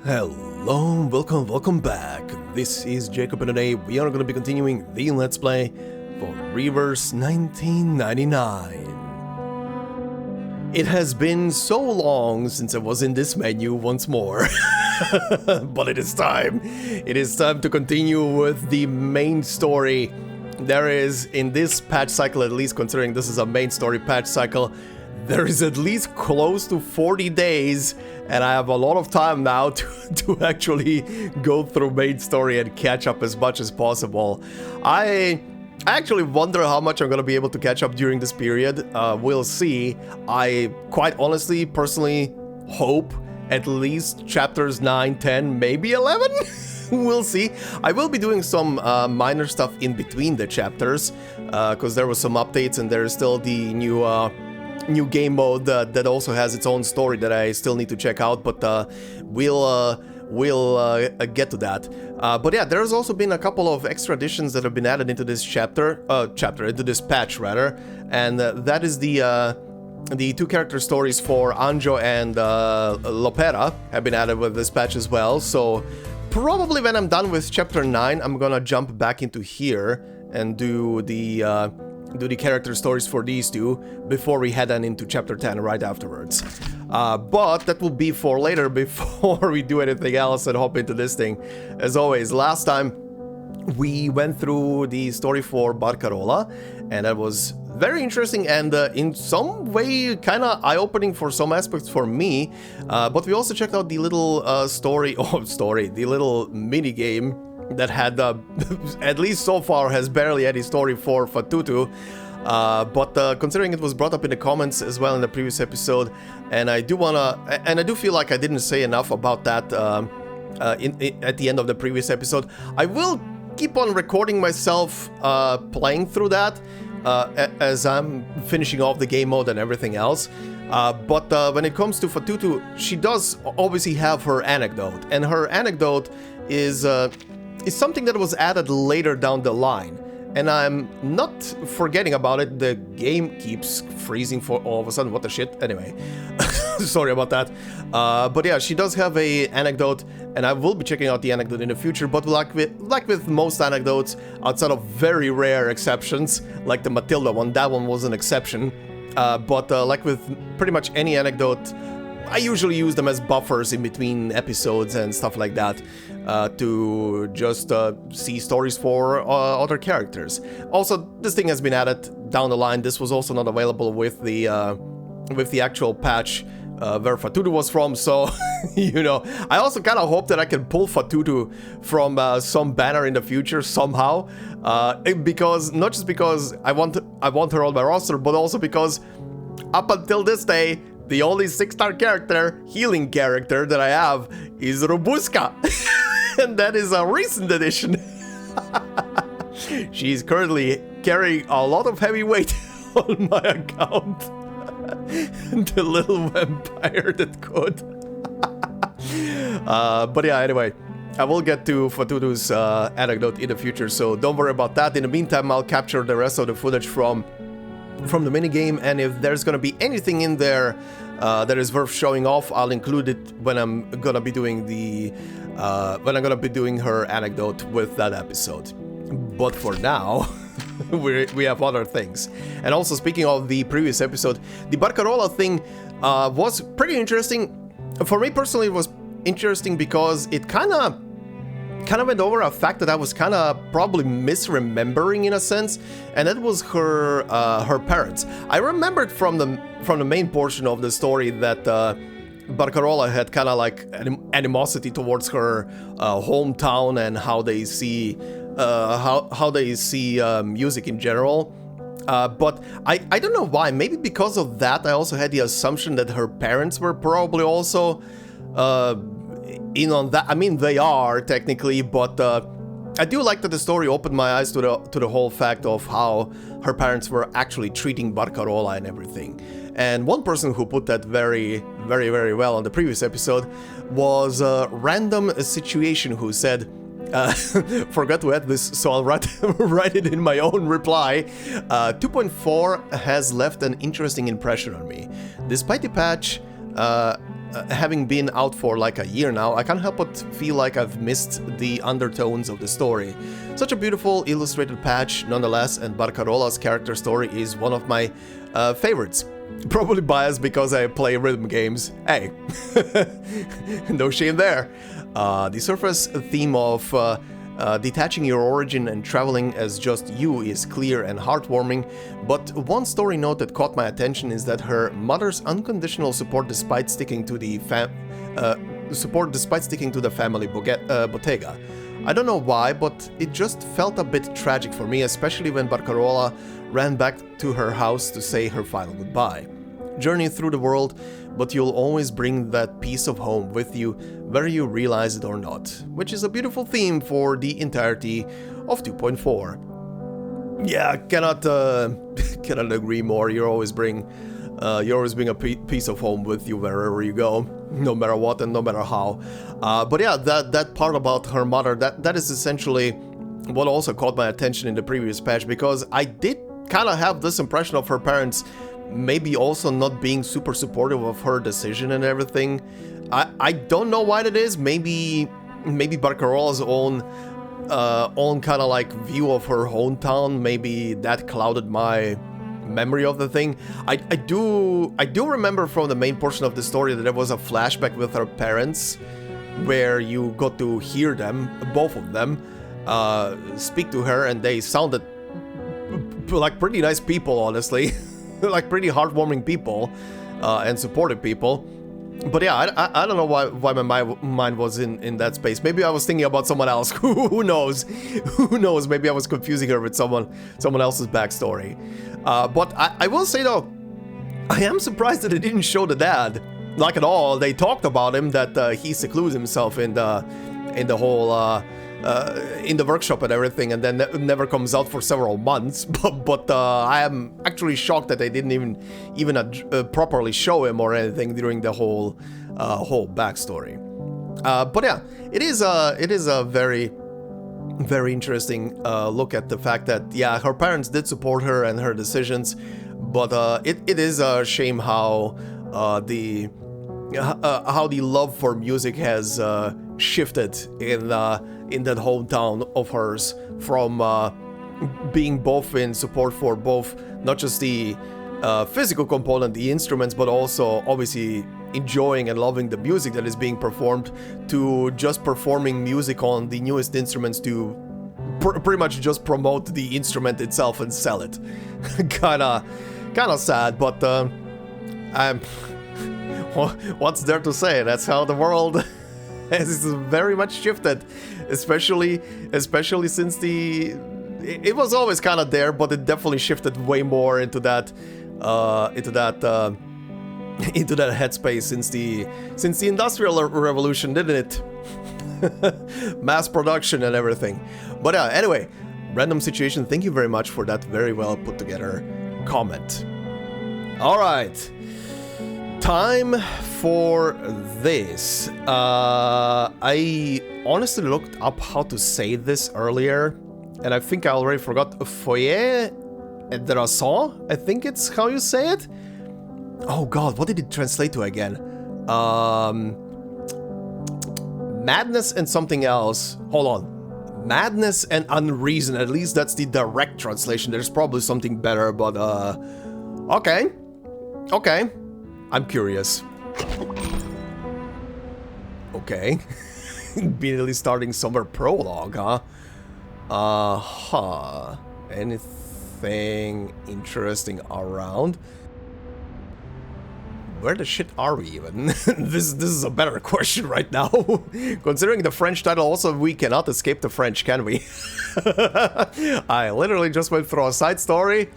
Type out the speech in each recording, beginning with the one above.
Hello, welcome back. This is Jacob, and today we are going to be continuing the Let's Play for Reverse 1999. It has been so long since I was in this menu once more, but it is time. It is time to continue with the main story. There is, in this patch cycle at least, considering this is a main story patch cycle, there is at least close to 40 days, and I have a lot of time now to actually go through main story and catch up as much as possible. I actually wonder how much I'm gonna be able to catch up during this period. We'll see. I quite honestly, personally, hope at least chapters 9, 10, maybe 11? We'll see. I will be doing some minor stuff in between the chapters, because there was some updates, and there's still the new game mode that also has its own story that I still need to check out, but we'll get to that. But yeah, there's also been a couple of extra additions that have been added into this into this patch rather, and that is the two character stories for Anjo and Lopera have been added with this patch as well. So probably when I'm done with chapter 9, I'm gonna jump back into here and do the character stories for these two before we head on into chapter 10 right afterwards. But that will be for later before we do anything else and hop into this thing. As always, last time we went through the story for Barcarola, and that was very interesting and in some way kind of eye-opening for some aspects for me. But we also checked out the little the little mini game that had, at least so far, has barely any story for Fatutu. But considering it was brought up in the comments as well in the previous episode, and I do feel like I didn't say enough about that at the end of the previous episode. I will keep on recording myself playing through that as I'm finishing off the game mode and everything else. But when it comes to Fatutu, she does obviously have her anecdote, and her anecdote is something that was added later down the line, and I'm not forgetting about it. The game keeps freezing for all of a sudden. What the shit? Anyway, sorry about that. But yeah, she does have a anecdote, and I will be checking out the anecdote in the future. But like with most anecdotes, outside of very rare exceptions, like the Matilda one, that one was an exception. But like with pretty much any anecdote, I usually use them as buffers in between episodes and stuff like that, to just see stories for other characters. Also, this thing has been added down the line. This was also not available with the actual patch where Fatutu was from, so you know, I also kind of hope that I can pull Fatutu from some banner in the future somehow, because not just because I want her on my roster, but also because up until this day, the only 6-star character, healing character that I have is Robuska, and that is a recent addition. She's currently carrying a lot of heavy weight on my account. The little vampire that could. But yeah, anyway, I will get to Fatutu's anecdote in the future, so don't worry about that. In the meantime, I'll capture the rest of the footage from the minigame, and if there's gonna be anything in there that is worth showing off, I'll include it when I'm gonna be doing her anecdote with that episode. But for now, we have other things. And also, speaking of the previous episode, the Barcarola thing was pretty interesting. For me personally, it was interesting because it kind of went over a fact that I was kind of probably misremembering in a sense, and that was her parents. I remembered from the main portion of the story that Barcarola had kind of like animosity towards her hometown and how they see music in general. But I don't know why. Maybe because of that, I also had the assumption that her parents were probably also in on that. I mean, they are technically, but I do like that the story opened my eyes to the whole fact of how her parents were actually treating Barcarola and everything. And one person who put that very, very, very well on the previous episode was Random Situation, who said, forgot to add this, so I'll write it in my own reply. 2.4 has left an interesting impression on me. Despite the patch, having been out for like a year now, I can't help but feel like I've missed the undertones of the story. Such a beautiful illustrated patch nonetheless, and Barcarola's character story is one of my favorites. Probably biased because I play rhythm games. Hey, no shame there. The surface theme of detaching your origin and traveling as just you is clear and heartwarming, but one story note that caught my attention is that her mother's unconditional support despite sticking to the family bottega. I don't know why, but it just felt a bit tragic for me, especially when Barcarola ran back to her house to say her final goodbye. Journey through the world, but you'll always bring that piece of home with you, whether you realize it or not, which is a beautiful theme for the entirety of 2.4. Yeah, cannot agree more. You always bring a piece of home with you wherever you go, no matter what and no matter how. But yeah, that part about her mother, that is essentially what also caught my attention in the previous patch, because I did kind of have this impression of her parents maybe also not being super supportive of her decision and everything. I don't know why that is. Maybe Barcarola's own kind of like view of her hometown, maybe that clouded my memory of the thing. I do remember from the main portion of the story that there was a flashback with her parents where you got to hear them, both of them, speak to her, and they sounded like pretty nice people, honestly. Like pretty heartwarming people and supportive people. But yeah, I don't know why my mind was in that space. Maybe I was thinking about someone else. Who knows? Who knows? Maybe I was confusing her with someone else's backstory. But I will say though, I am surprised that it didn't show the dad, like at all. They talked about him, that he secludes himself in the whole in the workshop and everything, and then never comes out for several months. But I am actually shocked that they didn't even properly show him or anything during the whole backstory. But yeah, it is a very, very interesting look at the fact that, yeah, her parents did support her and her decisions, but it is a shame how the love for music has shifted in that hometown of hers, from being both in support for both not just the physical component, the instruments, but also obviously enjoying and loving the music that is being performed, to just performing music on the newest instruments to pretty much just promote the instrument itself and sell it. kinda sad, but what's there to say? That's how the world has very much shifted, especially since it was always kind of there, but it definitely shifted way more into that headspace since the Industrial Revolution, didn't it? Mass production and everything. But anyway, Random Situation, thank you very much for that very well put together comment. All right. Time for this. I honestly looked up how to say this earlier, and I think I already forgot. Foyer de Rasson, I think it's how you say it. Oh god, what did it translate to again? Madness and something else. Hold on. Madness and unreason. At least that's the direct translation. There's probably something better, but okay. Okay. I'm curious. Okay. Immediately starting somewhere prologue, huh? Anything interesting around? Where the shit are we even? This is a better question right now. Considering the French title, also we cannot escape the French, can we? I literally just went through a side story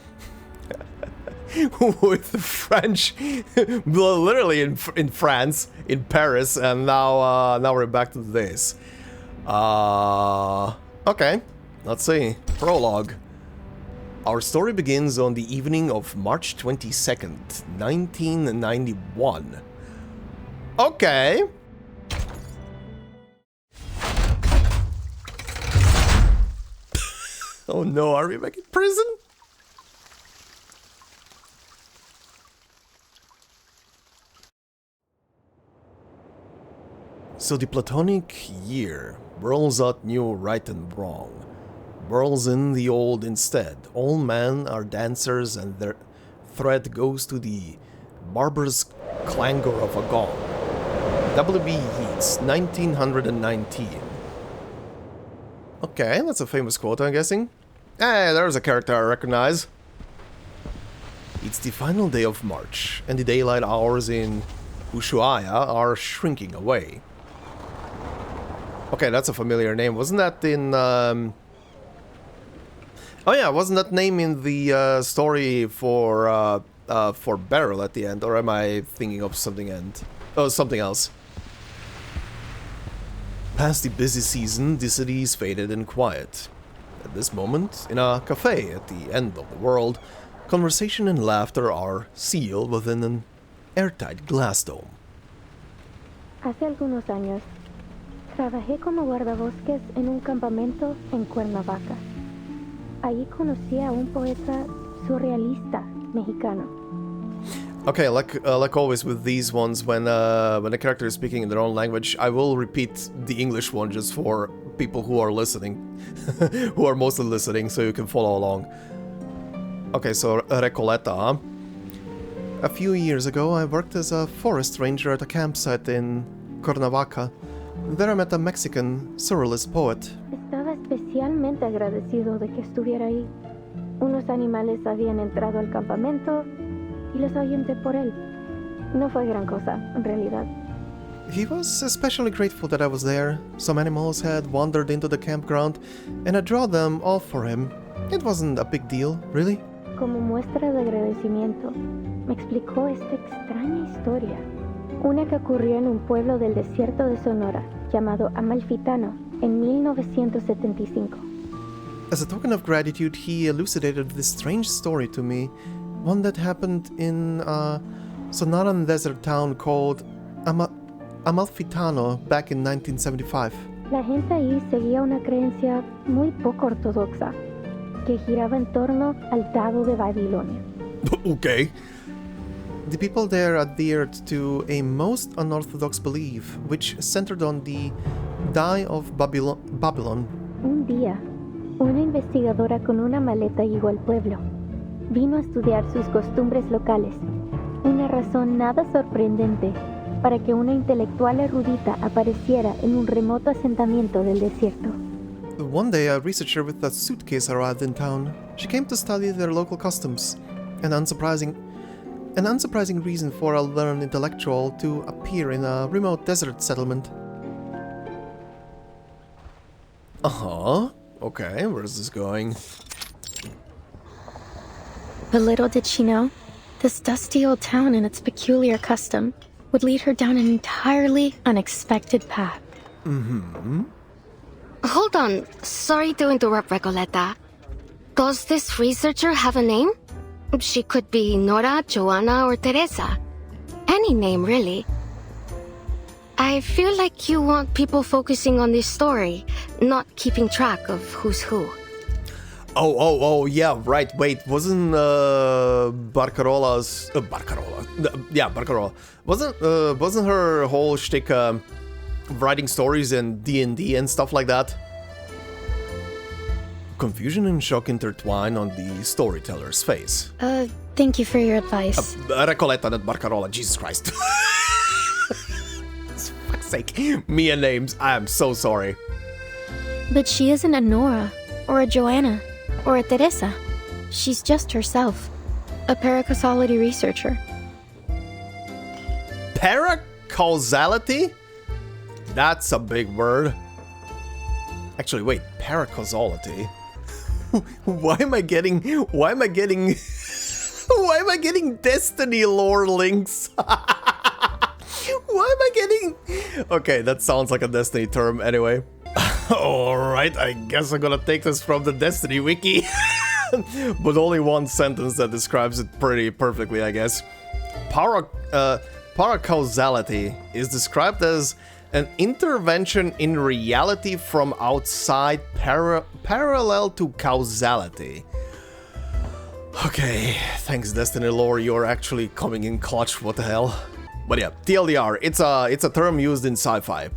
with the French, literally in France, in Paris, and now we're back to this. Okay, let's see. Prologue. Our story begins on the evening of March 22nd, 1991. Okay. Oh no, are we back in prison? So the Platonic year whirls out new right and wrong, whirls in the old instead. All men are dancers and their thread goes to the barbarous clangor of a gong. W.B. Yeats, 1919. Okay, that's a famous quote, I'm guessing. Hey, there's a character I recognize. It's the final day of March, and the daylight hours in Ushuaia are shrinking away. Okay, that's a familiar name. Wasn't that in... Oh yeah, wasn't that name in the story for Beryl at the end? Or am I thinking of something else? Past the busy season, the city is faded and quiet. At this moment, in a cafe at the end of the world, conversation and laughter are sealed within an airtight glass dome. Hace algunos años, trabajé como guardabosques en un campamento en Cuernavaca. Allí conocí a un poeta surrealista mexicano. Okay, like always with these ones, when a character is speaking in their own language, I will repeat the English one just for people who are listening, who are mostly listening, so you can follow along. Okay, so Recoleta. A few years ago, I worked as a forest ranger at a campsite in Cuernavaca. There I met a Mexican surrealist poet. Estaba especialmente agradecido de que estuviera ahí. Unos animales habían entrado al campamento y los ahuyenté por él. No fue gran cosa, en realidad. He was especially grateful that I was there. Some animals had wandered into the campground, and I drew them off for him. It wasn't a big deal, really. Como muestra de agradecimiento, me explicó esta extraña historia. Una que ocurrió en un pueblo del desierto de Sonora, llamado Amalfitano, en 1975. As a token of gratitude, he elucidated this strange story to me. One that happened in a Sonoran desert town called Amalfitano back in 1975. La gente ahí seguía una creencia muy poco ortodoxa, que giraba en torno al dado de Babilonia. Okay. The people there adhered to a most unorthodox belief, which centered on the die of Babylon. Un día, una investigadora con una maleta llegó al pueblo. Vino a estudiar sus costumbres locales. Una razón nada sorprendente para que una intelectual erudita apareciera en un remoto asentamiento del desierto. One day, a researcher with a suitcase arrived in town. She came to study their local customs. An unsurprising reason for a learned intellectual to appear in a remote desert settlement. Uh-huh. Okay, where's this going? But little did she know, this dusty old town and its peculiar custom would lead her down an entirely unexpected path. Mm-hmm. Hold on. Sorry to interrupt, Recoleta. Does this researcher have a name? She could be Nora, Joanna, or Teresa. Any name, really. I feel like you want people focusing on this story, not keeping track of who's who. Oh, yeah, right, wait, wasn't, Barcarola's... Barcarola. Wasn't her whole shtick, writing stories and D&D and stuff like that? Confusion and shock intertwine on the storyteller's face. Thank you for your advice. Recoleta, not Barcarola, Jesus Christ. For fuck's sake, me and names, I am so sorry. But she isn't a Nora, or a Joanna, or a Teresa. She's just herself, a paracausality researcher. Paracausality? That's a big word. Actually, wait, paracausality? Why am I getting Destiny lore links? Okay, that sounds like a Destiny term anyway. Alright, I guess I'm gonna take this from the Destiny wiki. But only one sentence that describes it pretty perfectly, I guess. Paracausality is described as an intervention in reality from outside parallel to causality. Okay, thanks Destiny lore, you're actually coming in clutch, what the hell. But yeah, TLDR, it's a term used in sci-fi.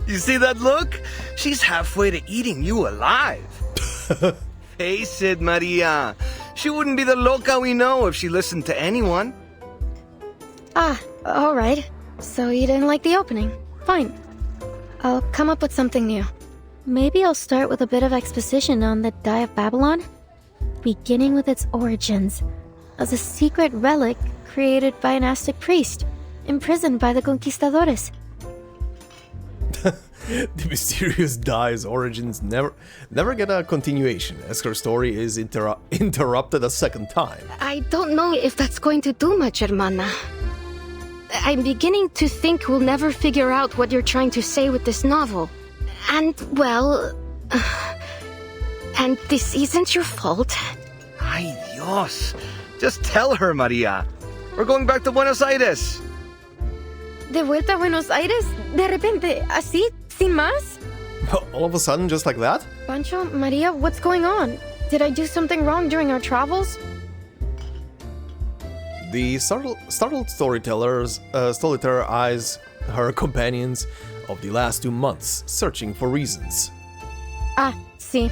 You see that look? She's halfway to eating you alive. Face it, Maria. She wouldn't be the loca we know if she listened to anyone. Ah, alright. So you didn't like the opening. Fine. I'll come up with something new. Maybe I'll start with a bit of exposition on the Die of Babylon, beginning with its origins as a secret relic created by an Aztec priest, imprisoned by the conquistadores. The mysterious Die's origins never get a continuation, as her story is interrupted a second time. I don't know if that's going to do much, hermana. I'm beginning to think we'll never figure out what you're trying to say with this novel. And, well... and this isn't your fault. Ay, Dios. Just tell her, Maria. We're going back to Buenos Aires. ¿De vuelta a Buenos Aires? ¿De repente? ¿Así? ¿Sin más? All of a sudden, just like that? Pancho, Maria, what's going on? Did I do something wrong during our travels? The startled storyteller eyes her companions of the last 2 months, searching for reasons. Ah, see.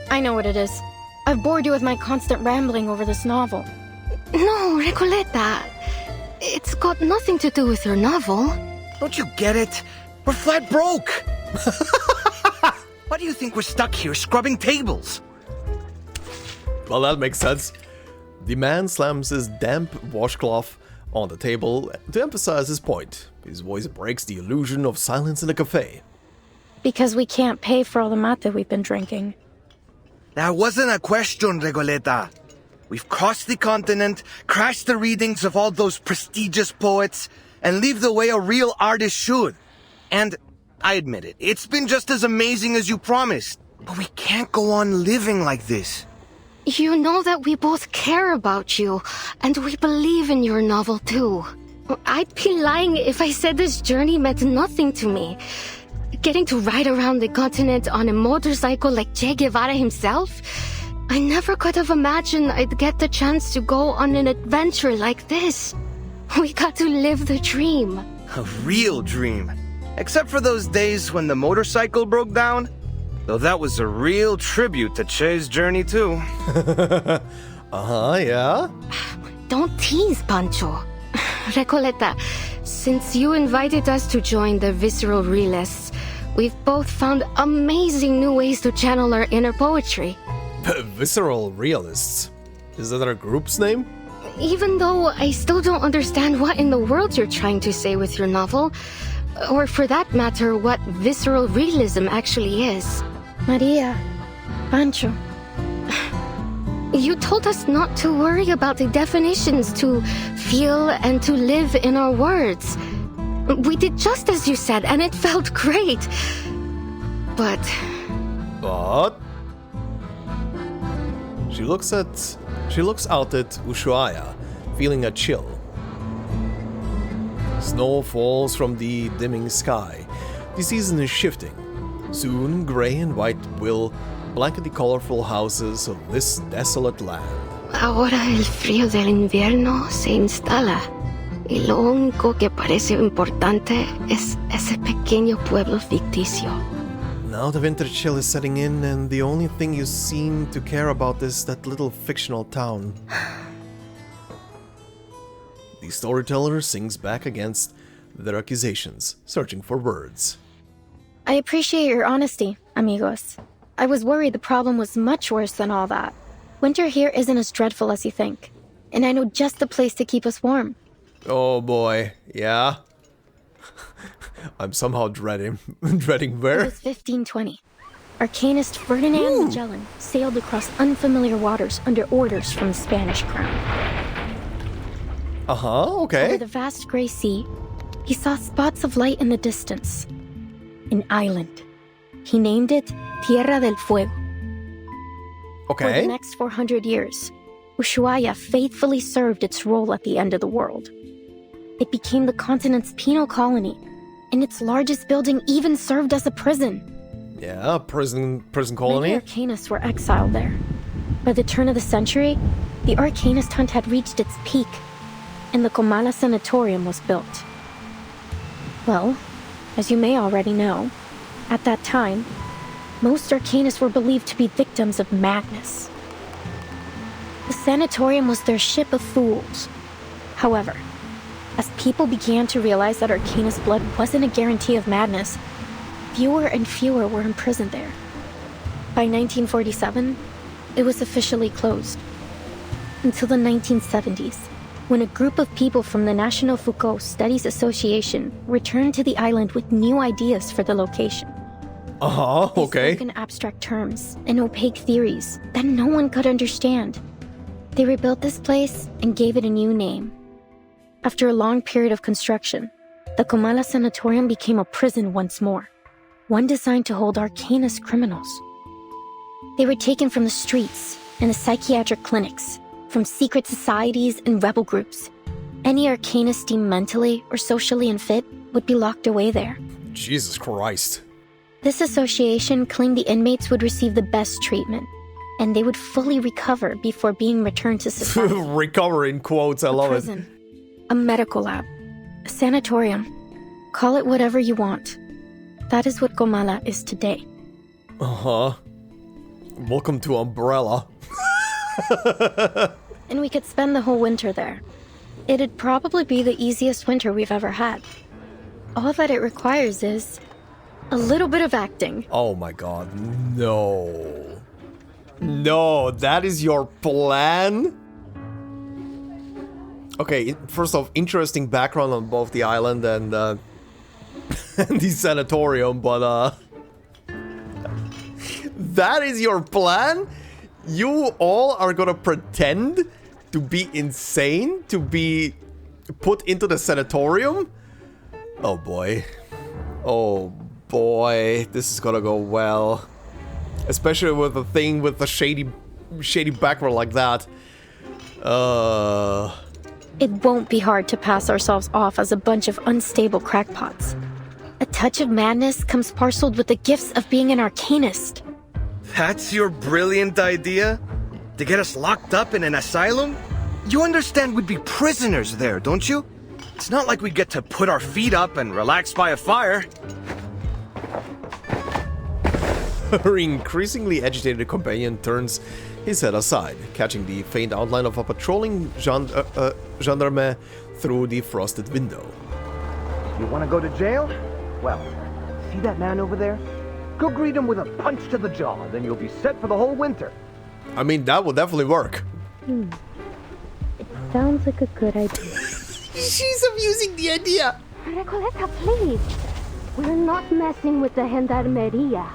I know what it is. I've bored you with my constant rambling over this novel. No, Recoleta. It's got nothing to do with your novel. Don't you get it? We're flat broke. Why do you think we're stuck here scrubbing tables? Well, that makes sense. The man slams his damp washcloth on the table to emphasize his point. His voice breaks the illusion of silence in the cafe. Because we can't pay for all the mate we've been drinking. That wasn't a question, Regoleta. We've crossed the continent, crashed the readings of all those prestigious poets, and lived the way a real artist should. And, I admit it, it's been just as amazing as you promised. But we can't go on living like this. You know that we both care about you, and we believe in your novel too. I'd be lying if I said this journey meant nothing to me. Getting to ride around the continent on a motorcycle like Che Guevara himself? I never could have imagined I'd get the chance to go on an adventure like this. We got to live the dream. A real dream. Except for those days when the motorcycle broke down. Though that was a real tribute to Che's journey too. Yeah? Don't tease, Pancho. Recoleta, since you invited us to join the Visceral Realists, we've both found amazing new ways to channel our inner poetry. Visceral Realists? Is that our group's name? Even though I still don't understand what in the world you're trying to say with your novel, or for that matter, what visceral realism actually is. Maria, Pancho, you told us not to worry about the definitions, to feel and to live in our words. We did just as you said, and it felt great. But... She looks out at Ushuaia, feeling a chill. Snow falls from the dimming sky. The season is shifting. Soon, gray and white will blanket the colorful houses of this desolate land. Ahora el frío del invierno se instala. Y lo único que parece importante es ese pequeño pueblo ficticio. Now the winter chill is setting in, and the only thing you seem to care about is that little fictional town. The storyteller sings back against their accusations, searching for words. I appreciate your honesty, amigos. I was worried the problem was much worse than all that. Winter here isn't as dreadful as you think, and I know just the place to keep us warm. Oh boy, yeah? I'm somehow dreading where? It was 1520. Arcanist Ferdinand Magellan sailed across unfamiliar waters under orders from the Spanish crown. Okay. Over the vast gray sea, he saw spots of light in the distance. An island. He named it Tierra del Fuego. Okay. For the next 400 years, Ushuaia faithfully served its role at the end of the world. It became the continent's penal colony, and its largest building even served as a prison. Yeah, prison colony. Many Arcanists were exiled there. By the turn of the century, the Arcanist hunt had reached its peak, and the Comala Sanatorium was built. Well, As you may already know, at that time, most Arcanists were believed to be victims of madness. The sanatorium was their ship of fools. However, as people began to realize that Arcanist blood wasn't a guarantee of madness, fewer and fewer were imprisoned there. By 1947, it was officially closed. Until the 1970s, when a group of people from the National Foucault Studies Association returned to the island with new ideas for the location. Okay. They spoke in abstract terms and opaque theories that no one could understand. They rebuilt this place and gave it a new name. After a long period of construction, the Comala Sanatorium became a prison once more, one designed to hold Arcanist criminals. They were taken from the streets and the psychiatric clinics, from secret societies and rebel groups. Any Arcanist deemed mentally or socially unfit would be locked away there. Jesus Christ. This association claimed the inmates would receive the best treatment, and they would fully recover before being returned to society. Recover in quotes, I love prison, a medical lab, a sanatorium. Call it whatever you want. That is what Comala is today. Welcome to Umbrella. And we could spend the whole winter there. It'd probably be the easiest winter we've ever had. All that it requires is a little bit of acting. Oh my god, no. No, that is your plan? Okay, first off, interesting background on both the island and the sanatorium, but that is your plan? You all are gonna pretend to be insane, to be put into the sanatorium? Oh boy. Oh boy, this is gonna go well. Especially with a thing with a shady background like that. It won't be hard to pass ourselves off as a bunch of unstable crackpots. A touch of madness comes parceled with the gifts of being an Arcanist. That's your brilliant idea? To get us locked up in an asylum? You understand we'd be prisoners there, don't you? It's not like we get to put our feet up and relax by a fire. Her increasingly agitated companion turns his head aside, catching the faint outline of a patrolling gendarme through the frosted window. You want to go to jail? Well, see that man over there? Go greet him with a punch to the jaw, then you'll be set for the whole winter. I mean, that would definitely work. It sounds like a good idea. She's abusing the idea. Recoleta, please. We're not messing with the gendarmeria.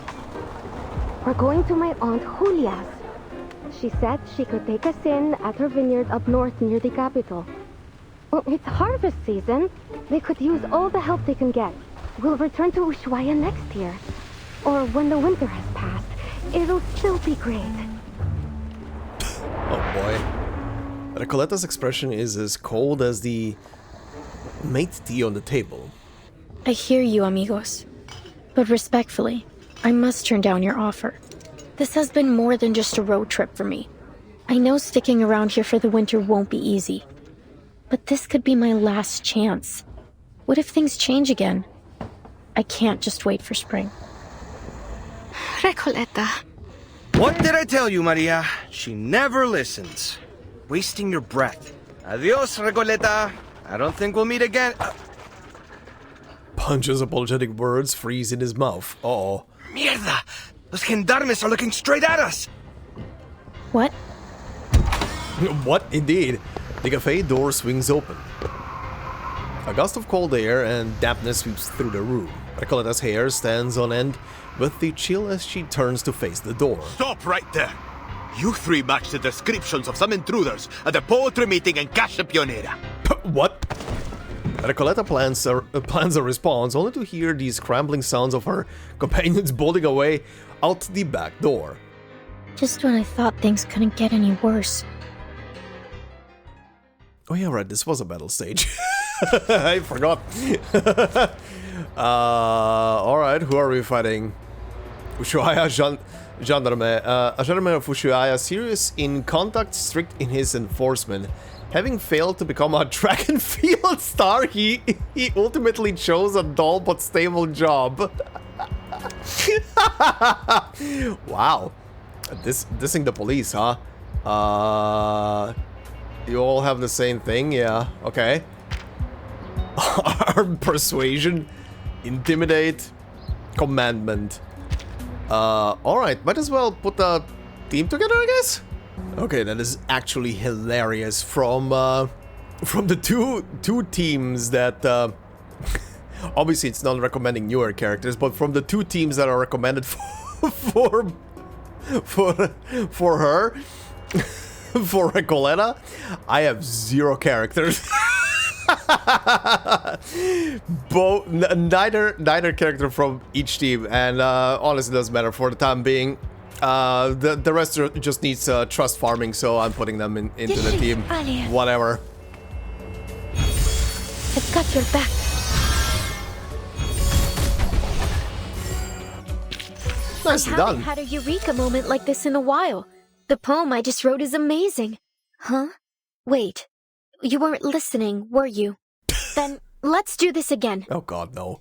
We're going to my Aunt Julia's. She said she could take us in at her vineyard up north near the capital. Well, it's harvest season. They could use all the help they can get. We'll return to Ushuaia next year. Or when the winter has passed. It'll still be great. Oh boy. Recoleta's expression is as cold as the mate tea on the table. I hear you, amigos. But respectfully, I must turn down your offer. This has been more than just a road trip for me. I know sticking around here for the winter won't be easy. But this could be my last chance. What if things change again? I can't just wait for spring. Recoleta. What did I tell you, Maria? She never listens. Wasting your breath. Adios, Recoleta. I don't think we'll meet again. Punch's apologetic words freeze in his mouth. Uh-oh. Mierda! Those gendarmes are looking straight at us! What? What? Indeed. The cafe door swings open. A gust of cold air and dampness sweeps through the room. Recoleta's hair stands on end with the chill as she turns to face the door. Stop right there! You three match the descriptions of some intruders at the poetry meeting in Casa Pionera. What? Recoleta plans a response, only to hear the scrambling sounds of her companions bolting away out the back door. Just when I thought things couldn't get any worse. Oh yeah, right, this was a battle stage. I forgot. Alright, who are we fighting? Ushuaia Gendarme. A gendarme of Ushuaia, serious in conduct, strict in his enforcement, Having failed to become a track and field star, he ultimately chose a dull but stable job. Wow. Dissing the police, huh? You all have the same thing? Yeah, okay. Armed persuasion, intimidate, commandment. Alright, might as well put a team together, I guess? Okay, that is actually hilarious. From the two teams that obviously it's not recommending newer characters, but from the two teams that are recommended for her, for Recoleta, I have 0 characters. Neither character from each team, and honestly, it doesn't matter for the time being. The rest just needs trust farming, so I'm putting them into the team. Whatever. I've got your back. Nicely I done. haven't had a eureka moment like this in a while. The poem I just wrote is amazing. Huh? Wait. You weren't listening, were you? Then let's do this again. Oh god, no.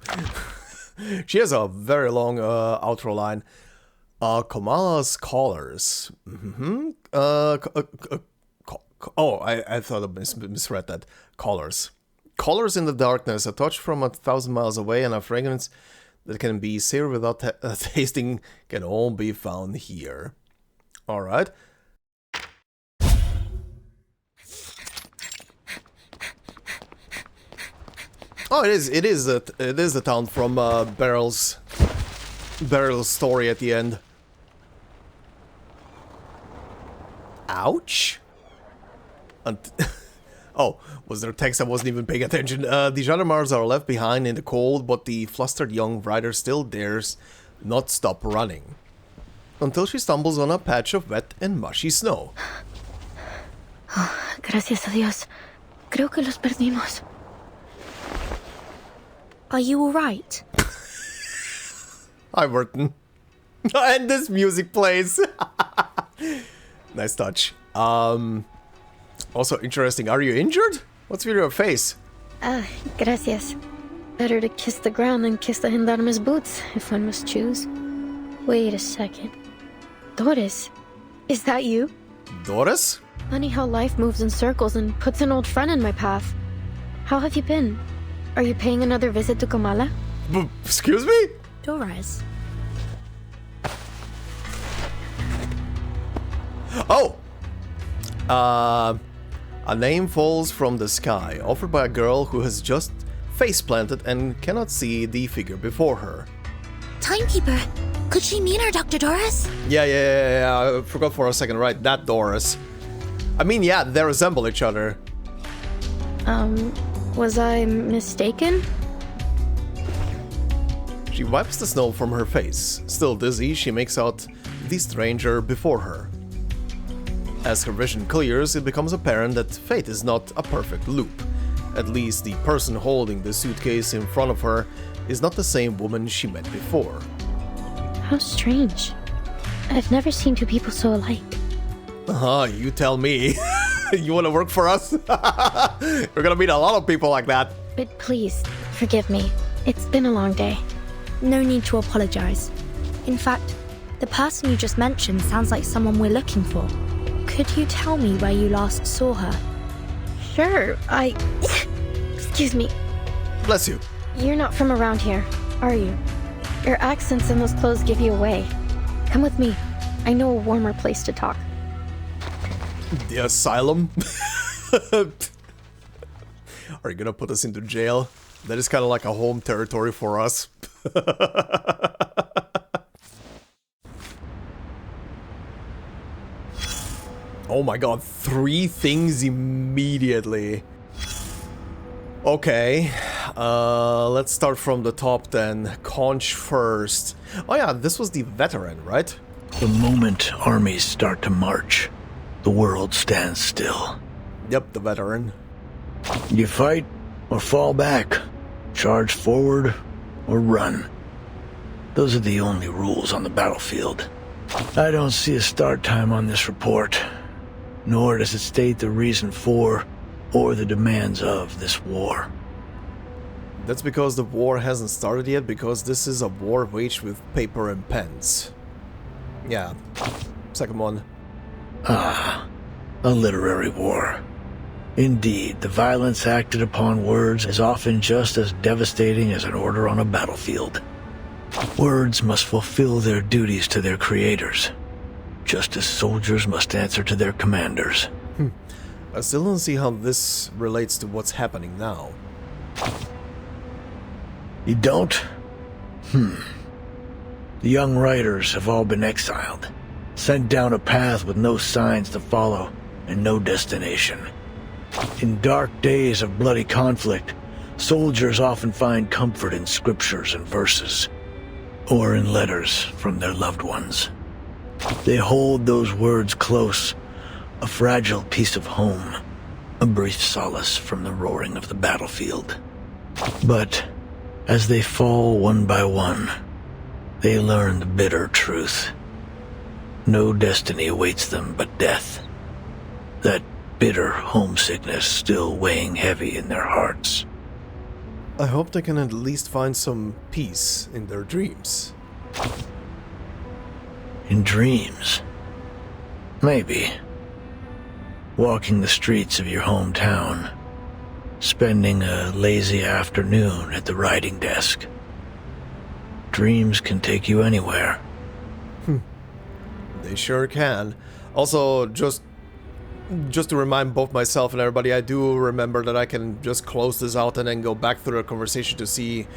She has a very long outro line. Comala's Callers. I thought I misread that. Callers. Callers in the darkness, a touch from 1,000 miles away, and a fragrance that can be savored without tasting can all be found here. Alright. Oh, it is the town from Beryl's story at the end. Ouch. Oh, was there text? I wasn't even paying attention. The gendarmes are left behind in the cold, but the flustered young rider still dares not stop running. Until she stumbles on a patch of wet and mushy snow. Oh, gracias a Dios. Creo que los perdimos. Are you alright? Hi, Vertin. And this music plays. Nice touch. Also interesting. Are you injured? What's with your face? Gracias. Better to kiss the ground than kiss the gendarme's boots, if one must choose. Wait a second. Doris, is that you? Doris? Funny how life moves in circles and puts an old friend in my path. How have you been? Are you paying another visit to Comala? Excuse me? Doris. Oh! A name falls from the sky, offered by a girl who has just face-planted and cannot see the figure before her. Timekeeper, could she mean our Dr. Doris? Yeah, I forgot for a second, right, that Doris. I mean, yeah, they resemble each other. Was I mistaken? She wipes the snow from her face. Still dizzy, she makes out the stranger before her. As her vision clears, it becomes apparent that fate is not a perfect loop. At least the person holding the suitcase in front of her is not the same woman she met before. How strange. I've never seen two people so alike. You tell me. You want to work for us? We're gonna meet a lot of people like that. But please, forgive me. It's been a long day. No need to apologize. In fact, the person you just mentioned sounds like someone we're looking for. Could you tell me where you last saw her? Sure, Excuse me. Bless you. You're not from around here, are you? Your accents and those clothes give you away. Come with me. I know a warmer place to talk. The asylum? Are you gonna put us into jail? That is kind of like a home territory for us. Oh my god, 3 things immediately. Okay, let's start from the top then. Conch first. Oh yeah, this was the veteran, right? The moment armies start to march, the world stands still. Yep, the veteran. You fight or fall back, charge forward or run. Those are the only rules on the battlefield. I don't see a start time on this report, nor does it state the reason for or the demands of this war. That's because the war hasn't started yet, because this is a war waged with paper and pens. Yeah, second one. Ah, a literary war. Indeed, the violence acted upon words is often just as devastating as an order on a battlefield. Words must fulfill their duties to their creators, just as soldiers must answer to their commanders. I still don't see how this relates to what's happening now. You don't? The young writers have all been exiled, sent down a path with no signs to follow and no destination. In dark days of bloody conflict, soldiers often find comfort in scriptures and verses, or in letters from their loved ones. They hold those words close, a fragile piece of home, a brief solace from the roaring of the battlefield. But as they fall one by one, they learn the bitter truth. No destiny awaits them but death. That bitter homesickness still weighing heavy in their hearts. I hope they can at least find some peace in their dreams. In dreams? Maybe. Walking the streets of your hometown, spending a lazy afternoon at the writing desk. Dreams can take you anywhere. They sure can. Also, just to remind both myself and everybody, I do remember that I can just close this out and then go back through the conversation to see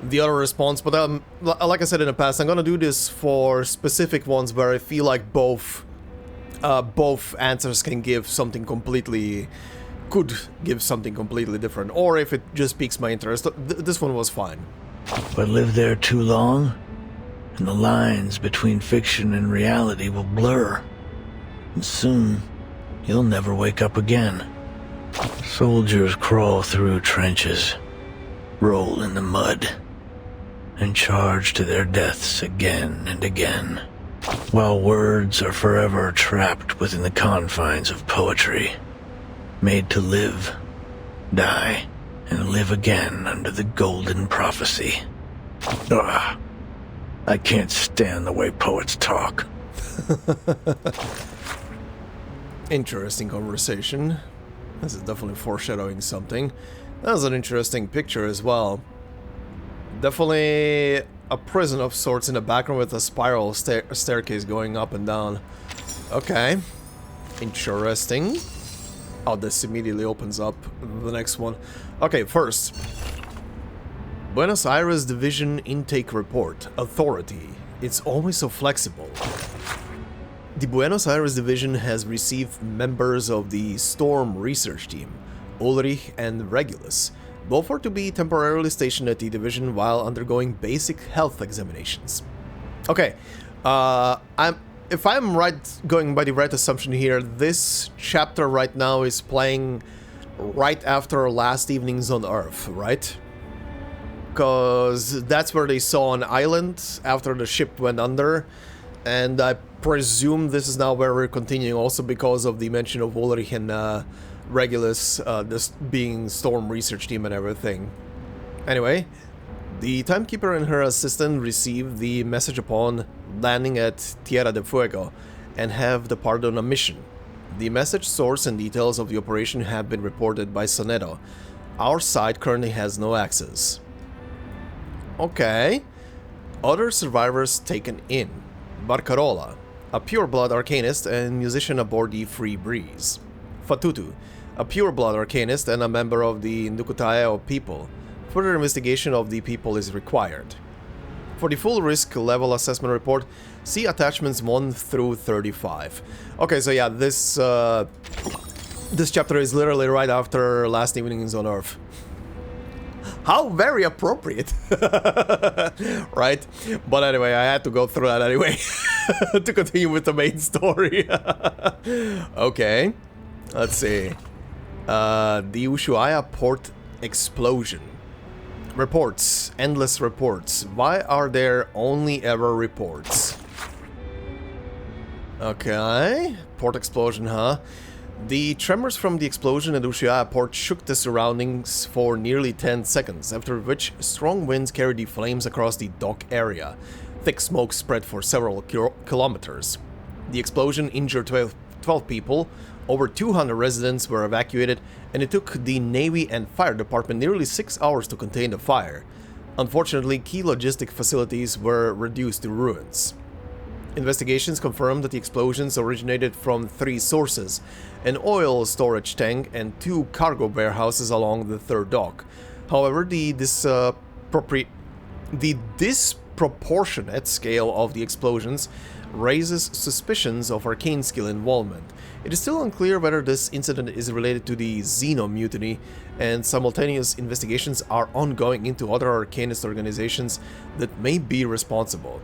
the other response. But like I said in the past, I'm gonna do this for specific ones where I feel like both answers can give something completely, could give something completely different, or if it just piques my interest. This one was fine. But live there too long, and the lines between fiction and reality will blur, and soon you'll never wake up again. Soldiers crawl through trenches, roll in the mud, and charge to their deaths again and again, while words are forever trapped within the confines of poetry, made to live, die, and live again under the golden prophecy. Ugh, I can't stand the way poets talk. Interesting conversation. This is definitely foreshadowing something. That was an interesting picture as well. Definitely a prison of sorts in the background with a spiral staircase going up and down. Okay. Interesting. Oh, this immediately opens up the next one. Okay, first. Buenos Aires Division Intake Report. Authority. It's always so flexible. The Buenos Aires Division has received members of the Storm research team, Ulrich and Regulus. Both are to be temporarily stationed at the division while undergoing basic health examinations. Okay, if I'm right, going by the right assumption here, this chapter right now is playing right after Last Evenings on Earth, right? Because that's where they saw an island after the ship went under, and I presume this is now where we're continuing, also because of the mention of Ulrich and Regulus, this being Storm research team and everything. Anyway, the Timekeeper and her assistant received the message upon landing at Tierra de Fuego and have departed on a mission. The message source and details of the operation have been reported by Sonetto. Our side currently has no access. Okay. Other survivors taken in. Barcarola, a pure-blood Arcanist and musician aboard the Free Breeze. Fatutu, a pure-blood Arcanist and a member of the Ndukutaeo people. Further investigation of the people is required. For the full risk level assessment report, see attachments 1 through 35. Okay, so yeah, this chapter is literally right after Last Evenings on Earth. How very appropriate, right? But anyway, I had to go through that anyway to continue with the main story. Okay, let's see. The Ushuaia port explosion. Reports, endless reports. Why are there only ever reports? Okay, port explosion, huh? The tremors from the explosion at Ushuaia port shook the surroundings for nearly 10 seconds, after which strong winds carried the flames across the dock area. Thick smoke spread for several kilometers. The explosion injured 12 people, over 200 residents were evacuated, and it took the Navy and Fire Department nearly 6 hours to contain the fire. Unfortunately, key logistic facilities were reduced to ruins. Investigations confirmed that the explosions originated from 3 sources: an oil storage tank and 2 cargo warehouses along the third dock. However, the disproportionate scale of the explosions raises suspicions of arcane skill involvement. It is still unclear whether this incident is related to the Xeno mutiny, and simultaneous investigations are ongoing into other Arcanist organizations that may be responsible.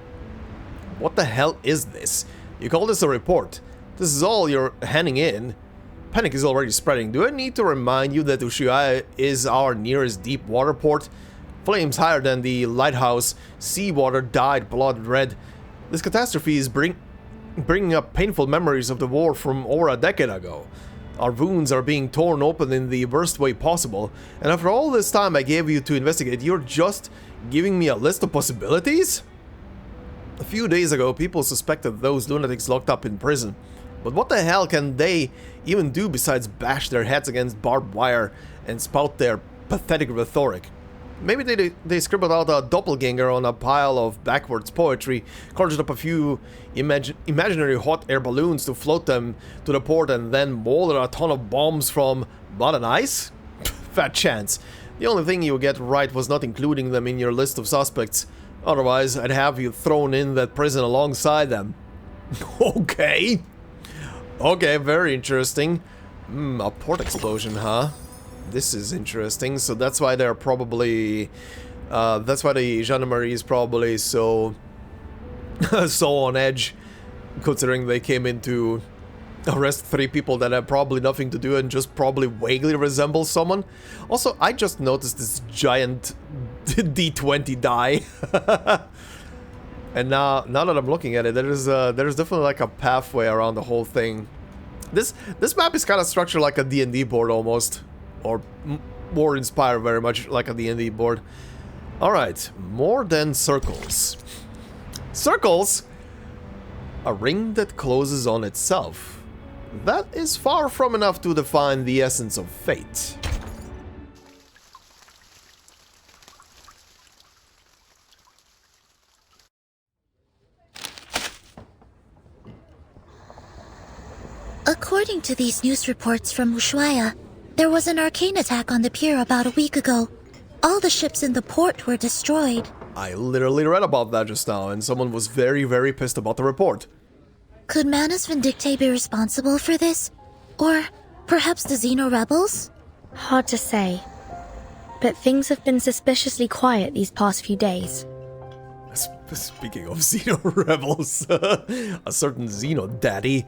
What the hell is this? You call this a report? This is all you're handing in? Panic is already spreading. Do I need to remind you that Ushuaia is our nearest deep water port? Flames higher than the lighthouse, seawater dyed blood red. This catastrophe is bringing up painful memories of the war from over a decade ago. Our wounds are being torn open in the worst way possible, and after all this time I gave you to investigate, you're just giving me a list of possibilities? A few days ago, people suspected those lunatics locked up in prison. But what the hell can they even do besides bash their heads against barbed wire and spout their pathetic rhetoric? Maybe they scribbled out a doppelganger on a pile of backwards poetry, conjured up a few imaginary hot air balloons to float them to the port, and then molded a ton of bombs from mud and ice? Fat chance. The only thing you get right was not including them in your list of suspects. Otherwise, I'd have you thrown in that prison alongside them. Okay. Okay, very interesting. A port explosion, huh? This is interesting. So that's why they're probably... that's why the gendarmerie is probably so... so on edge. Considering they came in to arrest 3 people that have probably nothing to do and just probably vaguely resemble someone. Also, I just noticed this giant D20 die. And now that I'm looking at it, there's definitely like a pathway around the whole thing. This map is kind of structured like a D&D board almost, or more inspired very much like a D&D board. All right, more than circles. Circles? A ring that closes on itself. That is far from enough to define the essence of fate. According to these news reports from Ushuaia, there was an arcane attack on the pier about a week ago. All the ships in the port were destroyed. I literally read about that just now, and someone was very, very pissed about the report. Could Manus Vindictae be responsible for this? Or perhaps the Xeno rebels? Hard to say. But things have been suspiciously quiet these past few days. Speaking of Xeno rebels, a certain Xeno daddy.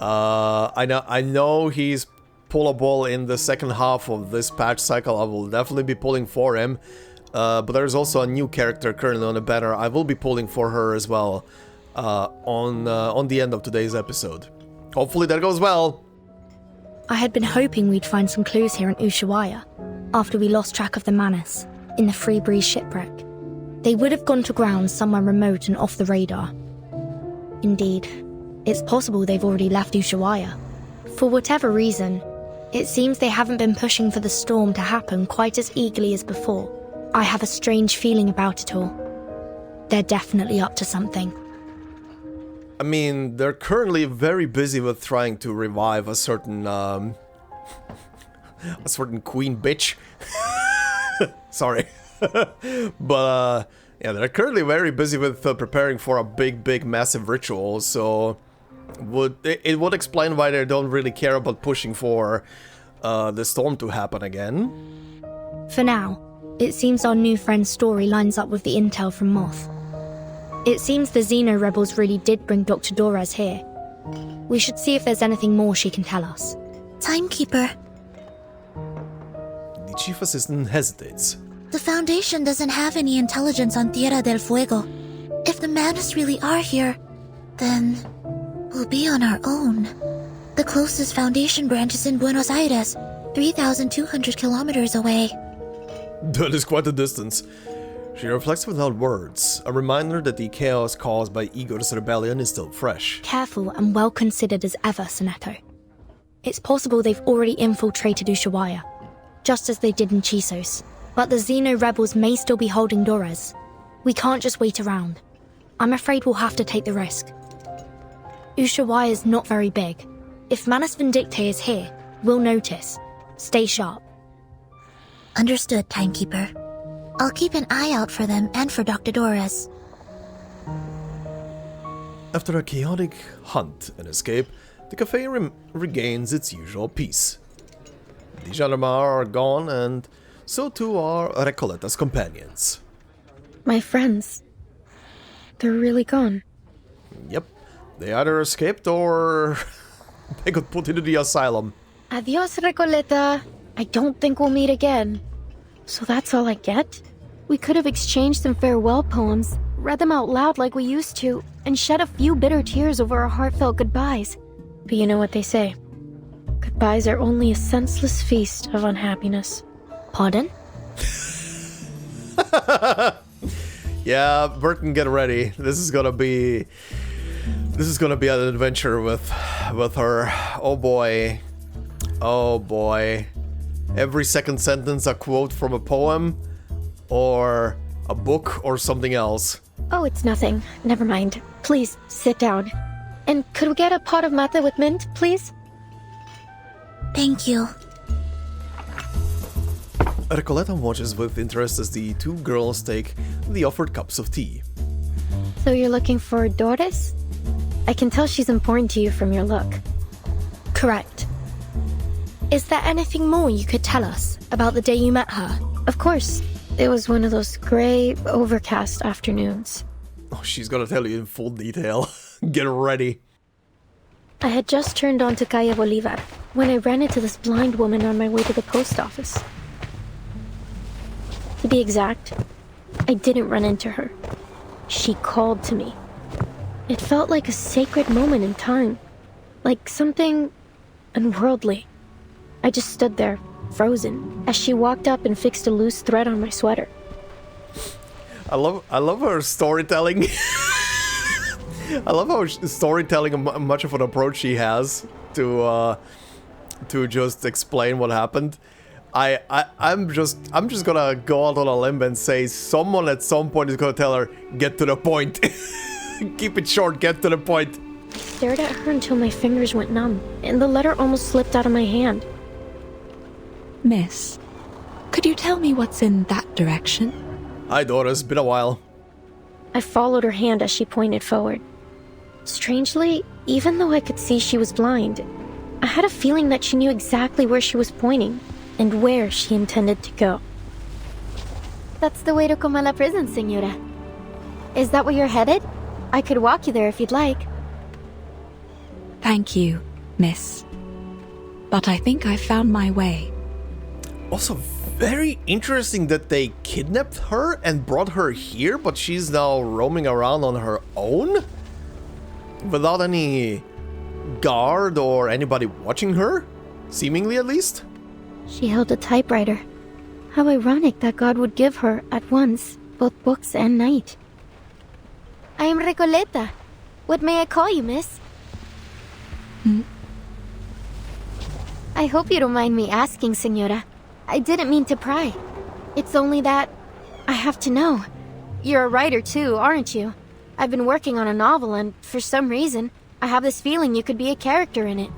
I know he's pullable in the second half of this patch cycle. I will definitely be pulling for him. But there's also a new character currently on the banner. I will be pulling for her as well on the end of today's episode. Hopefully that goes well. I had been hoping we'd find some clues here in Ushuaia after we lost track of the Manus in the Free Breeze shipwreck. They would have gone to ground somewhere remote and off the radar. Indeed, it's possible they've already left Ushuaia. For whatever reason, it seems they haven't been pushing for the storm to happen quite as eagerly as before. I have a strange feeling about it all. They're definitely up to something. I mean, they're currently very busy with trying to revive a certain queen bitch. Sorry. But, yeah, they're currently very busy with preparing for a big, massive ritual, so it would explain why they don't really care about pushing for the storm to happen again. For now, it seems our new friend's story lines up with the intel from Moth. It seems the Xeno rebels really did bring Dr. Dorez here. We should see if there's anything more she can tell us. Timekeeper. The chief assistant hesitates. The Foundation doesn't have any intelligence on Tierra del Fuego. If the Manus really are here, then we'll be on our own. The closest Foundation branch is in Buenos Aires, 3,200 kilometers away. That is quite a distance. She reflects without words, a reminder that the chaos caused by Igor's rebellion is still fresh. Careful and well considered as ever, Sonetto. It's possible they've already infiltrated Ushuaia, just as they did in Chisos. But the Xeno rebels may still be holding Dores. We can't just wait around. I'm afraid we'll have to take the risk. Ushuaia is not very big. If Manus Vindictae is here, we'll notice. Stay sharp. Understood, Timekeeper. I'll keep an eye out for them and for Dr. Dores. After a chaotic hunt and escape, the cafe regains its usual peace. The gendarmes are gone, and so too are Recoletta's companions. My friends. They're really gone. Yep, they either escaped or they got put into the asylum. Adios, Recoleta. I don't think we'll meet again. So that's all I get? We could have exchanged some farewell poems, read them out loud like we used to, and shed a few bitter tears over our heartfelt goodbyes. But you know what they say. Goodbyes are only a senseless feast of unhappiness. Pardon? Yeah, Vertin, get ready. This is gonna be an adventure with her. Oh boy. Oh boy. Every second sentence a quote from a poem or a book or something else. Oh, it's nothing. Never mind. Please, sit down. And could we get a pot of mate with mint, please? Thank you. Recoleta watches with interest as the two girls take the offered cups of tea. So you're looking for Doris? I can tell she's important to you from your look. Correct. Is there anything more you could tell us about the day you met her? Of course. It was one of those gray, overcast afternoons. Oh, she's gonna tell you in full detail. Get ready. I had just turned onto Calle Bolivar when I ran into this blind woman on my way to the post office. To be exact, I didn't run into her. She called to me. It felt like a sacred moment in time, like something unworldly. I just stood there, frozen, as she walked up and fixed a loose thread on my sweater. I love her storytelling. I love how storytelling much of an approach she has to just explain what happened. I'm just gonna go out on a limb and say someone at some point is gonna tell her, get to the point. Keep it short, get to the point. I stared at her until my fingers went numb, and the letter almost slipped out of my hand. Miss, could you tell me what's in that direction? Hi, Doris. Been a while. I followed her hand as she pointed forward. Strangely, even though I could see she was blind, I had a feeling that she knew exactly where she was pointing and where she intended to go. That's the way to Comala prison, Senora. Is that where you're headed? I could walk you there if you'd like. Thank you, miss. But I think I found my way. Also, very interesting that they kidnapped her and brought her here, but she's now roaming around on her own? Without any guard or anybody watching her? Seemingly, at least? She held a typewriter. How ironic that God would give her, at once, both books and night. I am Recoleta. What may I call you, miss? I hope you don't mind me asking, Senora. I didn't mean to pry. It's only that I have to know. You're a writer too, aren't you? I've been working on a novel and, for some reason, I have this feeling you could be a character in it.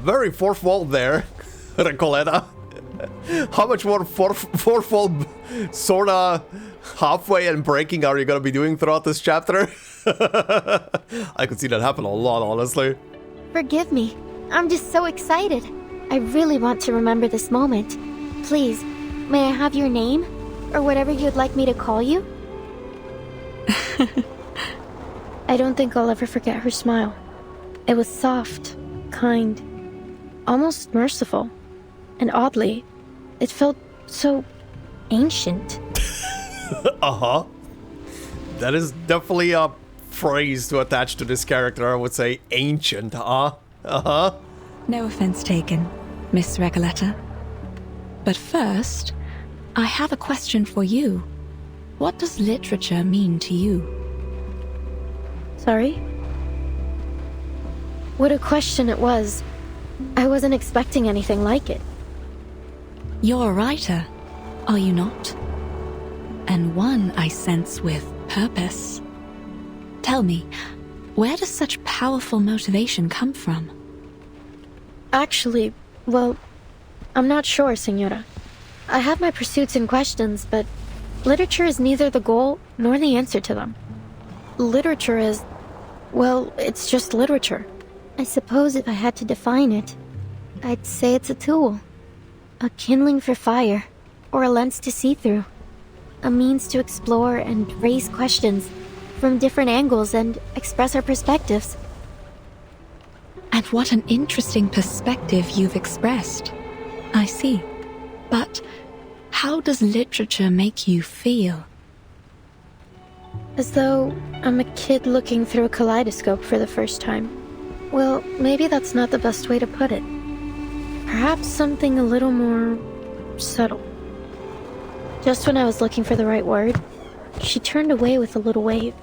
Very fourth wall there, Recoleta. How much more fourth wall sorta halfway and breaking are you gonna be doing throughout this chapter? I could see that happen a lot, honestly. Forgive me. I'm just so excited. I really want to remember this moment. Please, may I have your name? Or whatever you'd like me to call you? I don't think I'll ever forget her smile. It was soft, kind, almost merciful. And oddly, it felt so ancient. Uh-huh. That is definitely a phrase to attach to this character. I would say ancient, huh? Uh-huh. No offense taken, Miss Recoleta. But first, I have a question for you. What does literature mean to you? Sorry? What a question it was. I wasn't expecting anything like it. You're a writer, are you not? And one, I sense, with purpose. Tell me, where does such powerful motivation come from? Actually, well, I'm not sure, Senora. I have my pursuits and questions, but literature is neither the goal nor the answer to them. Literature is, well, it's just literature. I suppose if I had to define it, I'd say it's a tool. A kindling for fire, or a lens to see through. A means to explore and raise questions from different angles and express our perspectives. And what an interesting perspective you've expressed. I see. But how does literature make you feel? As though I'm a kid looking through a kaleidoscope for the first time. Well, maybe that's not the best way to put it. Perhaps something a little more subtle. Just when I was looking for the right word, she turned away with a little wave,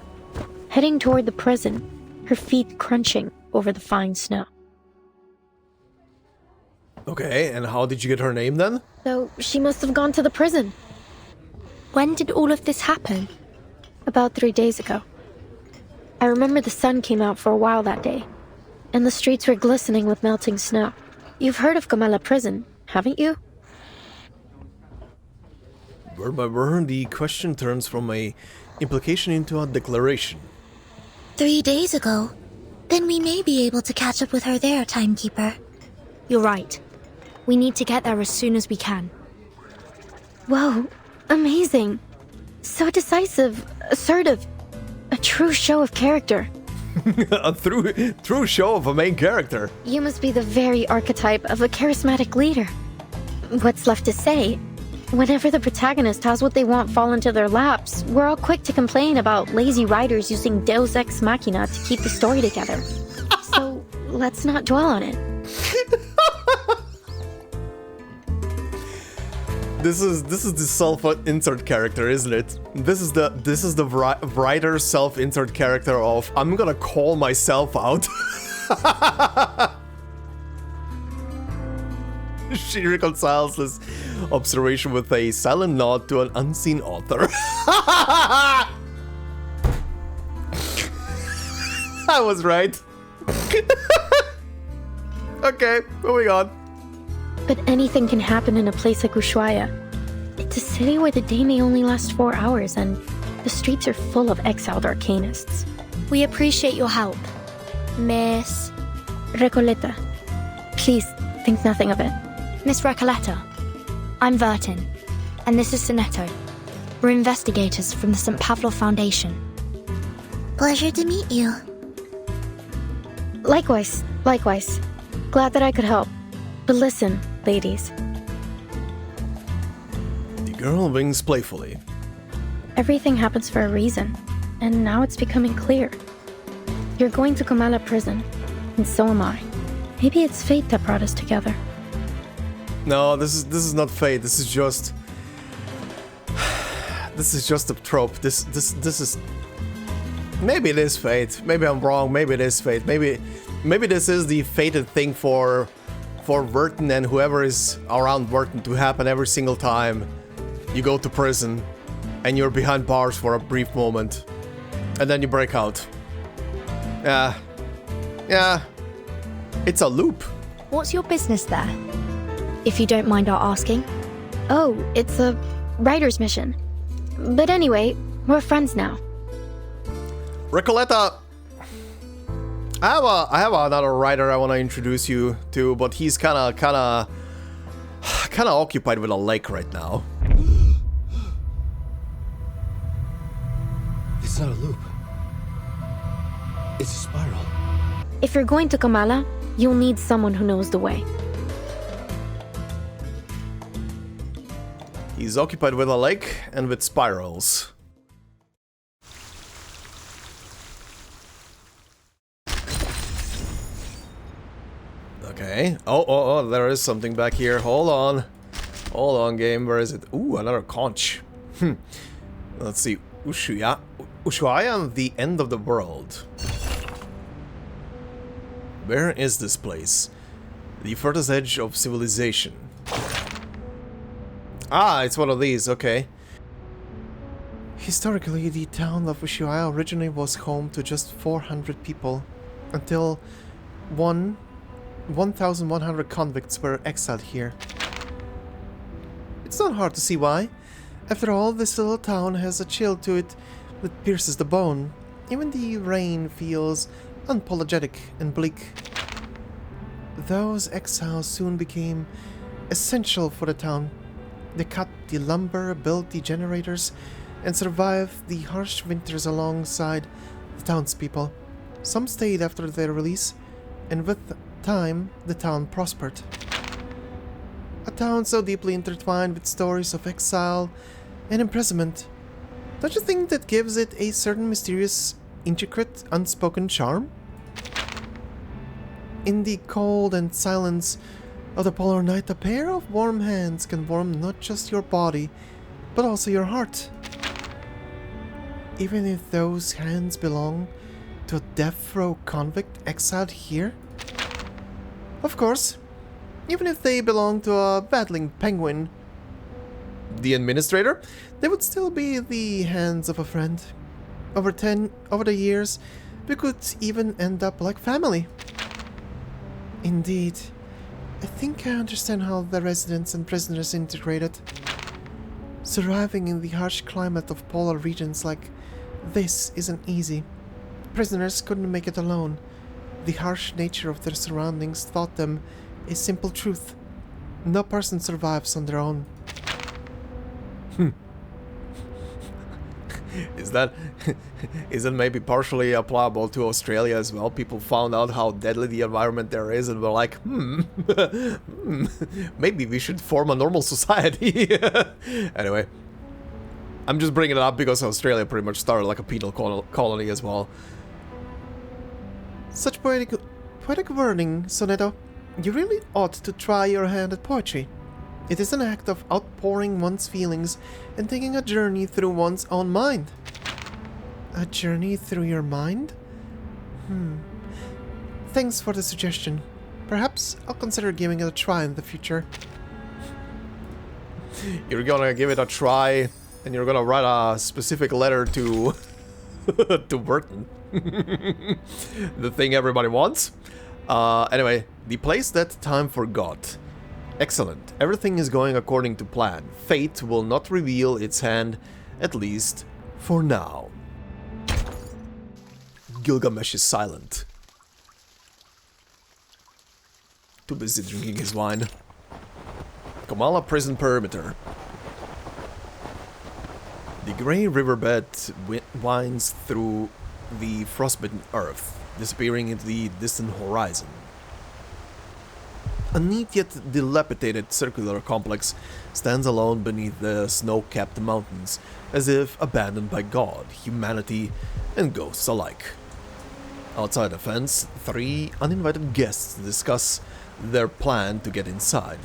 heading toward the prison, her feet crunching over the fine snow. Okay, and how did you get her name then? So she must have gone to the prison. When did all of this happen? About 3 days ago. I remember the sun came out for a while that day, and the streets were glistening with melting snow. You've heard of Comala prison, haven't you? Word by word, the question turns from a implication into a declaration. 3 days ago. Then we may be able to catch up with her there, Timekeeper. You're right. We need to get there as soon as we can. Whoa, amazing. So decisive, assertive. A true show of character. A true show of a main character. You must be the very archetype of a charismatic leader. What's left to say? Whenever the protagonist has what they want fall into their laps, we're all quick to complain about lazy writers using Deus Ex Machina to keep the story together. So, let's not dwell on it. This is the self-insert character, isn't it? This is the writer self-insert character of I'm gonna call myself out. She reconciles this observation with a silent nod to an unseen author. I was right. Okay, moving on. But anything can happen in a place like Ushuaia. It's a city where the day may only last 4 hours, and the streets are full of exiled Arcanists. We appreciate your help, Miss Recoleta, please think nothing of it. Miss Recoleta. I'm Vertin, and this is Sonetto. We're investigators from the St. Pavlov Foundation. Pleasure to meet you. Likewise. Glad that I could help. But listen, ladies. The girl winks playfully. Everything happens for a reason, and now it's becoming clear. You're going to Comala prison, and so am I. Maybe it's fate that brought us together. No, this is not fate. This is just a trope. This is. Maybe it is fate. Maybe I'm wrong. Maybe it is fate. Maybe this is the fated thing for Vertin and whoever is around Vertin to happen every single time you go to prison and you're behind bars for a brief moment, and then you break out. Yeah. It's a loop. What's your business there? If you don't mind our asking. Oh, it's a writer's mission. But anyway, we're friends now. Recoleta, I have another writer I want to introduce you to, but he's kind of occupied with a lake right now. It's not a loop. It's a spiral. If you're going to Comala, you'll need someone who knows the way. He's occupied with a lake and with spirals. Okay. Oh, there is something back here. Hold on. Hold on, game. Where is it? Ooh, another conch. Let's see. Ushuaia, the end of the world. Where is this place? The furthest edge of civilization. Ah, it's one of these, okay. Historically, the town of Ushuaia originally was home to just 400 people, until 1,100 convicts were exiled here. It's not hard to see why. After all, this little town has a chill to it that pierces the bone. Even the rain feels unapologetic and bleak. Those exiles soon became essential for the town. They cut the lumber, built the generators, and survived the harsh winters alongside the townspeople. Some stayed after their release, and with time, the town prospered. A town so deeply intertwined with stories of exile and imprisonment. Don't you think that gives it a certain mysterious, intricate, unspoken charm? In the cold and silence of the polar night, a pair of warm hands can warm not just your body, but also your heart. Even if those hands belong to a death row convict exiled here? Of course, even if they belong to a battling penguin, the administrator, they would still be the hands of a friend. Over the years, we could even end up like family. Indeed, I think I understand how the residents and prisoners integrated. Surviving in the harsh climate of polar regions like this isn't easy. Prisoners couldn't make it alone. The harsh nature of their surroundings taught them a simple truth. No person survives on their own. Is that maybe partially applicable to Australia as well? People found out how deadly the environment there is and were like, maybe we should form a normal society. Anyway, I'm just bringing it up because Australia pretty much started like a penal colony as well. Such poetic wording, Sonetto. You really ought to try your hand at poetry. It is an act of outpouring one's feelings and taking a journey through one's own mind. A journey through your mind? Thanks for the suggestion. Perhaps I'll consider giving it a try in the future. You're gonna give it a try, and you're gonna write a specific letter to to Vertin. The thing everybody wants. Anyway, the place that time forgot. Excellent. Everything is going according to plan. Fate will not reveal its hand, at least for now. Gilgamesh is silent. Too busy drinking his wine. Comala prison perimeter. The grey riverbed winds through the frostbitten earth, disappearing into the distant horizon. A neat yet dilapidated circular complex stands alone beneath the snow-capped mountains, as if abandoned by God, humanity, and ghosts alike. Outside the fence, 3 uninvited guests discuss their plan to get inside.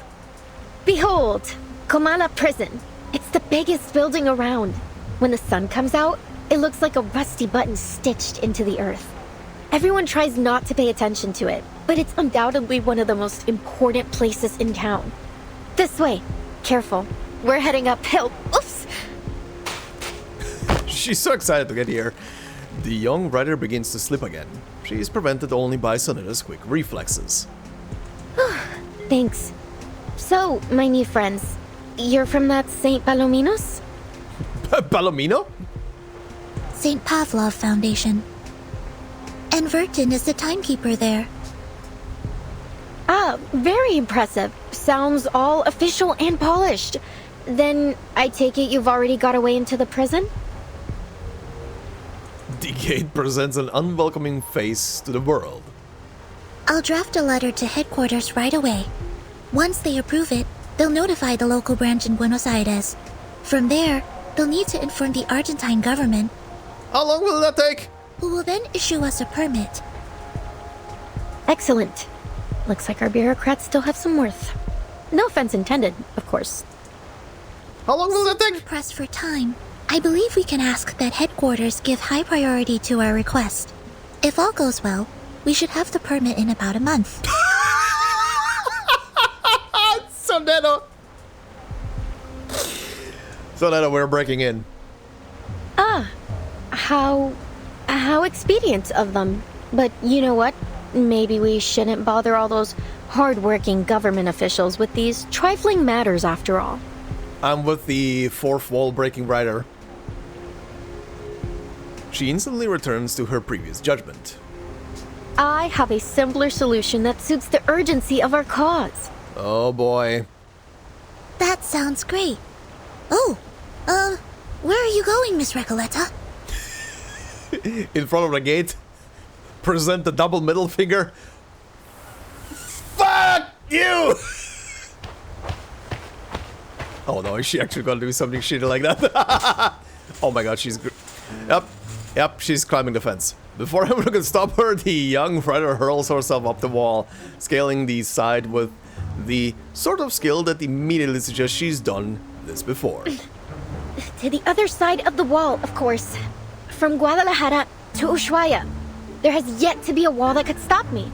Behold! Comala Prison. It's the biggest building around. When the sun comes out, it looks like a rusty button stitched into the earth. Everyone tries not to pay attention to it, but it's undoubtedly one of the most important places in town. This way. Careful. We're heading uphill. Oops! She's so excited to get here. The young writer begins to slip again. She is prevented only by Sonetto's quick reflexes. Thanks. So, my new friends, you're from that St. Palominos? Palomino? St. Pavlov Foundation. And Vertin is the timekeeper there. Ah, very impressive. Sounds all official and polished. Then, I take it you've already got away into the prison? The gate presents an unwelcoming face to the world. I'll draft a letter to headquarters right away. Once they approve it, they'll notify the local branch in Buenos Aires. From there, they'll need to inform the Argentine government. How long will that take? Who will then issue us a permit. Excellent. Looks like our bureaucrats still have some worth. No offense intended, of course. How long will that Since take? we're pressed for time, I believe we can ask that headquarters give high priority to our request. If all goes well, we should have the permit in about a month. Sonetto! Sonetto, we're breaking in. How expedient of them. But you know what? Maybe we shouldn't bother all those hard-working government officials with these trifling matters after all. I'm with the fourth wall-breaking writer. She instantly returns to her previous judgment. I have a simpler solution that suits the urgency of our cause. Oh boy. That sounds great. Oh, where are you going, Miss Recoleta? In front of the gate, present the double middle finger. Fuck you! Oh no, is she actually gonna do something shitty like that? Oh my god, she's... Yep, she's climbing the fence. Before anyone can stop her, the young writer hurls herself up the wall, scaling the side with the sort of skill that immediately suggests she's done this before. To the other side of the wall, of course. From Guadalajara to Ushuaia. There has yet to be a wall that could stop me.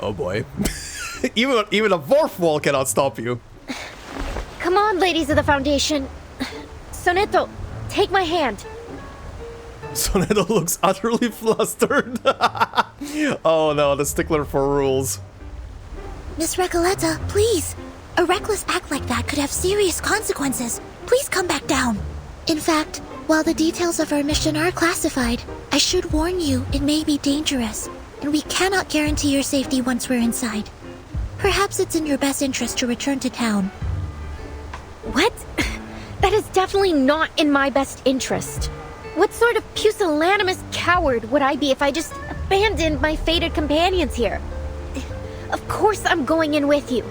Oh boy. even a fourth wall cannot stop you. Come on, ladies of the Foundation. Sonetto, take my hand. Sonetto looks utterly flustered. Oh no, the stickler for rules. Miss Recoleta, please. A reckless act like that could have serious consequences. Please come back down. In fact, while the details of our mission are classified, I should warn you it may be dangerous, and we cannot guarantee your safety once we're inside. Perhaps it's in your best interest to return to town. What? That is definitely not in my best interest. What sort of pusillanimous coward would I be if I just abandoned my fated companions here? Of course I'm going in with you.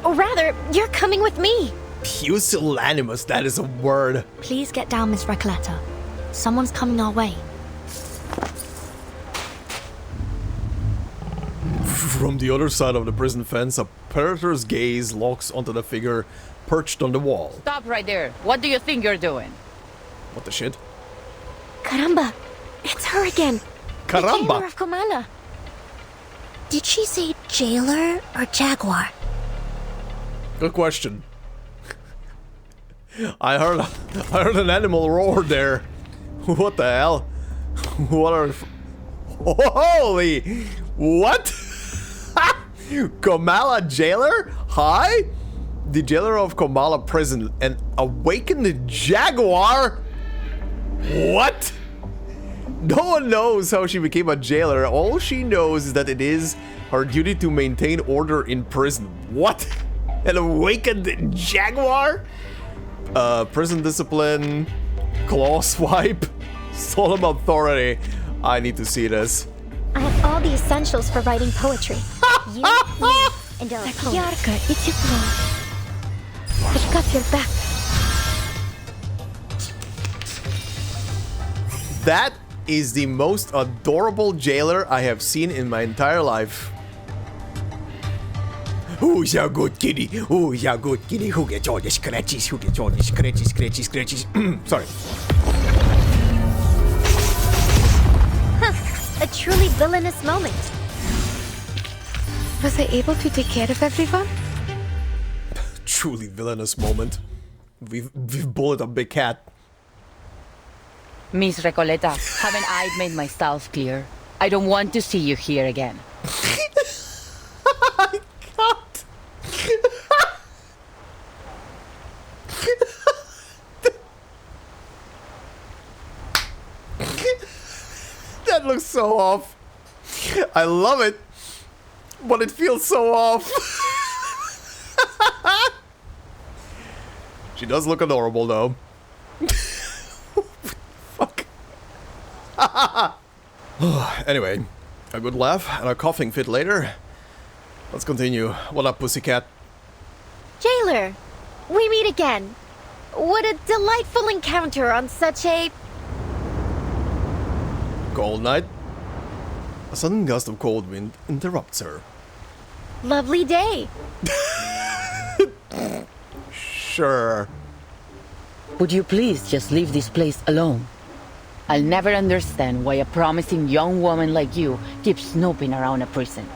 Or rather, you're coming with me. Pusillanimous, that is a word. Please get down, Miss Recoleta. Someone's coming our way. From the other side of the prison fence, a predator's gaze locks onto the figure perched on the wall. Stop right there. What do you think you're doing? What the shit? Caramba! It's her again! The Caramba! jailer of Comala! Did she say jailer or jaguar? Good question. I heard an animal roar there. What the hell? What are... Holy... What? Comala jailer? Hi? The jailer of Comala prison, an awakened jaguar? What? No one knows how she became a jailer. All she knows is that it is her duty to maintain order in prison. What? An awakened jaguar? Prison discipline, claw swipe, solemn authority. I need to see this. I have all the essentials for writing poetry. You, me, and our Yarka, it's your floor. I've got your back. That is the most adorable jailer I have seen in my entire life. Who's a good kitty? Who's a good kitty? Who gets all the scratches? Who gets all the scratches, scratches, scratches? Sorry. A truly villainous moment. Was I able to take care of everyone? Truly villainous moment. We've bullied a big cat. Miss Recoleta, haven't I made myself clear? I don't want to see you here again. God. That looks so off. I love it, but it feels so off. She does look adorable, though. Fuck. Anyway, a good laugh and a coughing fit later. Let's continue. What up, pussycat? Jailer, we meet again. What a delightful encounter on such a... Cold night? A sudden gust of cold wind interrupts her. Lovely day. Sure. Would you please just leave this place alone? I'll never understand why a promising young woman like you keeps snooping around a prison.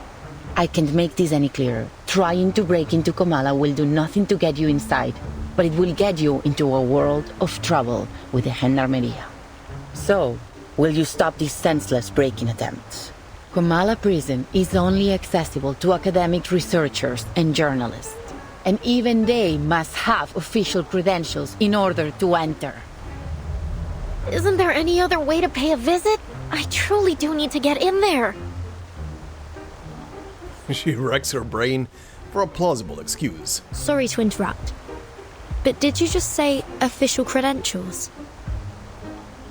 I can't make this any clearer. Trying to break into Comala will do nothing to get you inside, but it will get you into a world of trouble with the Gendarmeria. So, will you stop these senseless breaking attempts? Comala prison is only accessible to academic researchers and journalists, and even they must have official credentials in order to enter. Isn't there any other way to pay a visit? I truly do need to get in there. She racks her brain for a plausible excuse. Sorry to interrupt, but did you just say official credentials?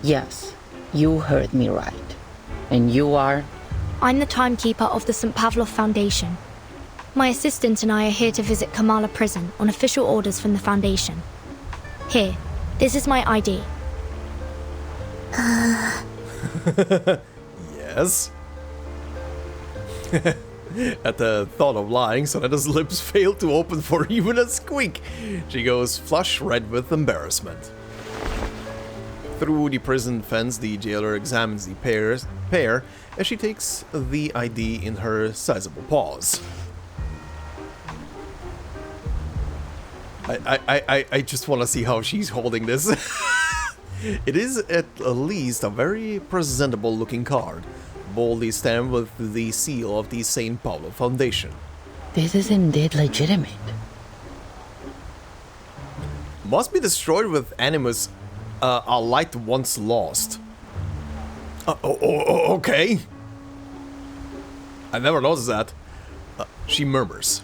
Yes, you heard me right. And you are? I'm the Timekeeper of the St. Pavlov Foundation. My assistant and I are here to visit Comala prison on official orders from the Foundation. Here, this is my ID. Yes? At the thought of lying, Sonetto's lips fail to open for even a squeak. She goes flush red with embarrassment. Through the prison fence, the jailer examines the pair as she takes the ID in her sizable paws. I just want to see how she's holding this. It is at least a very presentable looking card, boldly stamped with the seal of the St. Paulo Foundation. This is indeed legitimate. Must be destroyed with animus a light once lost. Okay. I never noticed that. She murmurs.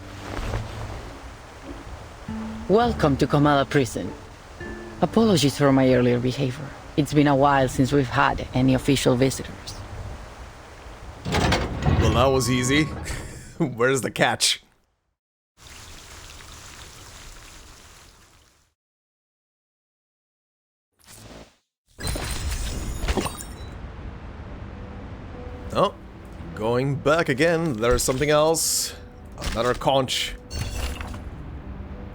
Welcome to Comala prison. Apologies for my earlier behavior. It's been a while since we've had any official visitors. Well, that was easy. Where's the catch? Oh, going back again. There's something else. Another conch.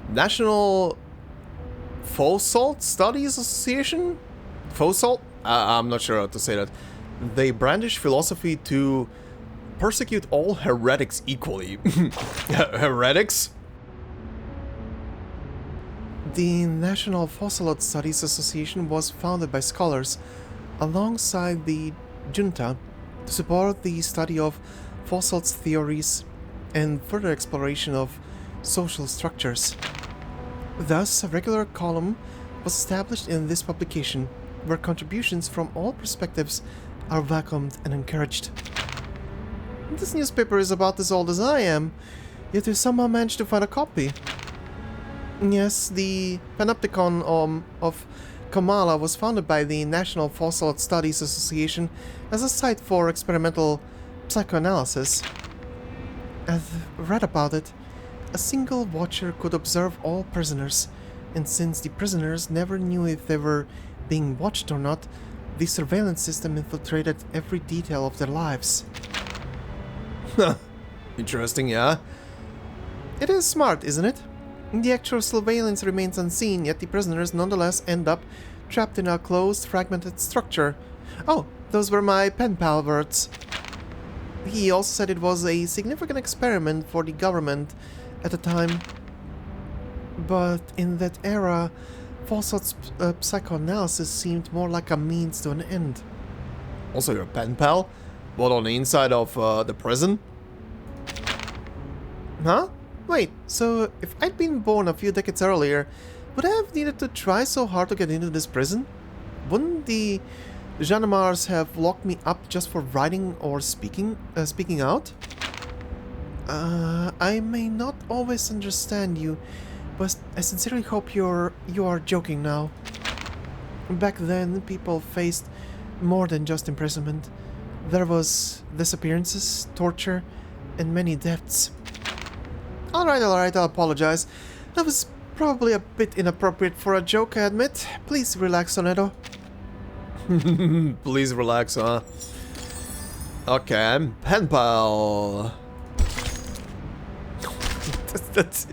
National Fosalt Studies Association? Fosalt? I'm not sure how to say that. They brandish philosophy to persecute all heretics equally. Heretics? The National Fossilot Studies Association was founded by scholars alongside the junta to support the study of fossils theories and further exploration of social structures. Thus, a regular column was established in this publication, where contributions from all perspectives are welcomed and encouraged. This newspaper is about as old as I am, yet we somehow managed to find a copy. Yes, the Panopticon of Comala was founded by the National Fossil Studies Association as a site for experimental psychoanalysis. I've read about it. A single watcher could observe all prisoners, and since the prisoners never knew if they were being watched or not, the surveillance system infiltrated every detail of their lives. Interesting, yeah? It is smart, isn't it? The actual surveillance remains unseen, yet the prisoners nonetheless end up trapped in a closed, fragmented structure. Oh, those were my pen pal words. He also said it was a significant experiment for the government at the time. But in that era, Fossil's psychoanalysis seemed more like a means to an end. Also your pen pal? What, on the inside of the prison? Huh? Wait, so if I'd been born a few decades earlier, would I have needed to try so hard to get into this prison? Wouldn't the gendarmes have locked me up just for writing or speaking out? I may not always understand you, but I sincerely hope you are joking now. Back then, people faced more than just imprisonment. There was disappearances, torture, and many deaths. Alright, I'll apologize. That was probably a bit inappropriate for a joke, I admit. Please relax, Sonetto. Please relax, huh? Okay, I'm pen pal. That's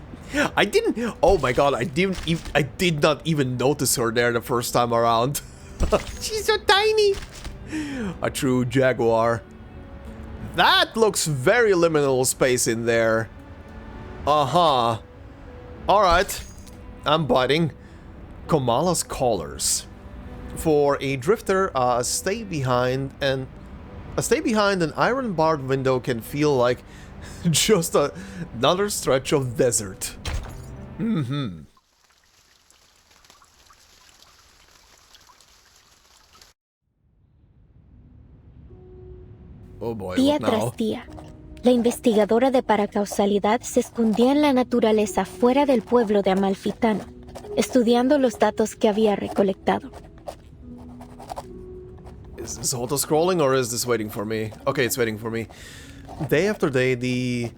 I didn't. Oh my god! I did not even notice her there the first time around. She's so tiny. A true jaguar. That looks very liminal space in there. Uh-huh. Alright. I'm biting. Comala's Callers. For a drifter, stay behind an iron barred window can feel like just another stretch of desert. Mm-hmm. Oh boy, Día what now? tras día, la investigadora de paracausalidad se escondía en la naturaleza fuera del pueblo de Amalfitano, estudiando los datos que había recolectado. Is this auto-scrolling or is this waiting for me? Okay, it's waiting for me. Day after day, the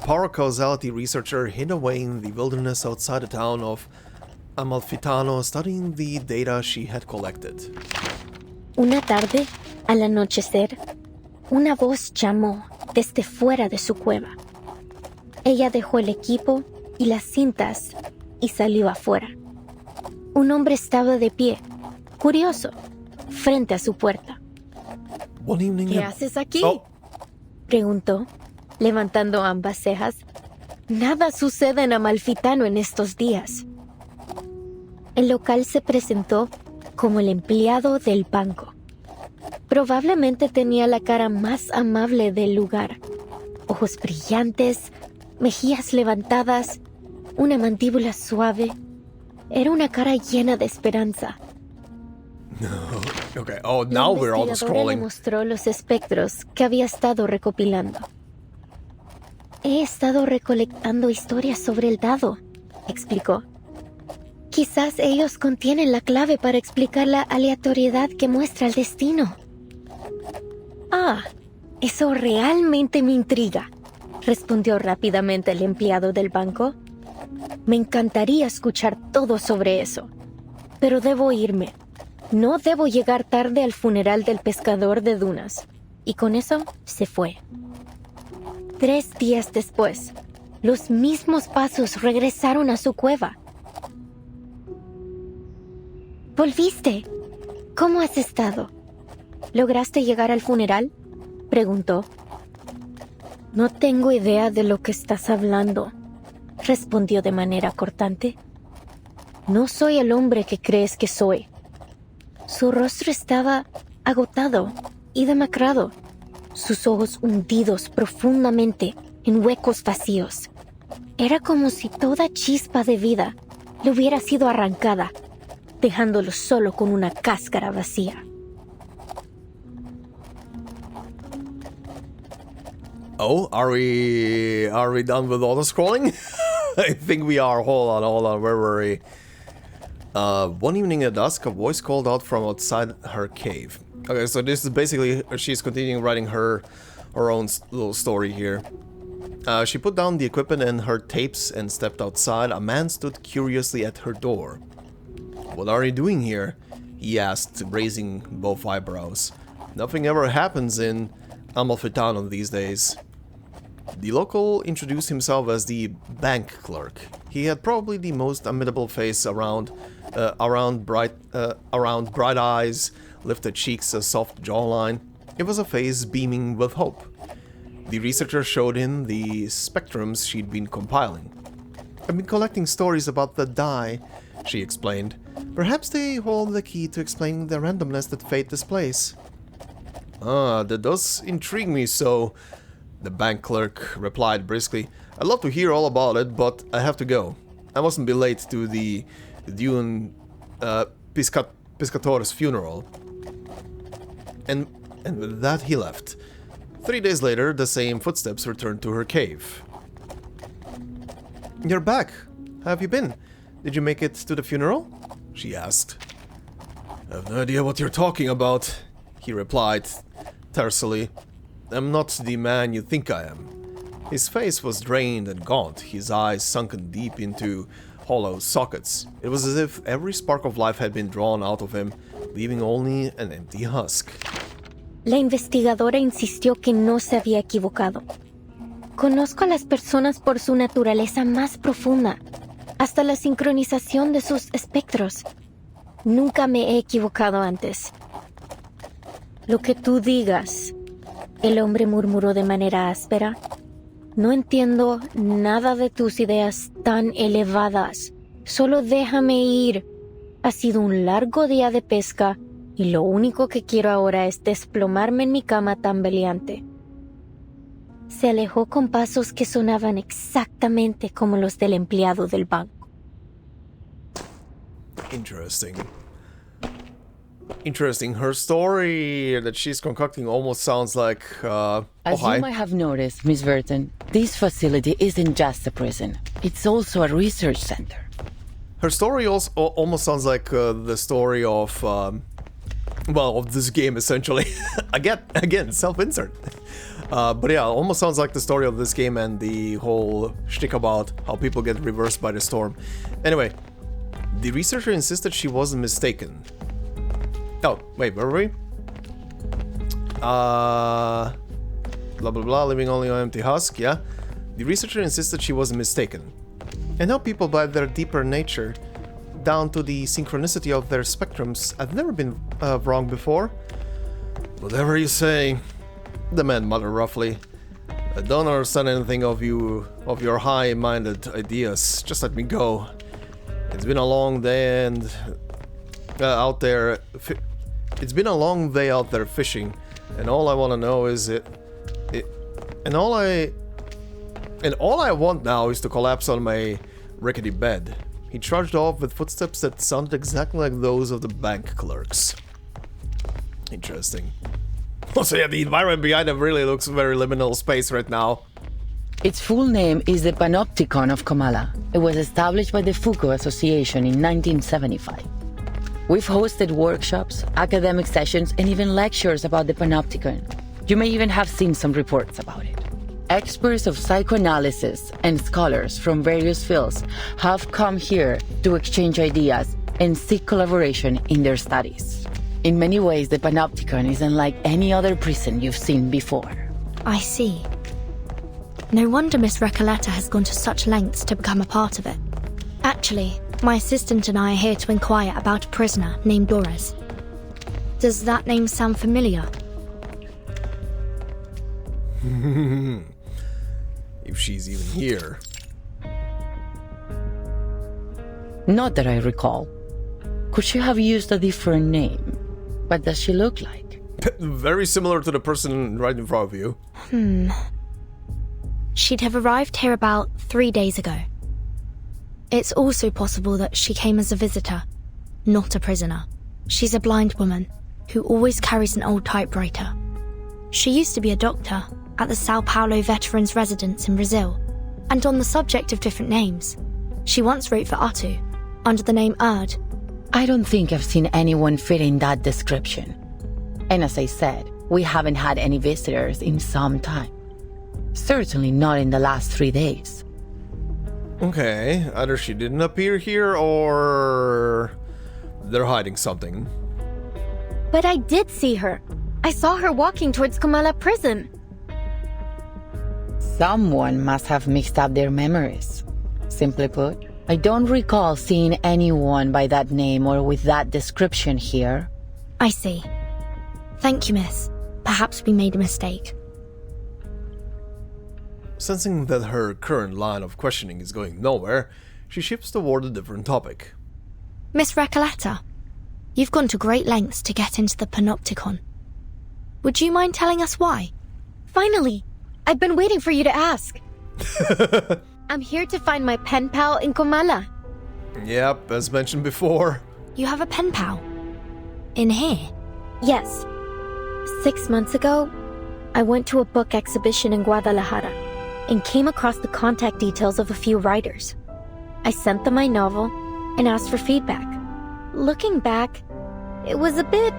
paracausality researcher hid away in the wilderness outside the town of Amalfitano, studying the data she had collected. Una tarde, al anochecer, una voz llamó desde fuera de su cueva. Ella dejó el equipo y las cintas y salió afuera. Un hombre estaba de pie, curioso, frente a su puerta. ¿Qué haces aquí? Preguntó, levantando ambas cejas. Nada sucede en Amalfitano en estos días. El local se presentó como el empleado del banco. Probablemente tenía la cara más amable del lugar. Ojos brillantes, mejillas levantadas, una mandíbula suave. Era una cara llena de esperanza. Okay, oh, now we're La investigadora le auto-scrolling. mostró los espectros que había estado recopilando. He estado recolectando historias sobre el dado, explicó. Quizás ellos contienen la clave para explicar la aleatoriedad que muestra el destino. Ah, eso realmente me intriga, respondió rápidamente el empleado del banco. Me encantaría escuchar todo sobre eso, pero debo irme. No debo llegar tarde al funeral del pescador de dunas. Y con eso se fue. 3 días después, los mismos pasos regresaron a su cueva. ¿Volviste? ¿Cómo has estado? ¿Lograste llegar al funeral? Preguntó. No tengo idea de lo que estás hablando, respondió de manera cortante. No soy el hombre que crees que soy. Su rostro estaba agotado y demacrado, sus ojos hundidos profundamente en huecos vacíos. Era como si toda chispa de vida le hubiera sido arrancada, dejándolo solo con una cáscara vacía. Oh, are we done with auto-scrolling? I think we are. Hold on, where were we? One evening at dusk, a voice called out from outside her cave. Okay, so this is basically, she's continuing writing her own little story here. She put down the equipment and her tapes and stepped outside. A man stood curiously at her door. What are you doing here? He asked, raising both eyebrows. Nothing ever happens in Amalfitano these days. The local introduced himself as the bank clerk. He had probably the most amenable face around bright eyes, lifted cheeks, a soft jawline. It was a face beaming with hope. The researcher showed him the spectrums she'd been compiling. I've been collecting stories about the die, she explained. Perhaps they hold the key to explaining the randomness that fate displays. Ah, that does intrigue me so, the bank clerk replied briskly. I'd love to hear all about it, but I have to go. I mustn't be late to the Dune Piscator's funeral. And with that he left. 3 days later, the same footsteps returned to her cave. You're back. How have you been? Did you make it to the funeral? She asked. I have no idea what you're talking about, he replied tersely. I'm not the man you think I am. His face was drained and gaunt, his eyes sunken deep into hollow sockets. It was as if every spark of life had been drawn out of him, leaving only an empty husk. La investigadora insistió que no se había equivocado. Conozco a las personas por su naturaleza más profunda, hasta la sincronización de sus espectros. Nunca me he equivocado antes. Lo que tú digas, el hombre murmuró de manera áspera. No entiendo nada de tus ideas tan elevadas. Solo déjame ir. Ha sido un largo día de pesca y lo único que quiero ahora es desplomarme en mi cama tambaleante. Se alejó con pasos que sonaban exactamente como los del empleado del banco. Interesting. Her story that she's concocting almost sounds like, As you might have noticed, Miss Vertin, this facility isn't just a prison. It's also a research center. Her story also almost sounds like the story of, of this game, essentially. Again, self-insert. But yeah, almost sounds like the story of this game and the whole shtick about how people get reversed by the storm. Anyway, the researcher insisted she wasn't mistaken. Oh, wait, where were we? Blah blah blah, living only on empty husk, yeah. The researcher insisted she wasn't mistaken. And now people by their deeper nature, down to the synchronicity of their spectrums, I've never been wrong before. Whatever you say, the man muttered roughly. I don't understand anything of your high-minded ideas. Just let me go. It's been a long day and out there. It's been a long day out there fishing, and all I want to know is all I want now is to collapse on my rickety bed. He trudged off with footsteps that sounded exactly like those of the bank clerks. Interesting. Also, yeah, the environment behind him really looks very liminal space right now. Its full name is the Panopticon of Comala. It was established by the Foucault Association in 1975. We've hosted workshops, academic sessions, and even lectures about the Panopticon. You may even have seen some reports about it. Experts of psychoanalysis and scholars from various fields have come here to exchange ideas and seek collaboration in their studies. In many ways, the Panopticon is unlike any other prison you've seen before. I see. No wonder Miss Recoleta has gone to such lengths to become a part of it. Actually, my assistant and I are here to inquire about a prisoner named Doris. Does that name sound familiar? If she's even here. Not that I recall. Could she have used a different name? What does she look like? Very similar to the person right in front of you. She'd have arrived here about 3 days ago. It's also possible that she came as a visitor, not a prisoner. She's a blind woman who always carries an old typewriter. She used to be a doctor at the Sao Paulo Veterans Residence in Brazil, and on the subject of different names, she once wrote for Atu, under the name Erd. I don't think I've seen anyone fit in that description. And as I said, we haven't had any visitors in some time. Certainly not in the last 3 days. Okay, either she didn't appear here or they're hiding something. But I did see her. I saw her walking towards Comala prison. Someone must have mixed up their memories. Simply put, I don't recall seeing anyone by that name or with that description here. I see. Thank you, miss. Perhaps we made a mistake. Sensing that her current line of questioning is going nowhere, she shifts toward a different topic. Miss Recoleta, you've gone to great lengths to get into the Panopticon. Would you mind telling us why? Finally! I've been waiting for you to ask. I'm here to find my pen pal in Comala. Yep, as mentioned before. You have a pen pal? In here? Yes. 6 months ago, I went to a book exhibition in Guadalajara and came across the contact details of a few writers. I sent them my novel and asked for feedback. Looking back, it was a bit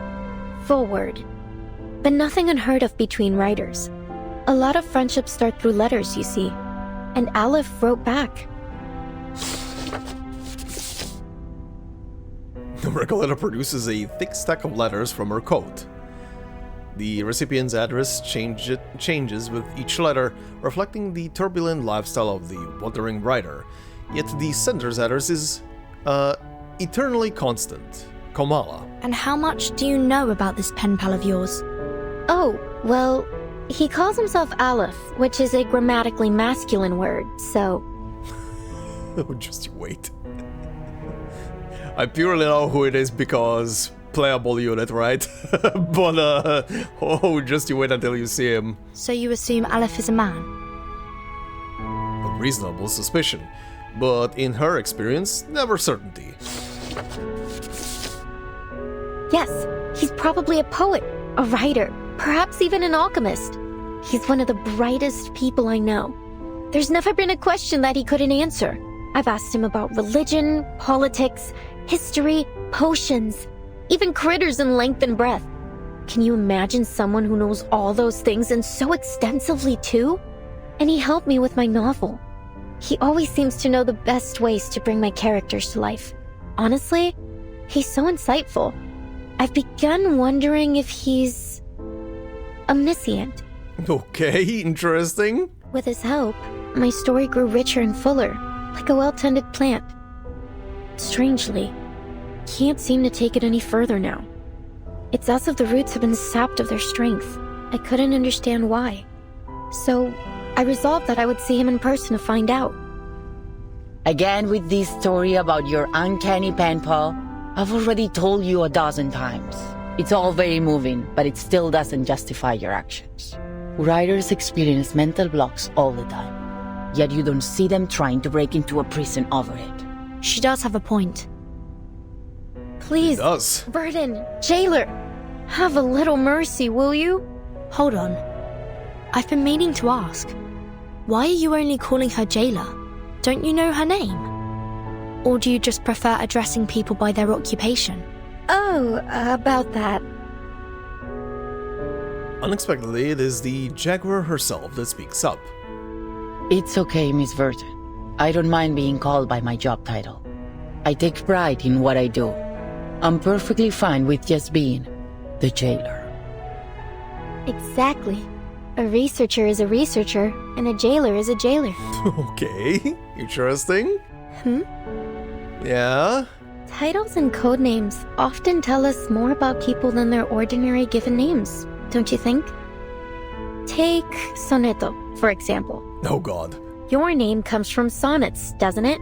forward, but nothing unheard of between writers. A lot of friendships start through letters, you see, and Aleph wrote back. Recoleta produces a thick stack of letters from her coat. The recipient's address changes with each letter, reflecting the turbulent lifestyle of the wandering writer. Yet the sender's address is eternally constant. Comala. And how much do you know about this pen pal of yours? Oh, well, he calls himself Aleph, which is a grammatically masculine word, so... Oh, just you wait. I purely know who it is because playable unit, right? But, oh, just you wait until you see him. So you assume Aleph is a man? A reasonable suspicion, but in her experience, never certainty. Yes, he's probably a poet, a writer, perhaps even an alchemist. He's one of the brightest people I know. There's never been a question that he couldn't answer. I've asked him about religion, politics, history, potions, even critters in length and breadth. Can you imagine someone who knows all those things and so extensively too? And he helped me with my novel. He always seems to know the best ways to bring my characters to life. Honestly, he's so insightful. I've begun wondering if he's omniscient. Okay, interesting. With his help, my story grew richer and fuller, like a well-tended plant. Strangely, can't seem to take it any further now. It's as if the roots have been sapped of their strength. I couldn't understand why. So, I resolved that I would see him in person to find out. Again with this story about your uncanny pen pal, I've already told you 1,000 times. It's all very moving, but it still doesn't justify your actions. Writers experience mental blocks all the time, yet you don't see them trying to break into a prison over it. She does have a point. Please, Vertin, jailer, have a little mercy, will you? Hold on. I've been meaning to ask. Why are you only calling her jailer? Don't you know her name? Or do you just prefer addressing people by their occupation? Oh, about that. Unexpectedly, it is the Jaguar herself that speaks up. It's okay, Miss Vertin. I don't mind being called by my job title. I take pride in what I do. I'm perfectly fine with just being the jailer. Exactly. A researcher is a researcher, and a jailer is a jailer. Okay, interesting. Hmm? Yeah? Titles and codenames often tell us more about people than their ordinary given names, don't you think? Take Sonetto, for example. Oh god. Your name comes from sonnets, doesn't it?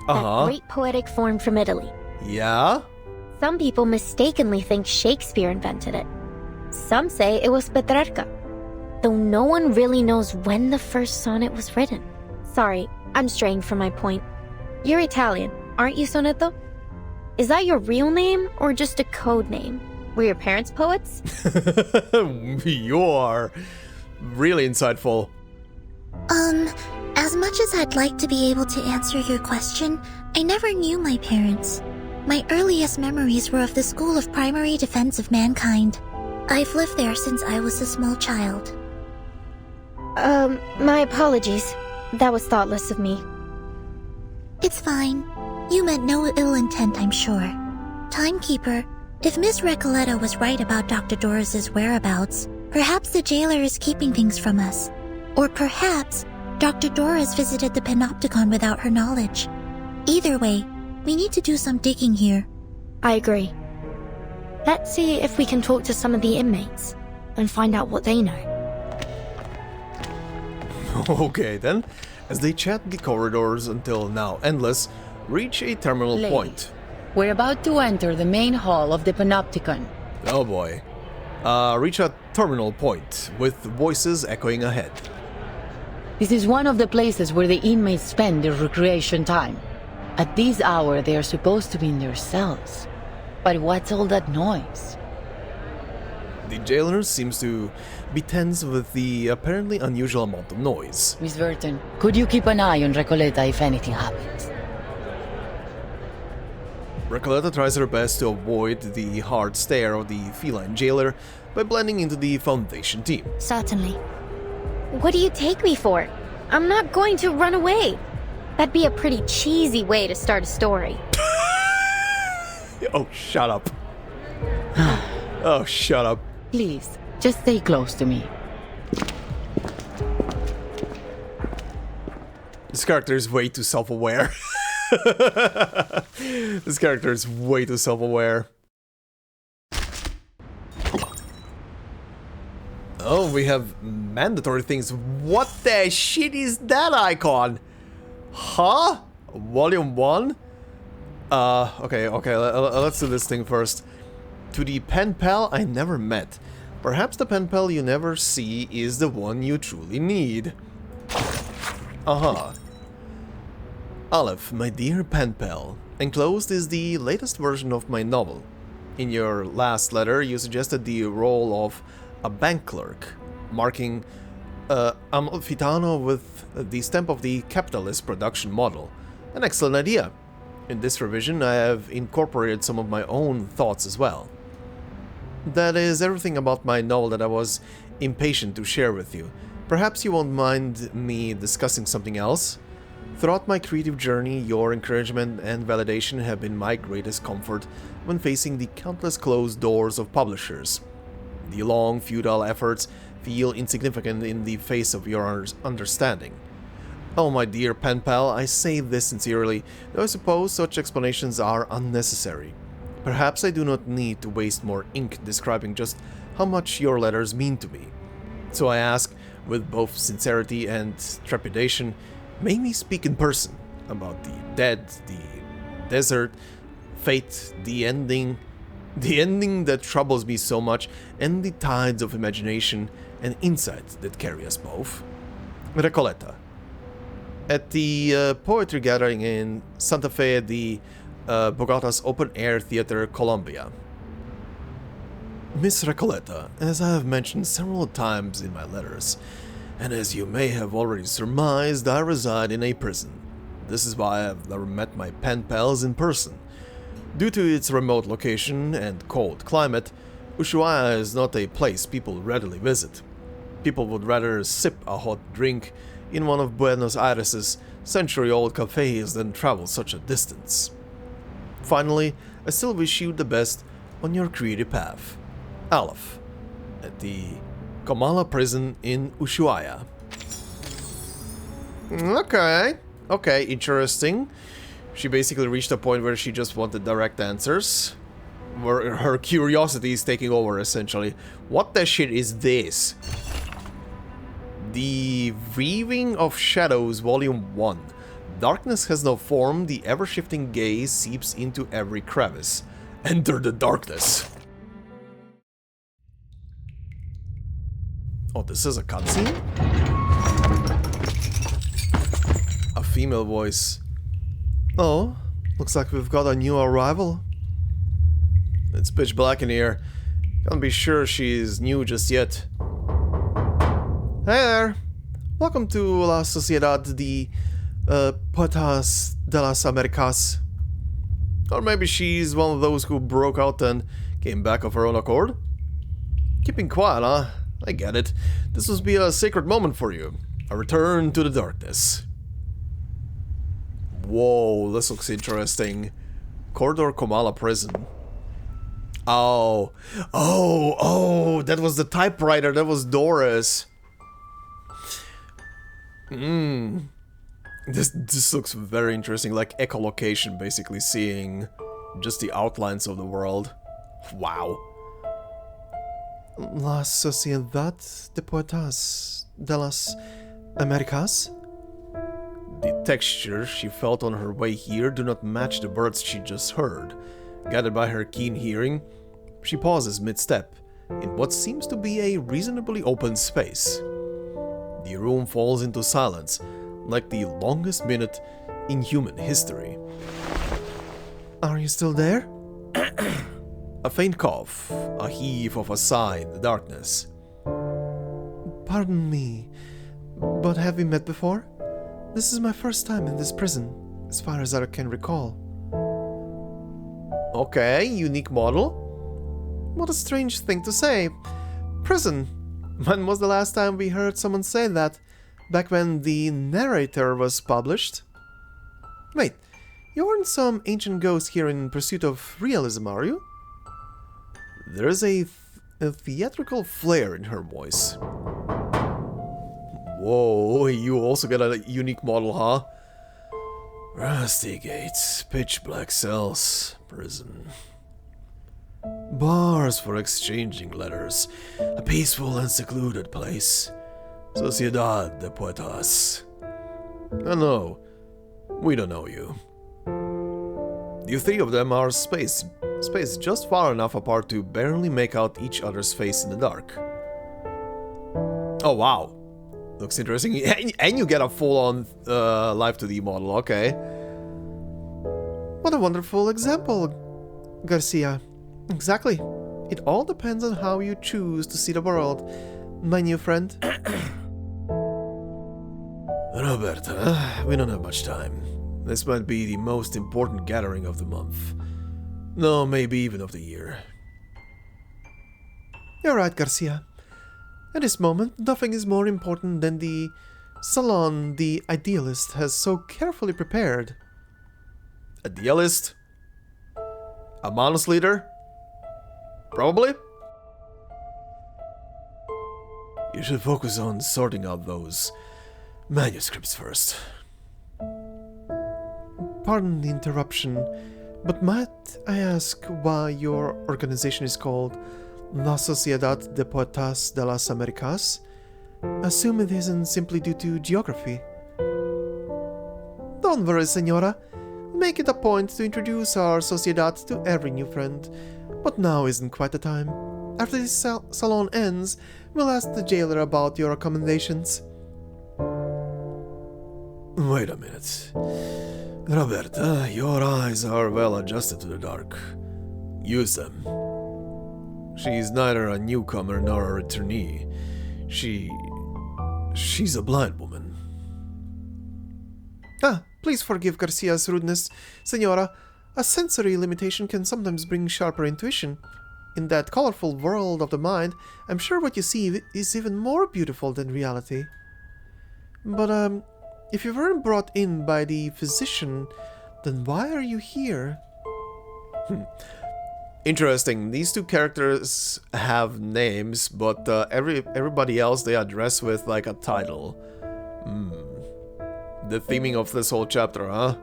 Uh-huh. That great poetic form from Italy. Yeah? Some people mistakenly think Shakespeare invented it. Some say it was Petrarca, though no one really knows when the first sonnet was written. Sorry, I'm straying from my point. You're Italian, aren't you, Sonetto? Is that your real name or just a code name? Were your parents poets? You are really insightful. As much as I'd like to be able to answer your question, I never knew my parents. My earliest memories were of the School of Primary Defense of Mankind. I've lived there since I was a small child. My apologies. That was thoughtless of me. It's fine. You meant no ill intent, I'm sure. Timekeeper, if Miss Recoleta was right about Dr. Doris's whereabouts, perhaps the jailer is keeping things from us. Or perhaps Dr. Doris visited the Panopticon without her knowledge. Either way, we need to do some digging here. I agree. Let's see if we can talk to some of the inmates and find out what they know. Okay then, as they chat the corridors until now endless, reach a terminal point. We're about to enter the main hall of the Panopticon. Oh boy. Reach a terminal point, with voices echoing ahead. This is one of the places where the inmates spend their recreation time. At this hour, they are supposed to be in their cells. But what's all that noise? The jailer seems to be tense with the apparently unusual amount of noise. Miss Vertin, could you keep an eye on Recoleta if anything happens? Recoleta tries her best to avoid the hard stare of the feline jailer by blending into the Foundation team. Certainly. What do you take me for? I'm not going to run away. That'd be a pretty cheesy way to start a story. Oh, shut up. Oh, shut up. Please, Just stay close to me. This character is way too self-aware. This character is way too self-aware. Oh, we have mandatory things. What the shit is that icon? Huh? Volume 1? Okay, let's do this thing first. To the pen pal I never met. Perhaps the pen pal you never see is the one you truly need. Aleph, my dear pen pal. Enclosed is the latest version of my novel. In your last letter, you suggested the role of a bank clerk, marking Amalfitano with the stamp of the capitalist production model. An excellent idea. In this revision, I have incorporated some of my own thoughts as well. That is everything about my novel that I was impatient to share with you. Perhaps you won't mind me discussing something else? Throughout my creative journey, your encouragement and validation have been my greatest comfort when facing the countless closed doors of publishers. The long, futile efforts feel insignificant in the face of your understanding. Oh, my dear pen pal, I say this sincerely, though I suppose such explanations are unnecessary. Perhaps I do not need to waste more ink describing just how much your letters mean to me. So I ask, with both sincerity and trepidation, may me speak in person about the dead, the desert, fate, the ending that troubles me so much, and the tides of imagination and insight that carry us both. Recoleta. At the poetry gathering in Santa Fe de Bogota's Open Air Theater, Colombia. Miss Recoleta, as I have mentioned several times in my letters, and as you may have already surmised, I reside in a prison. This is why I have never met my pen pals in person. Due to its remote location and cold climate, Ushuaia is not a place people readily visit. People would rather sip a hot drink in one of Buenos Aires' century-old cafes than travel such a distance. Finally, I still wish you the best on your creative path. Aleph, at the Comala prison in Ushuaia. Okay, interesting. She basically reached a point where she just wanted direct answers. Where her curiosity is taking over, essentially. What the shit is this? The Weaving of Shadows, Volume 1. Darkness has no form, the ever-shifting gaze seeps into every crevice. Enter the darkness. Oh, this is a cutscene? A female voice. Oh, looks like we've got a new arrival. It's pitch black in here. Can't be sure she's new just yet. Hey there! Welcome to La Sociedad de Poetas de las Americas. Or maybe she's one of those who broke out and came back of her own accord? Keeping quiet, huh? I get it. This must be a sacred moment for you. A return to the darkness. Whoa, this looks interesting. Corridor Comala prison. Oh, that was the typewriter. That was Doris. This looks very interesting, like echolocation, basically seeing just the outlines of the world. Wow. La Sociedad de Poetas de las Americas? The texture she felt on her way here do not match the words she just heard. Guided by her keen hearing, she pauses mid-step, in what seems to be a reasonably open space. The room falls into silence, like the longest minute in human history. Are you still there? A faint cough, a heave of a sigh in the darkness. Pardon me, but have we met before? This is my first time in this prison, as far as I can recall. Okay, unique model. What a strange thing to say. Prison. When was the last time we heard someone say that? Back when the narrator was published? Wait, you aren't some ancient ghost here in pursuit of realism, are you? There's a a theatrical flair in her voice. Whoa, you also got a unique model, huh? Rusty gates, pitch black cells, prison. Bars for exchanging letters, a peaceful and secluded place. Sociedad de Poetas. No, we don't know you. You three of them are spaced just far enough apart to barely make out each other's face in the dark. Oh wow, looks interesting. And you get a full-on Live 2D model, okay. What a wonderful example, Garcia. Exactly. It all depends on how you choose to see the world, my new friend. Roberta, we don't have much time. This might be the most important gathering of the month. No, maybe even of the year. You're right, Garcia. At this moment, nothing is more important than the salon the idealist has so carefully prepared. Idealist? A Manus leader? Probably? You should focus on sorting out those manuscripts first. Pardon the interruption, but might I ask why your organization is called La Sociedad de Poetas de las Americas? Assume it isn't simply due to geography. Don't worry, senora. Make it a point to introduce our Sociedad to every new friend, but now isn't quite the time. After this salon ends, we'll ask the jailer about your accommodations. Wait a minute. Roberta, your eyes are well adjusted to the dark. Use them. She's neither a newcomer nor a returnee. She's a blind woman. Please forgive Garcia's rudeness, senora. A sensory limitation can sometimes bring sharper intuition. In that colorful world of the mind, I'm sure what you see is even more beautiful than reality. But, if you weren't brought in by the physician, then why are you here? Interesting. These two characters have names, but everybody else they address with like a title. The theming of this whole chapter, huh?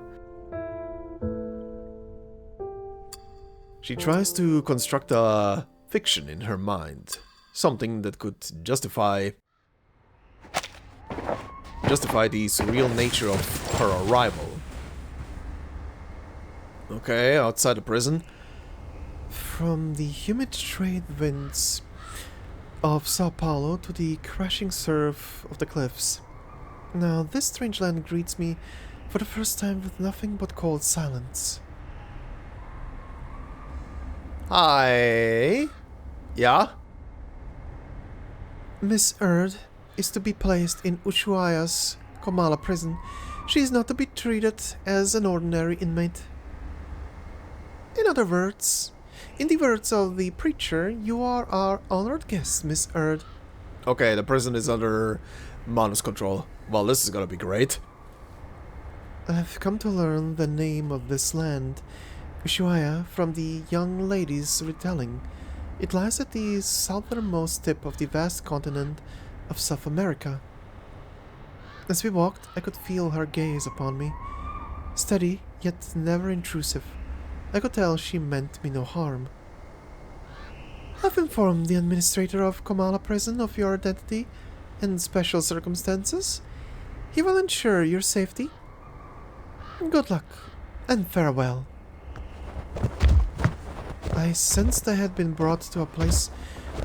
She tries to construct a fiction in her mind. Something that could justify the surreal nature of her arrival. Okay, outside the prison. From the humid trade winds of Sao Paulo to the crashing surf of the cliffs. Now this strange land greets me for the first time with nothing but cold silence. Hi. Yeah? Miss Erd is to be placed in Ushuaia's Comala prison. She is not to be treated as an ordinary inmate. In other words, in the words of the preacher, you are our honored guest, Miss Erd. Okay, the prison is under Manus control. Well, this is gonna be great. I've come to learn the name of this land, Ushuaia, from the young lady's retelling. It lies at the southernmost tip of the vast continent of South America. As we walked, I could feel her gaze upon me, steady yet never intrusive. I could tell she meant me no harm. I've informed the administrator of Comala prison of your identity and special circumstances. He will ensure your safety. Good luck, and farewell. I sensed I had been brought to a place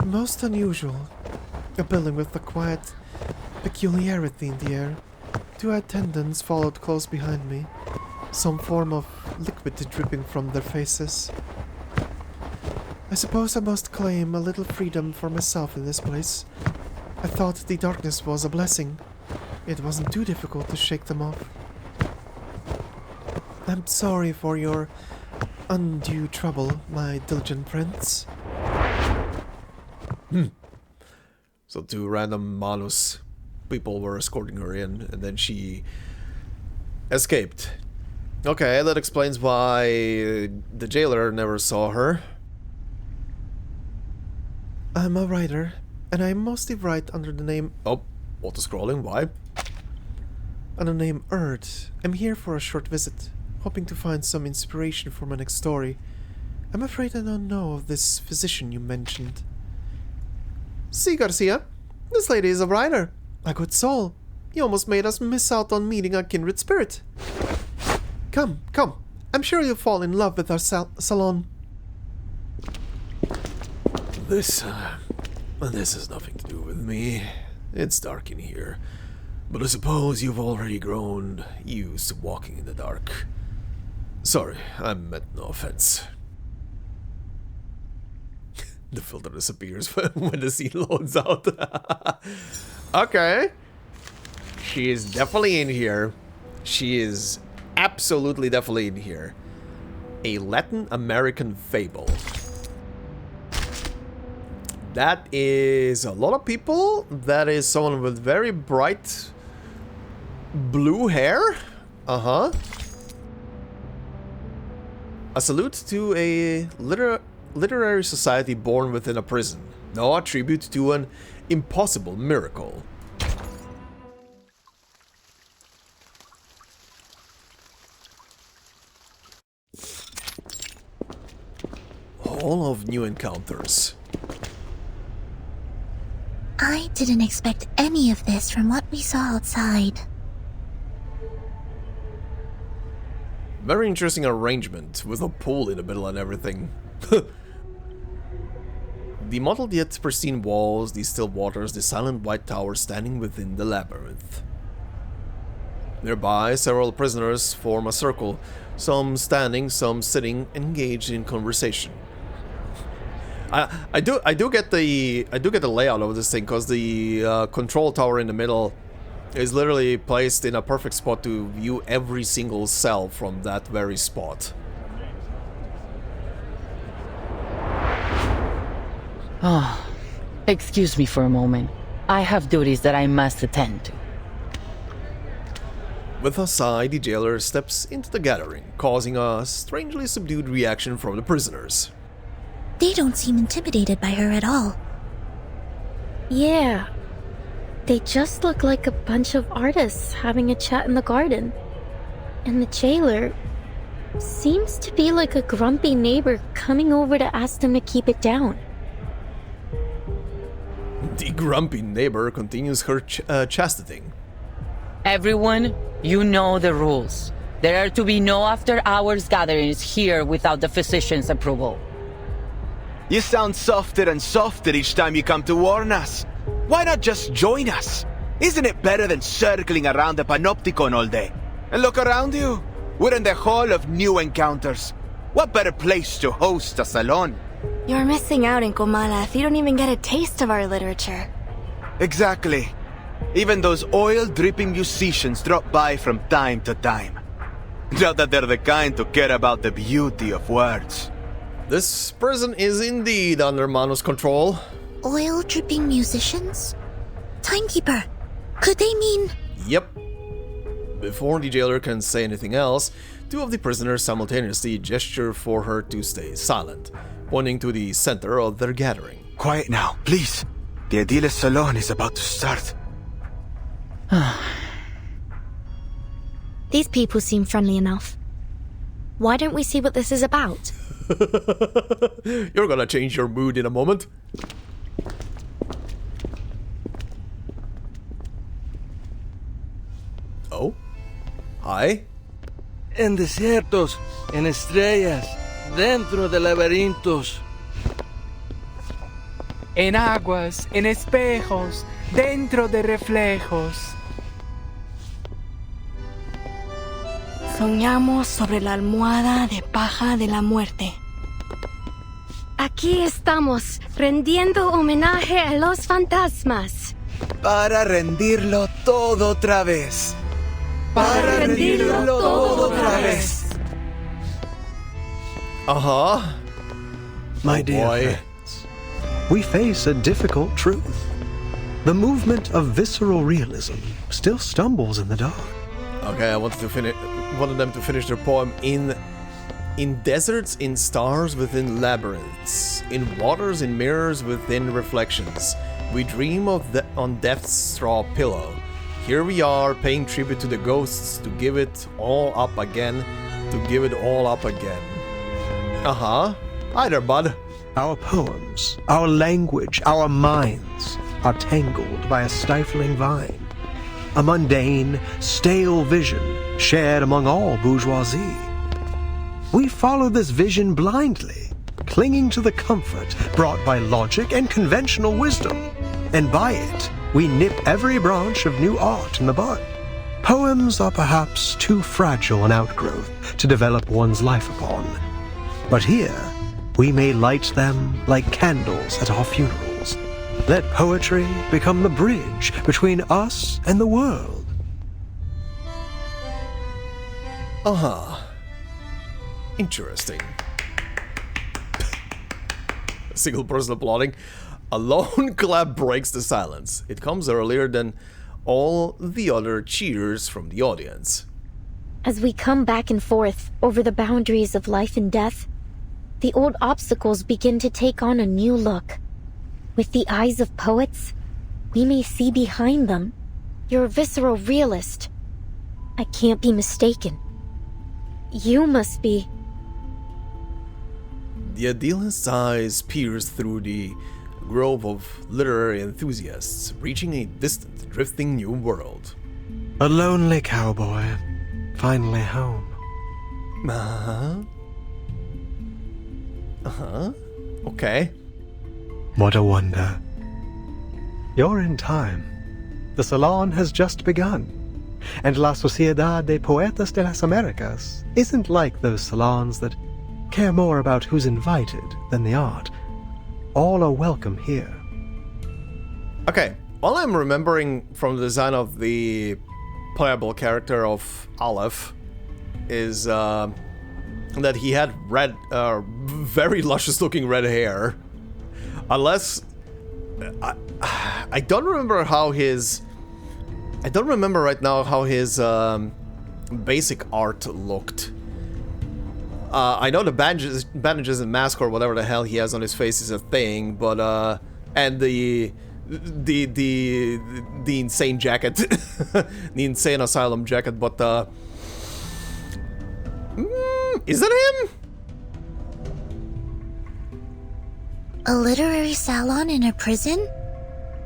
most unusual, a building with a quiet peculiarity in the air. Two attendants followed close behind me, some form of liquid dripping from their faces. I suppose I must claim a little freedom for myself in this place. I thought the darkness was a blessing. It wasn't too difficult to shake them off. I'm sorry for your undue trouble, my diligent friends. So two random Manus people were escorting her in, and then she escaped. Okay, that explains why the jailer never saw her. I'm a writer, and I mostly write under the name... Oh, auto-scrolling, why? Under the name Erd. I'm here for a short visit, hoping to find some inspiration for my next story. I'm afraid I don't know of this physician you mentioned. See, Garcia, this lady is a writer. A good soul. You almost made us miss out on meeting a kindred spirit. Come, come. I'm sure you'll fall in love with our salon. This has nothing to do with me. It's dark in here. But I suppose you've already grown used to walking in the dark. Sorry, I meant no offense. The filter disappears when the scene loads out. Okay. She is definitely in here. She is absolutely definitely in here. A Latin American fable. That is a lot of people. That is someone with very bright blue hair. Uh-huh. A salute to a literary society born within a prison. No, a tribute to an impossible miracle. All of new encounters. I didn't expect any of this from what we saw outside. Very interesting arrangement, with a pool in the middle and everything. The mottled yet pristine walls, the still waters, the silent white tower standing within the labyrinth. Nearby, several prisoners form a circle, some standing, some sitting, engaged in conversation. I do get the layout of this thing, because the control tower in the middle is literally placed in a perfect spot to view every single cell from that very spot. Oh, excuse me for a moment. I have duties that I must attend to. With a sigh, the jailer steps into the gathering, causing a strangely subdued reaction from the prisoners. They don't seem intimidated by her at all. Yeah. They just look like a bunch of artists having a chat in the garden. And the jailer seems to be like a grumpy neighbor coming over to ask them to keep it down. The grumpy neighbor continues her chastening. Everyone, you know the rules. There are to be no after-hours gatherings here without the physician's approval. You sound softer and softer each time you come to warn us. Why not just join us? Isn't it better than circling around the Panopticon all day? And look around you. We're in the Hall of New Encounters. What better place to host a salon? You're missing out in Comala if you don't even get a taste of our literature. Exactly. Even those oil-dripping musicians drop by from time to time. Not that they're the kind to care about the beauty of words. This prison is indeed under Mano's control. Oil-dripping musicians? Timekeeper, could they mean... Yep. Before the jailer can say anything else, two of the prisoners simultaneously gesture for her to stay silent, pointing to the center of their gathering. Quiet now, please. The Edile's salon is about to start. These people seem friendly enough. Why don't we see what this is about? You're gonna change your mood in a moment. Oh? Hi? En desiertos, en estrellas, dentro de laberintos. En aguas, en espejos, dentro de reflejos. Soñamos sobre la almohada de paja de la muerte. Aquí estamos, rendiendo homenaje a los fantasmas. Para rendirlo todo otra vez. Para rendirlo todo otra vez. Uh-huh. My dear friends, we face a difficult truth. The movement of visceral realism still stumbles in the dark. Okay, I wanted them to finish their poem in In deserts, in stars, within labyrinths, in waters, in mirrors, within reflections, we dream of on death's straw pillow. Here we are, paying tribute to the ghosts to give it all up again, to give it all up again. Hi there, bud. Our poems, our language, our minds are tangled by a stifling vine. A mundane, stale vision shared among all bourgeoisie. We follow this vision blindly, clinging to the comfort brought by logic and conventional wisdom, and by it, we nip every branch of new art in the bud. Poems are perhaps too fragile an outgrowth to develop one's life upon, but here, we may light them like candles at our funerals. Let poetry become the bridge between us and the world. Interesting. A single person applauding. A lone clap breaks the silence. It comes earlier than all the other cheers from the audience. As we come back and forth over the boundaries of life and death, the old obstacles begin to take on a new look. With the eyes of poets, we may see behind them. You're a visceral realist. I can't be mistaken. You must be... The idealist's eyes pierce through the grove of literary enthusiasts, reaching a distant, drifting new world. A lonely cowboy, finally home. Okay. What a wonder. You're in time. The salon has just begun. And La Sociedad de Poetas de las Americas isn't like those salons that care more about who's invited than the art. All are welcome here. Okay, all I'm remembering from the design of the playable character of Aleph is that he had red, very luscious looking red hair. Unless... I don't remember how his... I don't remember right now how his basic art looked. I know the bandages and mask or whatever the hell he has on his face is a thing, but and the insane jacket, the insane asylum jacket, but is that him? A literary salon in a prison?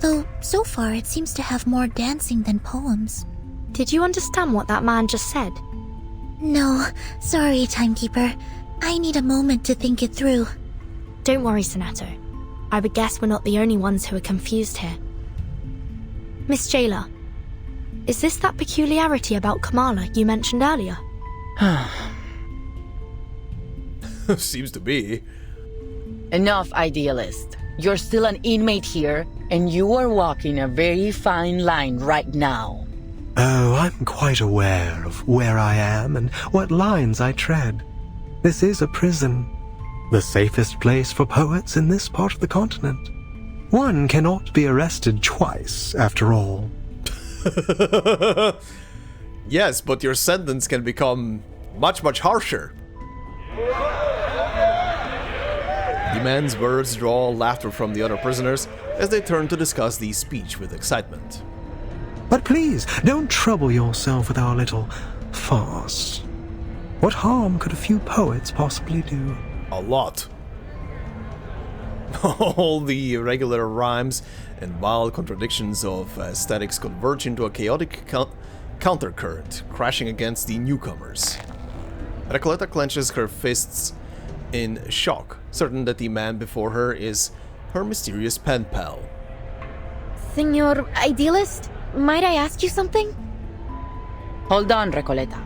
Though, so far it seems to have more dancing than poems. Did you understand what that man just said? No, sorry, Timekeeper. I need a moment to think it through. Don't worry, Sonetto. I would guess we're not the only ones who are confused here. Miss Jailer, is this that peculiarity about Comala you mentioned earlier? Seems to be. Enough, idealist. You're still an inmate here, and you are walking a very fine line right now. Oh, I'm quite aware of where I am and what lines I tread. This is a prison. The safest place for poets in this part of the continent. One cannot be arrested twice, after all. Yes, but your sentence can become much, much harsher. The man's words draw laughter from the other prisoners as they turn to discuss the speech with excitement. But please, don't trouble yourself with our little farce. What harm could a few poets possibly do? A lot. All the irregular rhymes and wild contradictions of aesthetics converge into a chaotic countercurrent, crashing against the newcomers. Recoleta clenches her fists in shock, certain that the man before her is her mysterious pen pal. Senor Idealist, might I ask you something? Hold on, Recoleta.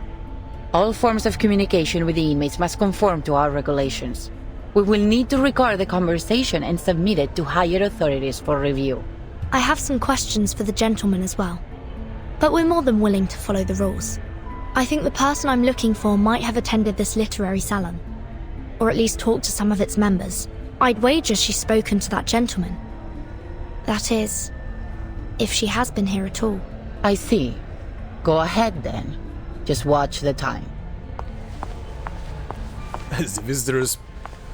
All forms of communication with the inmates must conform to our regulations. We will need to record the conversation and submit it to higher authorities for review. I have some questions for the gentleman as well, but we're more than willing to follow the rules. I think the person I'm looking for might have attended this literary salon, or at least talked to some of its members. I'd wager she's spoken to that gentleman. That is, if she has been here at all. I see. Go ahead then. Just watch the time. As the visitors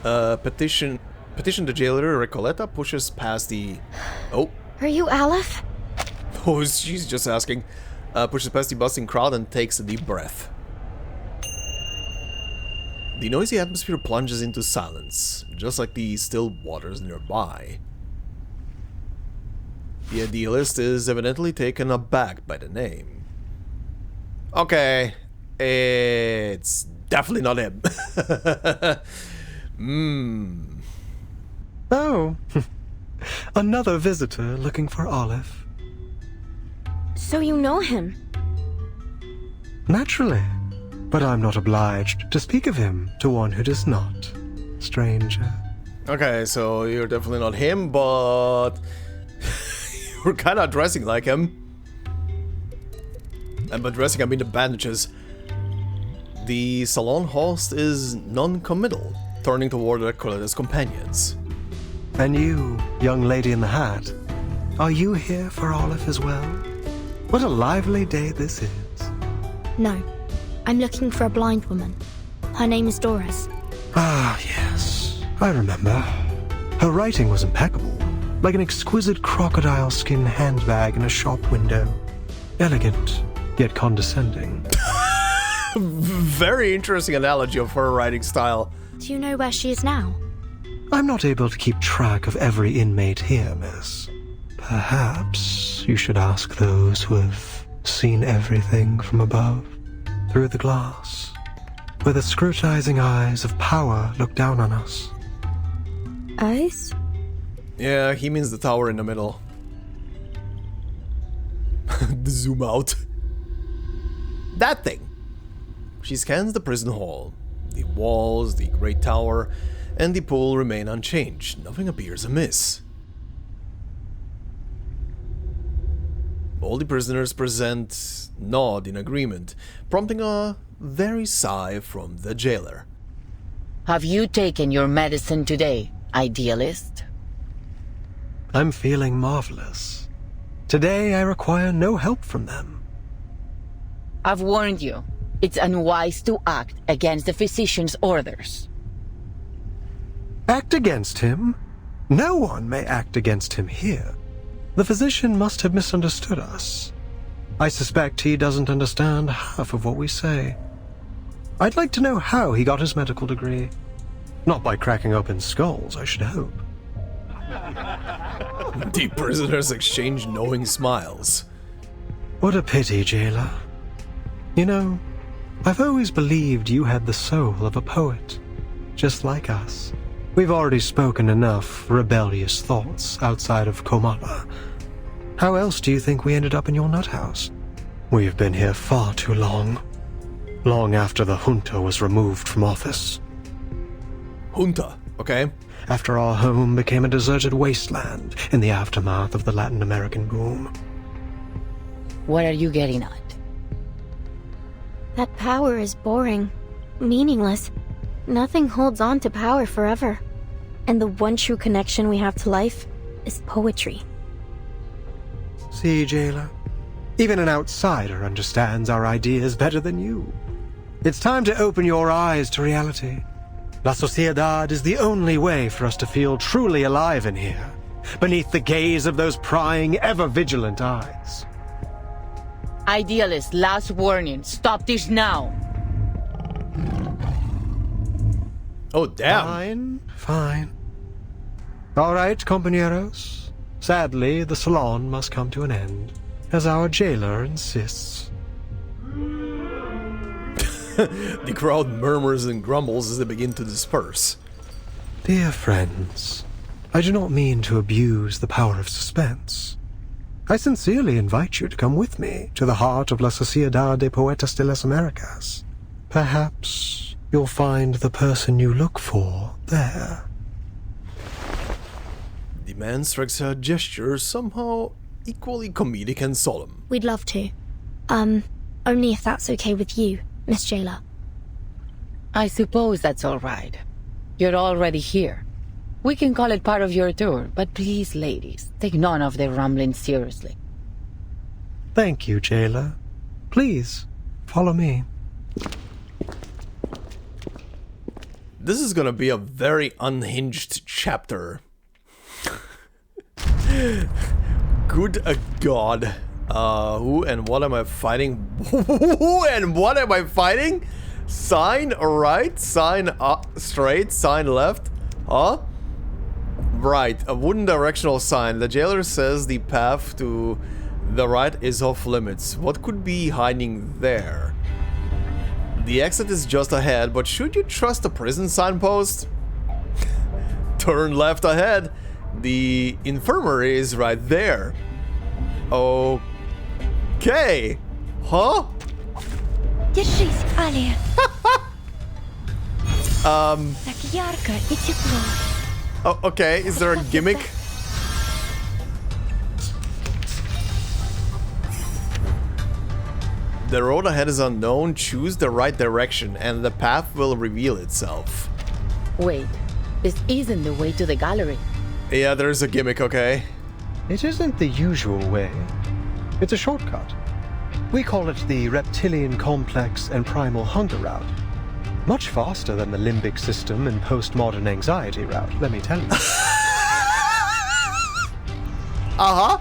petition the jailer, Recoleta pushes past the... Oh. Are you Aleph? Oh, she's just asking. Pushes past the bustling crowd and takes a deep breath. The noisy atmosphere plunges into silence, just like the still waters nearby. The idealist is evidently taken aback by the name. Okay, it's definitely not him. Oh, another visitor looking for Olive. So you know him? Naturally, but I'm not obliged to speak of him to one who does not, stranger. Okay, so you're definitely not him, but you're kind of dressing like him. And by dressing, I mean the bandages. The salon host is non-committal, turning toward Recoleta's companions. And you, young lady in the hat, are you here for Olive as well? What a lively day this is. No, I'm looking for a blind woman. Her name is Doris. Ah, yes, I remember. Her writing was impeccable, like an exquisite crocodile skin handbag in a shop window. Elegant, yet condescending. Very interesting analogy of her writing style. Do you know where she is now? I'm not able to keep track of every inmate here, miss. Perhaps you should ask those who have seen everything from above, through the glass, where the scrutinizing eyes of power look down on us. Eyes? Yeah, he means the tower in the middle. The zoom out. That thing. She scans the prison hall. The walls, the great tower, and the pool remain unchanged. Nothing appears amiss. All the prisoners present nod in agreement, prompting a very sigh from the jailer. Have you taken your medicine today, idealist? I'm feeling marvelous. Today I require no help from them. I've warned you. It's unwise to act against the physician's orders. Act against him? No one may act against him here. The physician must have misunderstood us. I suspect he doesn't understand half of what we say. I'd like to know how he got his medical degree. Not by cracking open skulls, I should hope. The prisoners exchange knowing smiles. What a pity, jailer. You know, I've always believed you had the soul of a poet, just like us. We've already spoken enough rebellious thoughts outside of Comala. How else do you think we ended up in your nut house? We've been here far too long. Long after the junta was removed from office. Junta, okay. After our home became a deserted wasteland in the aftermath of the Latin American boom. What are you getting at? That power is boring, meaningless. Nothing holds on to power forever. And the one true connection we have to life is poetry. See, jailer? Even an outsider understands our ideas better than you. It's time to open your eyes to reality. La Sociedad is the only way for us to feel truly alive in here, beneath the gaze of those prying, ever-vigilant eyes. Idealist, last warning. Stop this now. Oh, damn. Fine, fine. All right, compañeros. Sadly, the salon must come to an end, as our jailer insists. The crowd murmurs and grumbles as they begin to disperse. Dear friends, I do not mean to abuse the power of suspense. I sincerely invite you to come with me to the heart of La Sociedad de Poetas de las Americas. Perhaps you'll find the person you look for there. The man strikes a gesture somehow equally comedic and solemn. We'd love to. Only if that's okay with you, Miss Jailer. I suppose that's all right. You're already here. We can call it part of your tour, but please, ladies, take none of their rumblings seriously. Thank you, jailer. Please, follow me. This is gonna be a very unhinged chapter. Good God. Who and what am I fighting? Who and what am I fighting? Sign right, sign up, straight, sign left. Huh? Right, a wooden directional sign. The jailer says the path to the right is off limits. What could be hiding there? The exit is just ahead, but should you trust the prison signpost? Turn left ahead. The infirmary is right there. Okay. Huh? Держись, Алия. Так ярко и тепло. Oh, okay, is there a gimmick? The road ahead is unknown. Choose the right direction and the path will reveal itself. Wait, this isn't the way to the gallery. Yeah, there's a gimmick, okay. It isn't the usual way. It's a shortcut. We call it the Reptilian Complex and Primal Hunger route. Much faster than the limbic system and postmodern anxiety route, let me tell you. Uh-huh.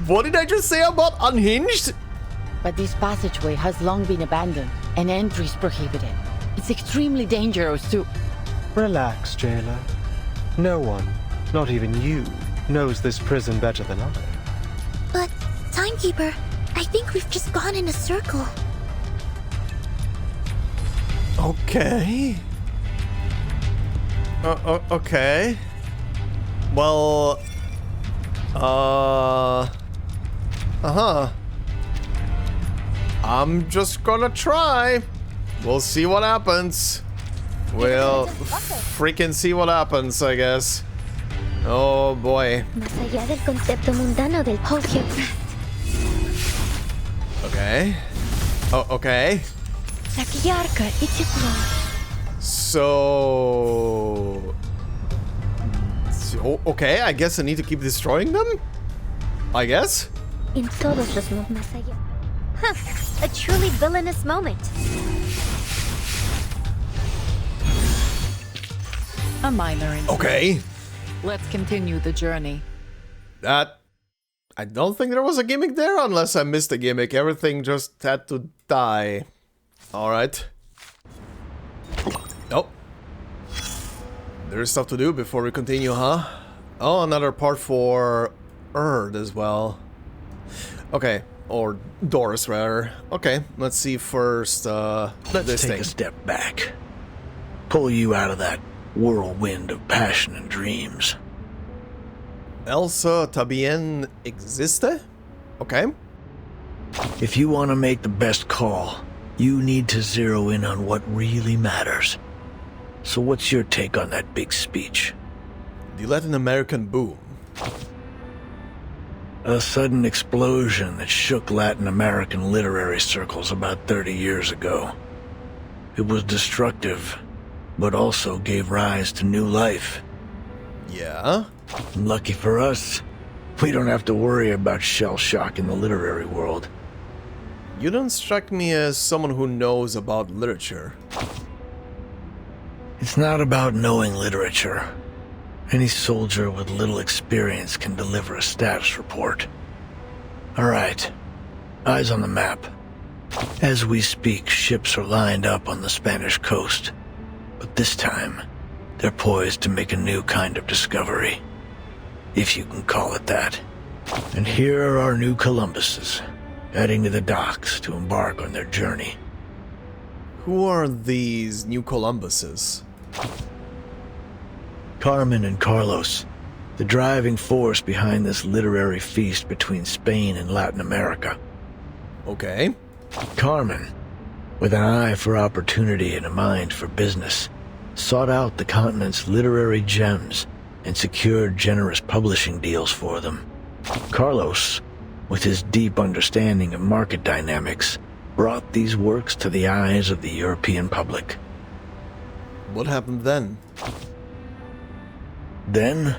What did I just say about unhinged? But this passageway has long been abandoned, and entry is prohibited. It's extremely dangerous to... Relax, jailer. No one, not even you, knows this prison better than I. But, Timekeeper, I think we've just gone in a circle. Okay. Okay. Well... Uh-huh. I'm just gonna try. We'll see what happens. We'll freaking see what happens, I guess. Oh boy. Más allá del concepto mundano del Okay. Oh, okay. So... Okay, I guess I need to keep destroying them? I guess? In todos los más allá. Huh, a truly villainous moment. A minor incident. Okay. Let's continue the journey. That... I don't think there was a gimmick there, unless I missed a gimmick. Everything just had to die. Alright. Nope. There's stuff to do before we continue, huh? Oh, another part for Erd as well. Okay. Or Doris, rather. Okay, let's see first, Let's this take thing. a step back. Pull you out of that whirlwind of passion and dreams. Elsa Tabien existe? Okay. If you want to make the best call, you need to zero in on what really matters. So what's your take on that big speech? The Latin American boom. A sudden explosion that shook Latin American literary circles about 30 years ago. It was destructive, but also gave rise to new life. Yeah? Lucky for us, we don't have to worry about shell shock in the literary world. You don't strike me as someone who knows about literature. It's not about knowing literature. Any soldier with little experience can deliver a status report. Alright, eyes on the map. As we speak, ships are lined up on the Spanish coast. But this time, they're poised to make a new kind of discovery. If you can call it that. And here are our new Columbuses, heading to the docks to embark on their journey. Who are these new Columbuses? Carmen and Carlos, the driving force behind this literary feast between Spain and Latin America. Okay. Carmen, with an eye for opportunity and a mind for business, sought out the continent's literary gems and secured generous publishing deals for them. Carlos, with his deep understanding of market dynamics, brought these works to the eyes of the European public. What happened then? Then,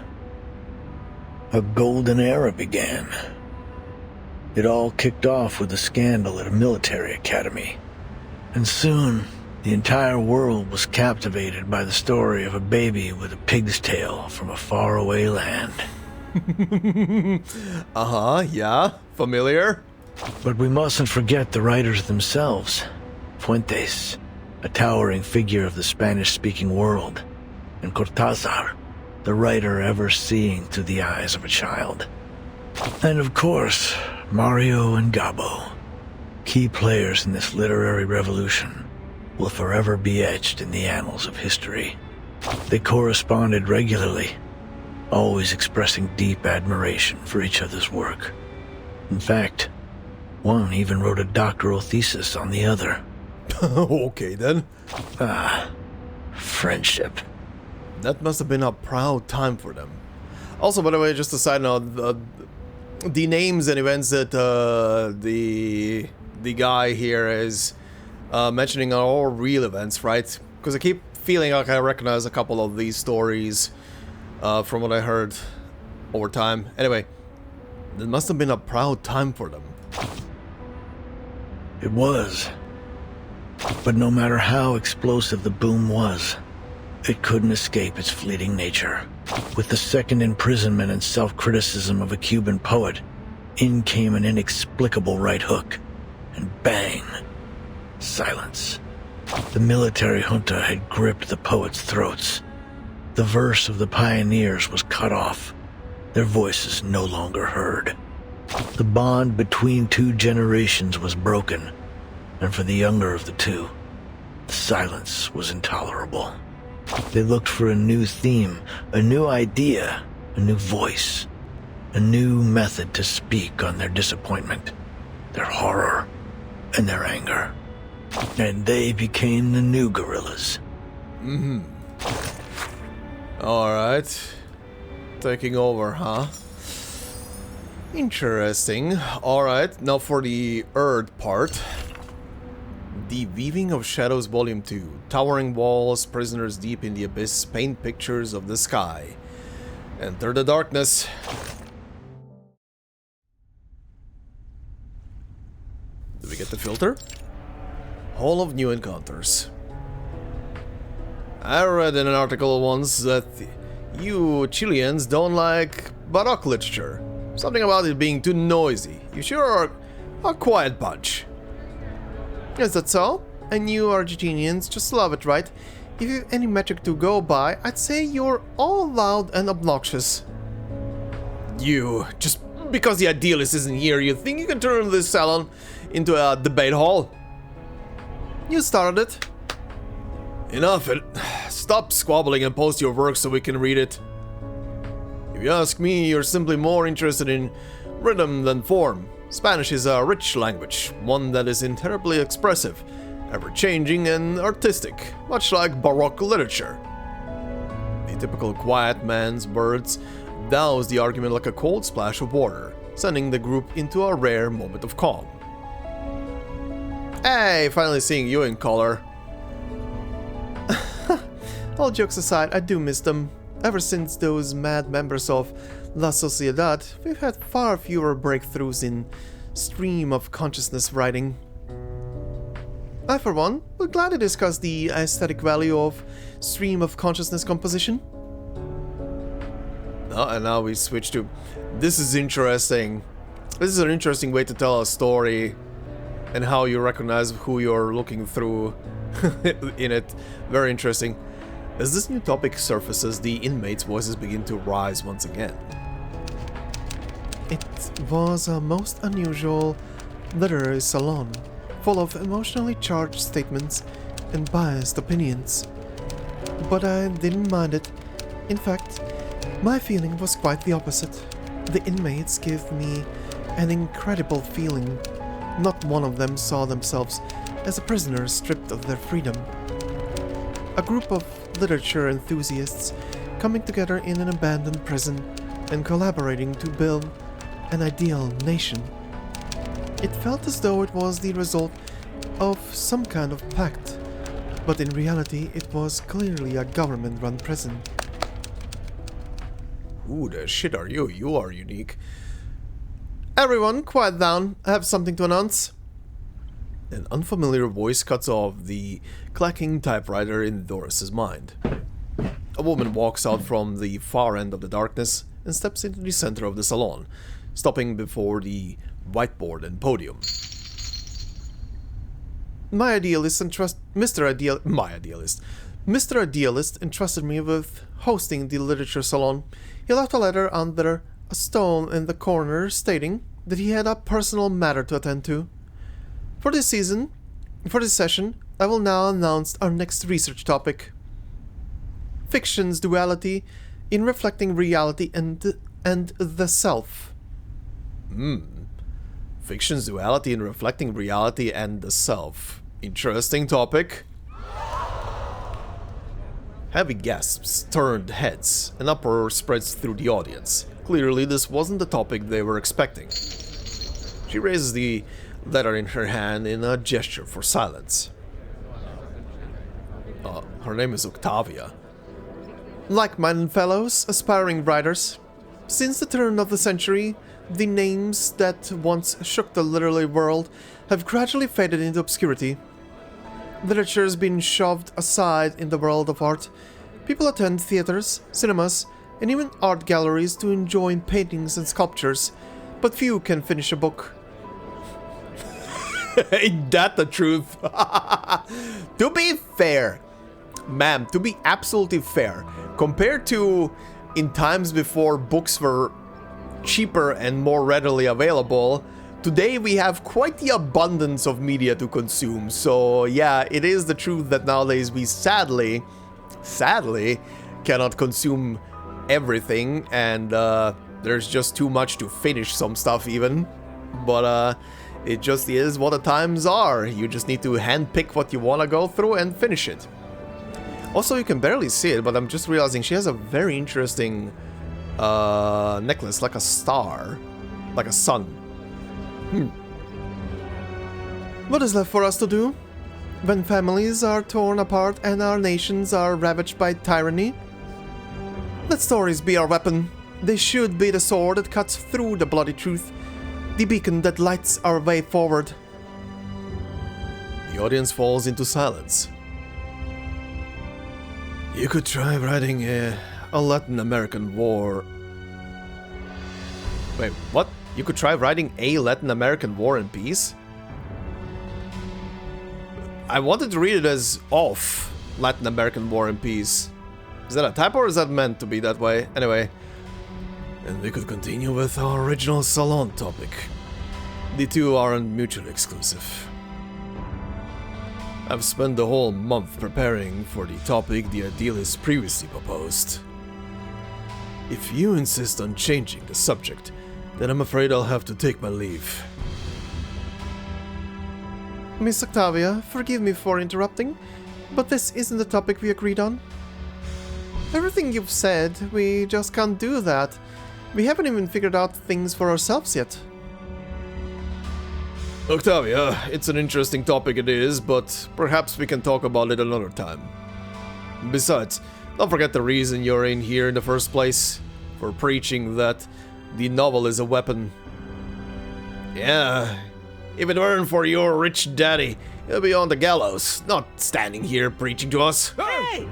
a golden era began. It all kicked off with a scandal at a military academy. And soon, The entire world was captivated by the story of a baby with a pig's tail from a faraway land. Yeah, familiar. But we mustn't forget the writers themselves. Fuentes, a towering figure of the Spanish-speaking world, and Cortázar, the writer ever seeing through the eyes of a child. And of course, Mario and Gabo, key players in this literary revolution, will forever be etched in the annals of history. They corresponded regularly, always expressing deep admiration for each other's work. In fact, one even wrote a doctoral thesis on the other. Okay then. Friendship. That must have been a proud time for them. Also, by the way, just a side note, the names and events that the guy here is mentioning are all real events, right? Because I keep feeling like I recognize a couple of these stories from what I heard over time. Anyway, it must have been a proud time for them. It was. But no matter how explosive the boom was, it couldn't escape its fleeting nature. With the second imprisonment and self-criticism of a Cuban poet, in came an inexplicable right hook, and bang! Silence. The military junta had gripped the poets' throats. The verse of the pioneers was cut off, their voices no longer heard. The bond between two generations was broken, and for the younger of the two, the silence was intolerable. They looked for a new theme, a new idea, a new voice, a new method to speak on their disappointment, their horror, and their anger. And they became the new guerrillas. Alright. Taking over, huh? Interesting. Alright, now for the Earth part. The Weaving of Shadows Volume 2. Towering walls, prisoners deep in the abyss, paint pictures of the sky. Enter the darkness. Do we get the filter? Hall of New Encounters. I read in an article once that you Chileans don't like Baroque literature. Something about it being too noisy. You sure are a quiet bunch. Is that so? And you Argentinians just love it, right? If you have any metric to go by, I'd say you're all loud and obnoxious. You, just because the idealist isn't here, you think you can turn this salon into a debate hall? You started it. Enough it. Stop squabbling and post your work so we can read it. If you ask me, you're simply more interested in rhythm than form. Spanish is a rich language, one that is terribly expressive, ever-changing and artistic, much like Baroque literature. The typical quiet man's words douse the argument like a cold splash of water, sending the group into a rare moment of calm. Hey, finally seeing you in color. All jokes aside, I do miss them. Ever since those mad members of La Sociedad, we've had far fewer breakthroughs in stream of consciousness writing. I, for one, would gladly discuss the aesthetic value of stream of consciousness composition. Oh, and now we switch to... This is interesting. This is an interesting way to tell a story and how you recognize who you're looking through in it. Very interesting. As this new topic surfaces, the inmates' voices begin to rise once again. It was a most unusual literary salon, full of emotionally charged statements and biased opinions. But I didn't mind it. In fact, my feeling was quite the opposite. The inmates gave me an incredible feeling. Not one of them saw themselves as a prisoner stripped of their freedom. A group of literature enthusiasts coming together in an abandoned prison and collaborating to build an ideal nation. It felt as though it was the result of some kind of pact, but in reality it was clearly a government-run prison. Who the shit are you? You are unique. Everyone, quiet down. I have something to announce. An unfamiliar voice cuts off the clacking typewriter in Doris's mind. A woman walks out from the far end of the darkness and steps into the center of the salon, stopping before the whiteboard and podium. Mr. Idealist entrusted me with hosting the literature salon. He left a letter under a stone in the corner stating that he had a personal matter to attend to. For this session, I will now announce our next research topic. Fiction's duality in reflecting reality and the self. Fiction's duality in reflecting reality and the self. Interesting topic. Heavy gasps turned heads, and uproar spreads through the audience. Clearly, this wasn't the topic they were expecting. She raises the letter in her hand in a gesture for silence. Her name is Octavia. Like-minded fellows, aspiring writers. Since the turn of the century, the names that once shook the literary world have gradually faded into obscurity. Literature has been shoved aside in the world of art. People attend theaters, cinemas, and even art galleries to enjoy paintings and sculptures, but few can finish a book. Ain't that the truth? To be fair, ma'am, to be absolutely fair, compared to in times before books were cheaper and more readily available, today we have quite the abundance of media to consume. So yeah, it is the truth that nowadays we sadly cannot consume everything, and there's just too much to finish some stuff even. But it just is what the times are. You just need to handpick what you want to go through and finish it. Also, you can barely see it, but I'm just realizing she has a very interesting necklace, like a star, like a sun. What is left for us to do? When families are torn apart and our nations are ravaged by tyranny? Let stories be our weapon. They should be the sword that cuts through the bloody truth, the beacon that lights our way forward. The audience falls into silence. You could try writing a Latin American war. Wait, what? You could try writing a Latin American war and peace? I wanted to read it as off Latin American war and peace. Is that a typo or is that meant to be that way? Anyway. And we could continue with our original salon topic. The two aren't mutually exclusive. I've spent the whole month preparing for the topic the Idealist previously proposed. If you insist on changing the subject, then I'm afraid I'll have to take my leave. Miss Octavia, forgive me for interrupting, but this isn't the topic we agreed on. Everything you've said, we just can't do that. We haven't even figured out things for ourselves yet. Octavia, it's an interesting topic it is, but perhaps we can talk about it another time. Besides, don't forget the reason you're in here in the first place, for preaching that the novel is a weapon. Yeah, if it weren't for your rich daddy, he'll be on the gallows, not standing here preaching to us. Hey!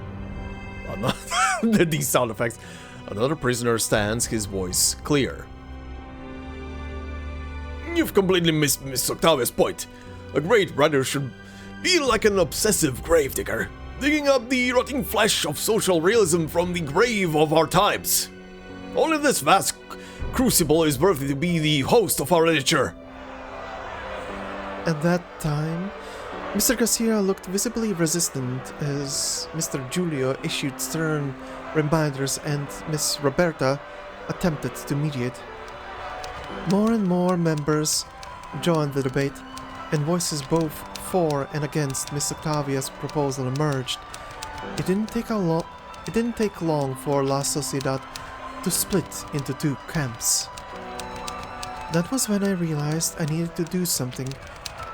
These sound effects. Another prisoner stands, his voice clear. You've completely missed Miss Octavia's point. A great writer should be like an obsessive gravedigger, digging up the rotting flesh of social realism from the grave of our times. Only this vast crucible is worthy to be the host of our literature. At that time, Mr. Garcia looked visibly resistant as Mr. Julio issued stern reminders and Miss Roberta attempted to mediate. More and more members joined the debate, and voices both for and against Miss Octavia's proposal emerged. It didn't take long for La Sociedad to split into two camps. That was when I realized I needed to do something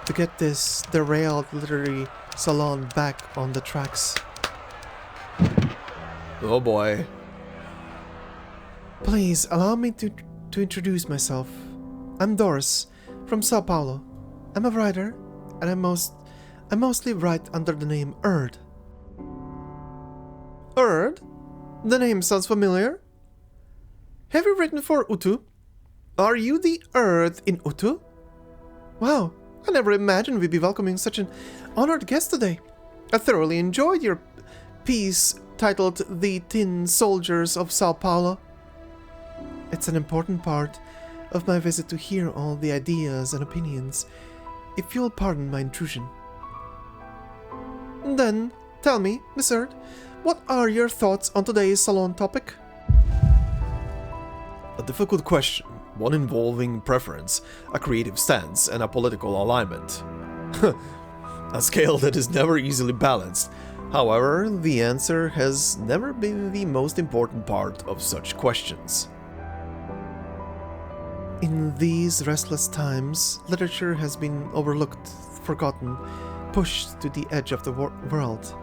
to get this derailed literary salon back on the tracks. Oh boy. Please allow me to introduce myself. I'm Doris, from Sao Paulo. I'm a writer, and I mostly write under the name Erd. Erd? The name sounds familiar. Have you written for Utu? Are you the Erd in Utu? Wow, I never imagined we'd be welcoming such an honored guest today. I thoroughly enjoyed your piece titled The Tin Soldiers of Sao Paulo. It's an important part of my visit to hear all the ideas and opinions, if you'll pardon my intrusion. Then, tell me, Miss Erd, what are your thoughts on today's salon topic? A difficult question, one involving preference, a creative stance, and a political alignment. A scale that is never easily balanced. However, the answer has never been the most important part of such questions. In these restless times, literature has been overlooked, forgotten, pushed to the edge of the world.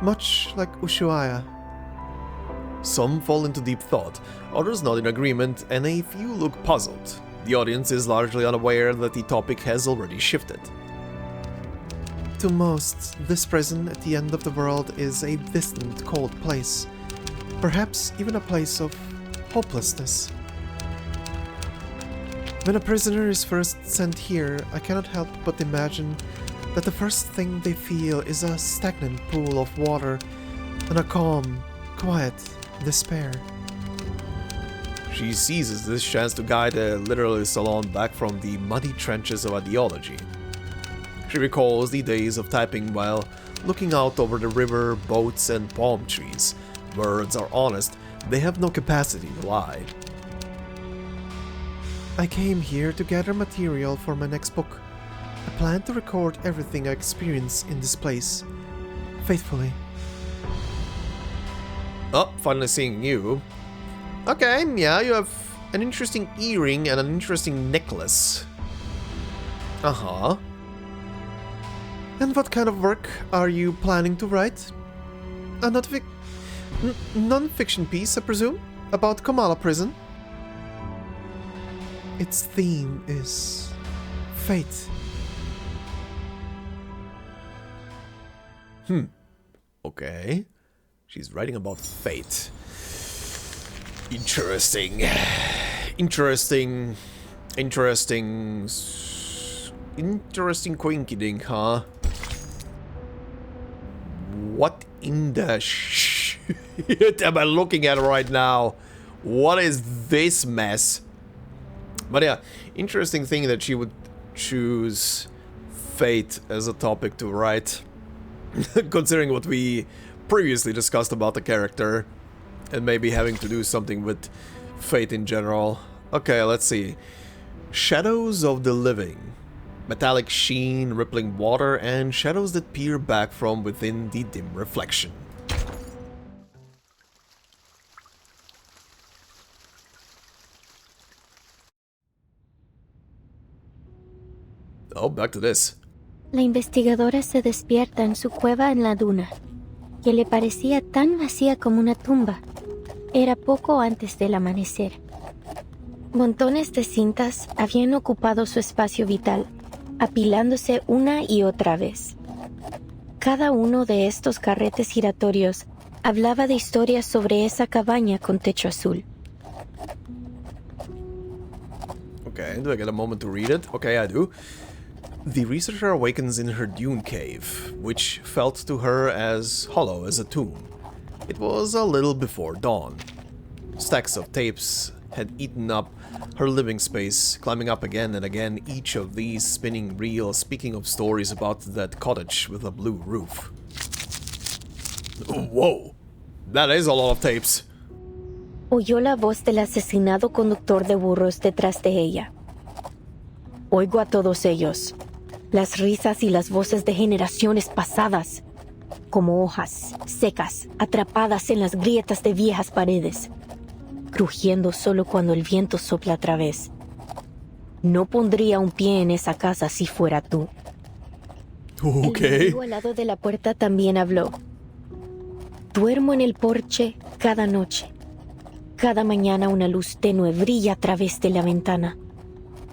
Much like Ushuaia. Some fall into deep thought, others nod in agreement, and a few look puzzled. The audience is largely unaware that the topic has already shifted. To most, this prison at the end of the world is a distant, cold place. Perhaps even a place of hopelessness. When a prisoner is first sent here, I cannot help but imagine that the first thing they feel is a stagnant pool of water and a calm, quiet despair. She seizes this chance to guide a literary salon back from the muddy trenches of ideology. She recalls the days of typing while looking out over the river, boats, and palm trees. Words are honest, they have no capacity to lie. I came here to gather material for my next book. I plan to record everything I experience in this place, faithfully. Oh, finally seeing you. Okay, yeah, you have an interesting earring and an interesting necklace. Uh-huh. And what kind of work are you planning to write? A non-fiction piece, I presume? About Comala prison? Its theme is fate. Okay. She's writing about fate. Interesting. Interesting quinkydink, huh? What in the shit am I looking at right now? What is this mess? But yeah, interesting thing that she would choose fate as a topic to write. Considering what we previously discussed about the character. And maybe having to do something with fate in general. Okay, let's see. Shadows of the living. Metallic sheen, rippling water, and shadows that peer back from within the dim reflection. Oh, back to this. La investigadora se despierta en su cueva en la duna, que le parecía tan vacía como una tumba. Era poco antes del amanecer. Montones de cintas habían ocupado su espacio vital, apilándose una y otra vez. Cada uno de estos carretes giratorios hablaba de historias sobre esa cabaña con techo azul. Okay, do I get a moment to read it? Okay, I do. The researcher awakens in her dune cave, which felt to her as hollow as a tomb. It was a little before dawn. Stacks of tapes had eaten up her living space, climbing up again and again, each of these spinning reels speaking of stories about that cottage with a blue roof. Whoa! That is a lot of tapes. Oyó la voz del asesinado conductor de burros detrás de ella. Oigo a todos ellos, las risas y las voces de generaciones pasadas, como hojas secas atrapadas en las grietas de viejas paredes, crujiendo solo cuando el viento sopla otra vez. No pondría un pie en esa casa si fuera tú. Okay. El amigo al lado de la puerta también habló. Duermo en el porche cada noche. Cada mañana una luz tenue brilla a través de la ventana,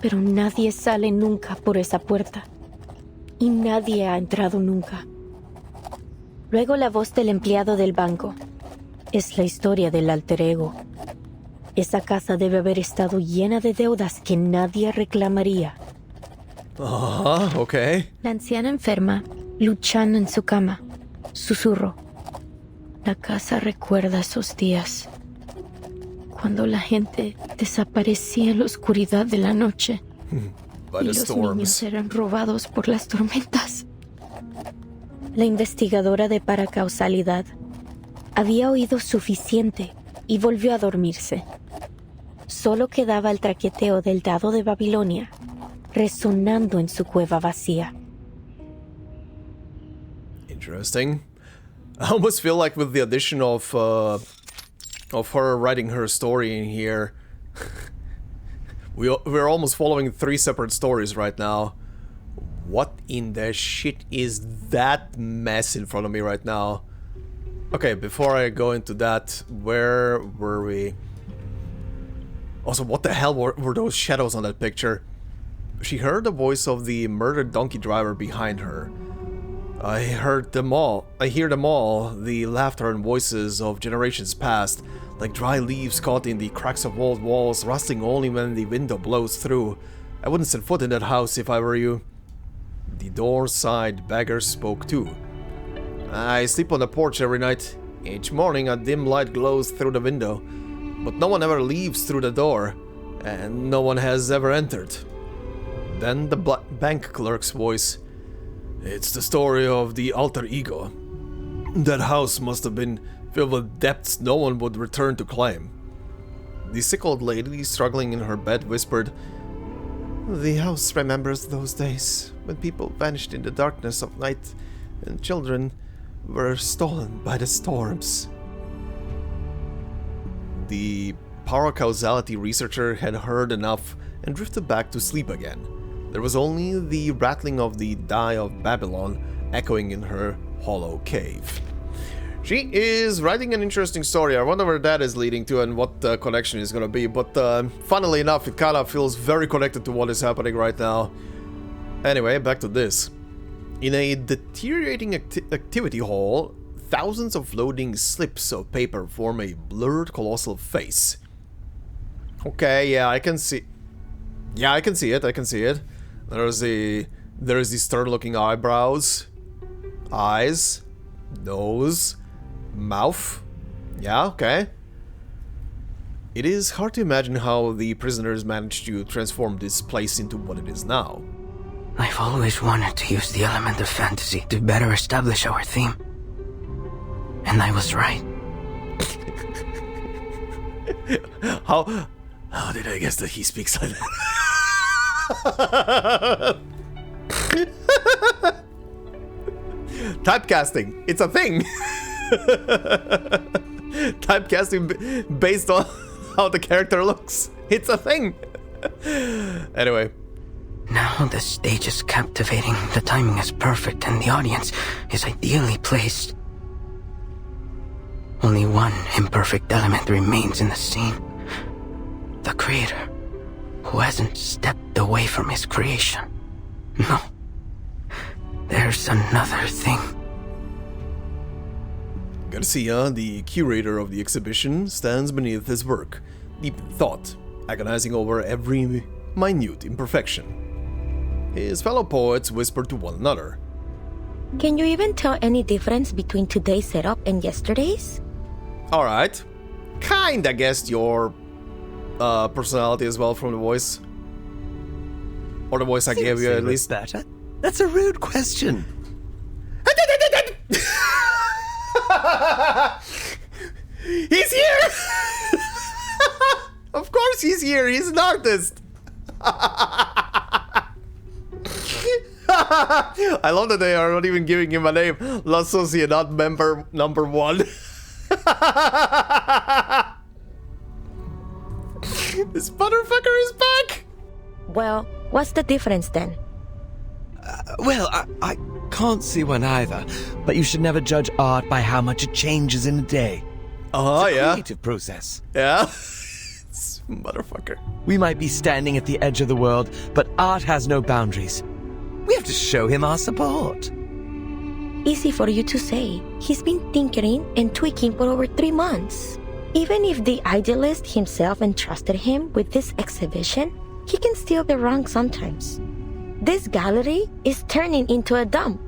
pero nadie sale nunca por esa puerta. y nadie ha entrado nunca. Luego la voz del empleado del banco. Es la historia del alter ego. Esa casa debe haber estado llena de deudas que nadie reclamaría. Ok. La anciana enferma, luchando en su cama. Susurro. La casa recuerda esos días. Cuando la gente desaparecía en la oscuridad de la noche. Y los niños eran robados por las tormentas. La investigadora de paracausalidad había oído suficiente y volvió a dormirse. Solo quedaba el traqueteo del dado de Babilonia, resonando en su cueva vacía. Interesting. I almost feel like with the addition of her writing her story in here, we're almost following 3 separate stories right now. What in the shit is that mess in front of me right now? Okay, before I go into that, where were we? Also, what the hell were those shadows on that picture? She heard the voice of the murdered donkey driver behind her. I hear them all, the laughter and voices of generations past, like dry leaves caught in the cracks of old walls, rustling only when the wind blows through. I wouldn't set foot in that house if I were you. The door-side beggar spoke too. I sleep on the porch every night. Each morning a dim light glows through the window, but no one ever leaves through the door, and no one has ever entered. Then the bank clerk's voice. It's the story of the alter ego. That house must have been filled with depths no one would return to claim. The sick old lady, struggling in her bed, whispered, "The house remembers those days, when people vanished in the darkness of night, and children were stolen by the storms." The paracausality researcher had heard enough and drifted back to sleep again. There was only the rattling of the die of Babylon echoing in her hollow cave. She is writing an interesting story. I wonder where that is leading to and what the connection is going to be, but funnily enough, it kind of feels very connected to what is happening right now. Anyway, back to this. In a deteriorating activity hall, thousands of floating slips of paper form a blurred colossal face. Okay, yeah, I can see... Yeah, I can see it, There's the stern-looking eyebrows, eyes, nose, mouth. Yeah, okay. It is hard to imagine how the prisoners managed to transform this place into what it is now. I've always wanted to use the element of fantasy to better establish our theme. And I was right. How did I guess that he speaks like that? Typecasting, it's a thing. Typecasting based on how the character looks. It's a thing. Anyway. Now the stage is captivating, the timing is perfect, and the audience is ideally placed. Only one imperfect element remains in the scene. The creator, who hasn't stepped away from his creation. No. There's another thing. Garcia, the curator of the exhibition, stands beneath his work, deep in thought, agonizing over every minute imperfection. His fellow poets whisper to one another. Can you even tell any difference between today's setup and yesterday's? Alright. Kinda guessed your personality as well from the voice. Or the voice I gave you at least. Better? That's a rude question. He's here! Of course he's here, he's an artist! I love that they are not even giving him a name. La Sociedad member number 1. This motherfucker is back! Well, what's the difference then? I can't see one either, but you should never judge art by how much it changes in a day. Oh, it's a yeah. creative process. Yeah? Motherfucker. We might be standing at the edge of the world, but art has no boundaries. We have to show him our support. Easy for you to say. He's been tinkering and tweaking for over 3 months. Even if the idealist himself entrusted him with this exhibition, he can still be wrong sometimes. This gallery is turning into a dump.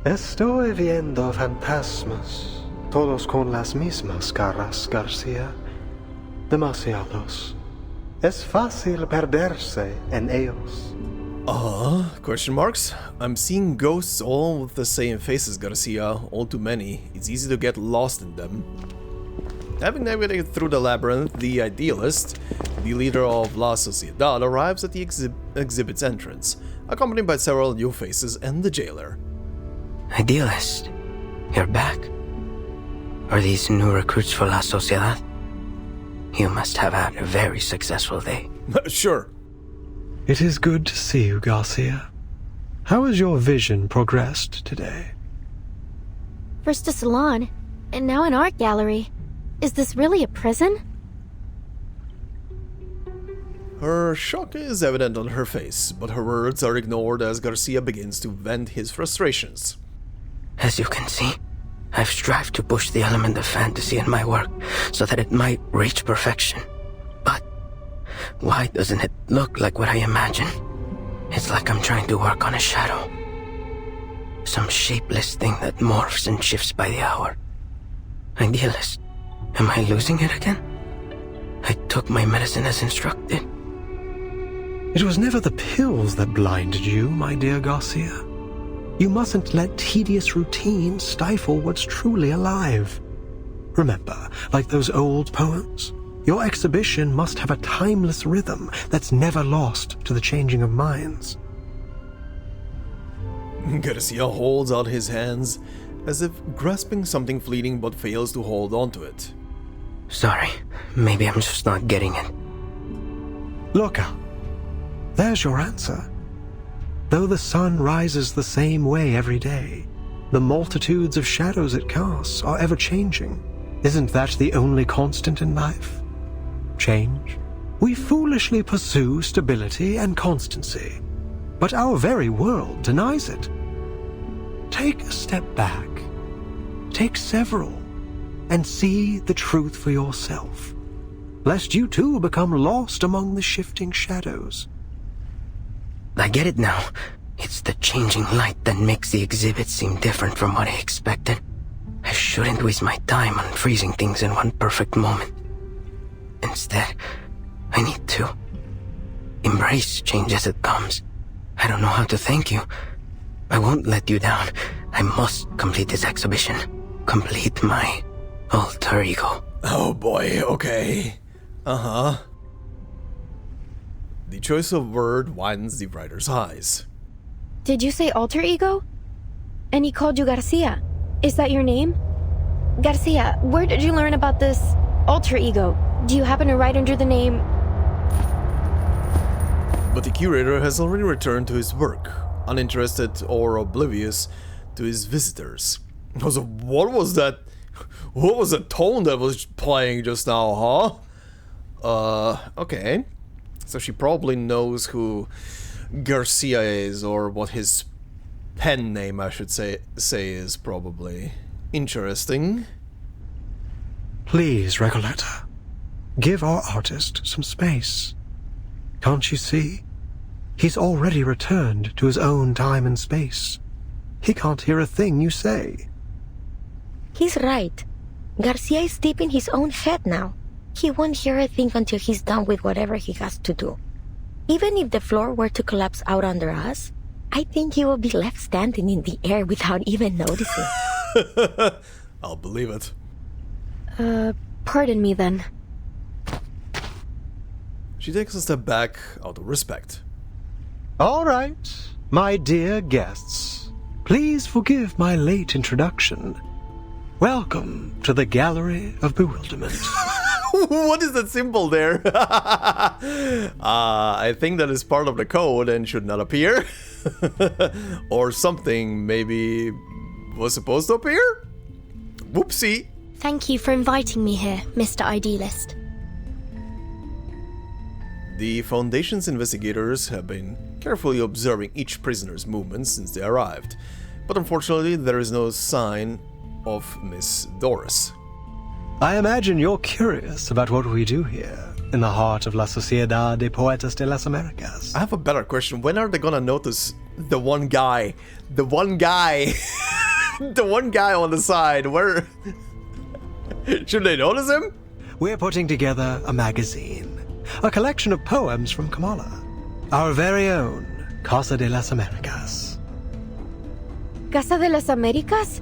Estoy viendo fantasmas, todos con las mismas caras, Garcia. Demasiados. Es fácil perderse en ellos. Question marks? I'm seeing ghosts all with the same faces, Garcia. All too many. It's easy to get lost in them. Having navigated through the labyrinth, the idealist, the leader of La Sociedad, arrives at the exhibit's entrance, accompanied by several new faces and the jailer. Idealist, you're back. Are these new recruits for La Sociedad? You must have had a very successful day. Sure. It is good to see you, Garcia. How has your vision progressed today? First a salon, and now an art gallery. Is this really a prison? Her shock is evident on her face, but her words are ignored as Garcia begins to vent his frustrations. As you can see, I've strived to push the element of fantasy in my work so that it might reach perfection. But why doesn't it look like what I imagine? It's like I'm trying to work on a shadow. Some shapeless thing that morphs and shifts by the hour. Idealist, am I losing it again? I took my medicine as instructed. It was never the pills that blinded you, my dear Garcia. You mustn't let tedious routine stifle what's truly alive. Remember, like those old poems, your exhibition must have a timeless rhythm that's never lost to the changing of minds. Garcia holds out his hands, as if grasping something fleeting but fails to hold onto it. Sorry, maybe I'm just not getting it. Look out. There's your answer. Though the sun rises the same way every day, the multitudes of shadows it casts are ever-changing. Isn't that the only constant in life? Change. We foolishly pursue stability and constancy, but our very world denies it. Take a step back. Take several, and see the truth for yourself, lest you too become lost among the shifting shadows. I get it now. It's the changing light that makes the exhibit seem different from what I expected. I shouldn't waste my time on freezing things in one perfect moment. Instead, I need to embrace change as it comes. I don't know how to thank you. I won't let you down. I must complete this exhibition. Complete my alter ego. Oh boy, okay. Uh-huh. The choice of word widens the writer's eyes. Did you say alter ego? And he called you Garcia. Is that your name? Garcia, where did you learn about this alter ego? Do you happen to write under the name... But the curator has already returned to his work, uninterested or oblivious to his visitors. Also, what was that? What was the tone that was playing just now, huh? Okay. So she probably knows who Garcia is, or what his pen name, I should say is probably. Interesting. Please, Recoleta, give our artist some space. Can't you see? He's already returned to his own time and space. He can't hear a thing you say. He's right. Garcia is deep in his own head now. He won't hear a thing until he's done with whatever he has to do. Even if the floor were to collapse out under us, I think he will be left standing in the air without even noticing. I'll believe it. Pardon me then. She takes a step back out of respect. All right, my dear guests. Please forgive my late introduction. Welcome to the Gallery of Bewilderment. What is that symbol there? I think that is part of the code and should not appear. Or something maybe was supposed to appear? Whoopsie. Thank you for inviting me here, Mr. Idealist. The Foundation's investigators have been carefully observing each prisoner's movements since they arrived. But unfortunately, there is no sign of Miss Doris. I imagine you're curious about what we do here, in the heart of La Sociedad de Poetas de las Americas. I have a better question. When are they gonna notice the one guy? The one guy! The one guy on the side, where... Should they notice him? We're putting together a magazine. A collection of poems from Comala. Our very own Casa de las Americas. Casa de las Americas?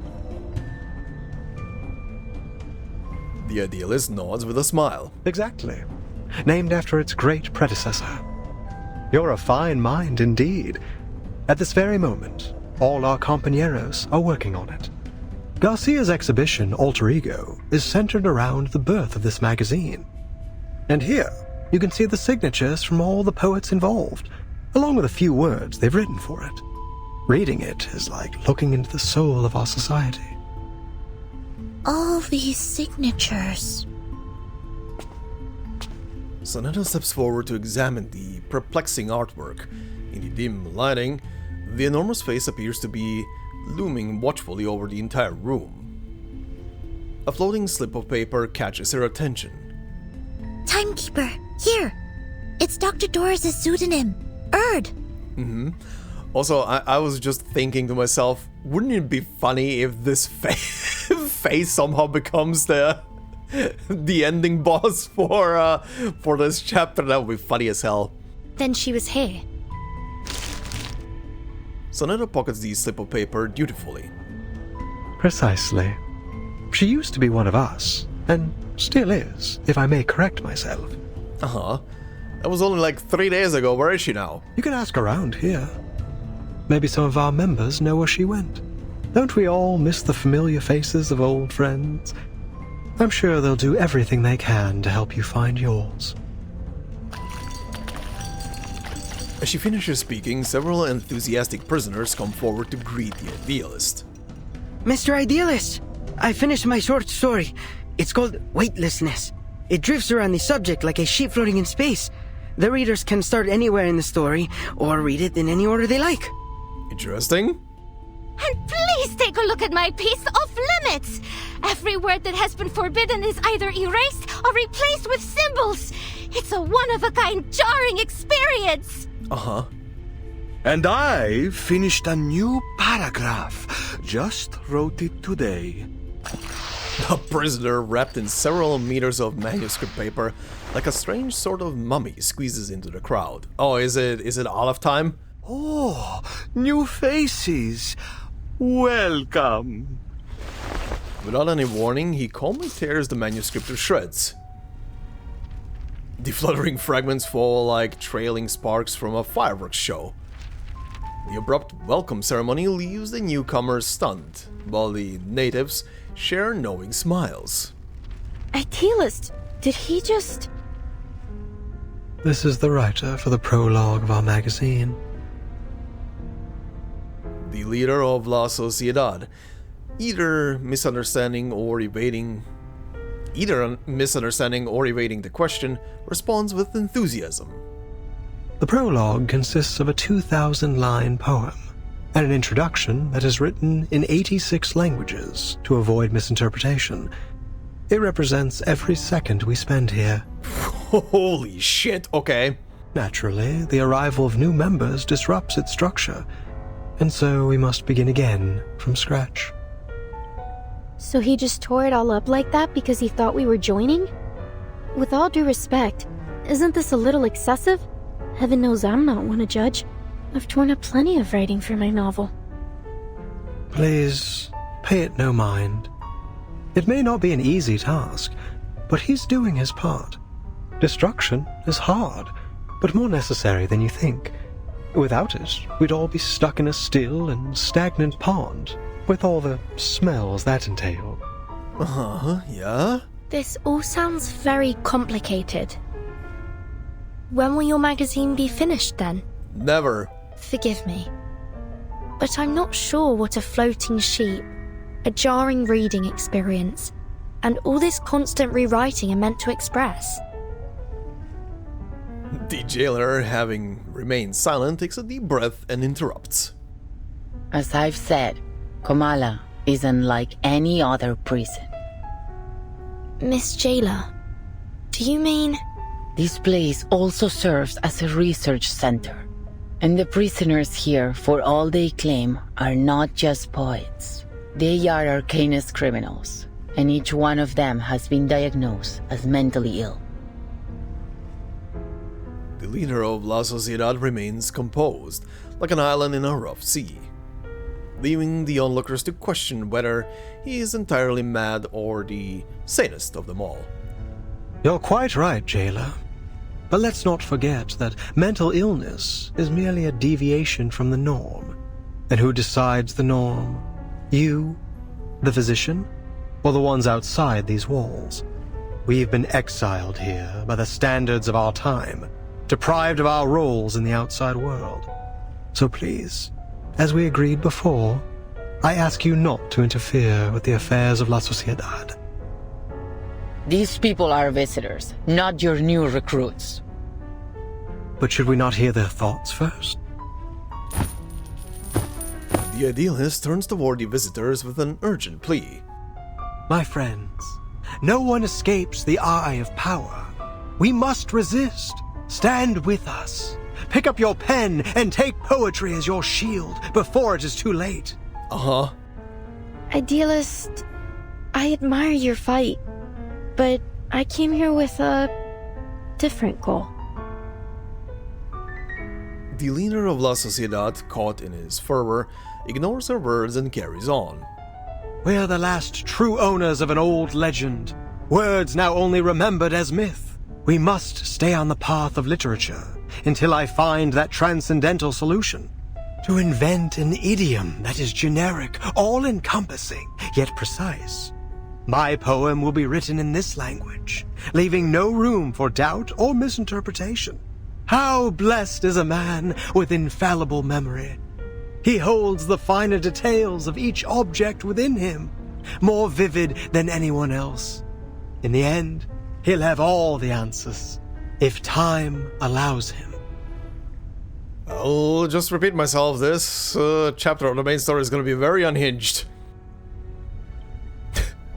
The idealist nods with a smile. Exactly. Named after its great predecessor. You're a fine mind indeed. At this very moment, all our compañeros are working on it. Garcia's exhibition, Alter Ego, is centered around the birth of this magazine. And here, you can see the signatures from all the poets involved, along with a few words they've written for it. Reading it is like looking into the soul of our society. All these signatures. Sonetto steps forward to examine the perplexing artwork. In the dim lighting, the enormous face appears to be looming watchfully over the entire room. A floating slip of paper catches her attention. Timekeeper, here! It's Dr. Doris' pseudonym, Erd. Also, I was just thinking to myself, wouldn't it be funny if this face somehow becomes the ending boss for this chapter? That would be funny as hell. Then she was here. Sonetto pockets the slip of paper dutifully. Precisely. She used to be one of us, and still is, if I may correct myself. Uh-huh. That was only like 3 days ago. Where is she now? You can ask around here. Maybe some of our members know where she went. Don't we all miss the familiar faces of old friends? I'm sure they'll do everything they can to help you find yours. As she finishes speaking, several enthusiastic prisoners come forward to greet the idealist. Mr. Idealist, I finished my short story. It's called Weightlessness. It drifts around the subject like a ship floating in space. The readers can start anywhere in the story, or read it in any order they like. Interesting. And please take a look at my piece Off Limits! Every word that has been forbidden is either erased or replaced with symbols. It's a one-of-a-kind jarring experience. Uh-huh. And I finished a new paragraph. Just wrote it today. A prisoner wrapped in several meters of manuscript paper, like a strange sort of mummy, squeezes into the crowd. Oh, is it Olive time? Oh, new faces. Welcome. Without any warning, he calmly tears the manuscript to shreds. The fluttering fragments fall like trailing sparks from a fireworks show. The abrupt welcome ceremony leaves the newcomers stunned, while the natives share knowing smiles. Idealist, did he just... This is the writer for the prologue of our magazine. The leader of La Sociedad, either misunderstanding or evading the question, responds with enthusiasm. The prologue consists of a 2,000-line poem and an introduction that is written in 86 languages to avoid misinterpretation. It represents every second we spend here. Holy shit, okay. Naturally, the arrival of new members disrupts its structure, and so we must begin again from scratch. So he just tore it all up like that because he thought we were joining? With all due respect, isn't this a little excessive? Heaven knows I'm not one to judge. I've torn up plenty of writing for my novel. Please, pay it no mind. It may not be an easy task, but he's doing his part. Destruction is hard, but more necessary than you think. Without it, we'd all be stuck in a still and stagnant pond, with all the smells that entail. Yeah? This all sounds very complicated. When will your magazine be finished then? Never. Forgive me, but I'm not sure what a floating sheet, a jarring reading experience, and all this constant rewriting are meant to express. The jailer, having remained silent, takes a deep breath and interrupts. As I've said, Comala is unlike any other prison. Miss Jailer, do you mean... This place also serves as a research center. And the prisoners here, for all they claim, are not just poets. They are Arcanist criminals, and each one of them has been diagnosed as mentally ill. The leader of La Sociedad remains composed, like an island in a rough sea, leaving the onlookers to question whether he is entirely mad or the sanest of them all. You're quite right, Jailer. But let's not forget that mental illness is merely a deviation from the norm. And who decides the norm? You, the physician, or the ones outside these walls? We've been exiled here by the standards of our time, deprived of our roles in the outside world. So please, as we agreed before, I ask you not to interfere with the affairs of La Sociedad. These people are visitors, not your new recruits. But should we not hear their thoughts first? The idealist turns toward the visitors with an urgent plea. My friends, no one escapes the eye of power. We must resist. Stand with us. Pick up your pen and take poetry as your shield before it is too late. Uh-huh. Idealist, I admire your fight, but I came here with a different goal. The leader of La Sociedad, caught in his fervor, ignores her words and carries on. We're the last true owners of an old legend, words now only remembered as myth. We must stay on the path of literature until I find that transcendental solution. To invent an idiom that is generic, all-encompassing, yet precise. My poem will be written in this language, leaving no room for doubt or misinterpretation. How blessed is a man with infallible memory. He holds the finer details of each object within him, more vivid than anyone else. In the end, he'll have all the answers, if time allows him. I'll just repeat myself, this chapter of the main story is going to be very unhinged.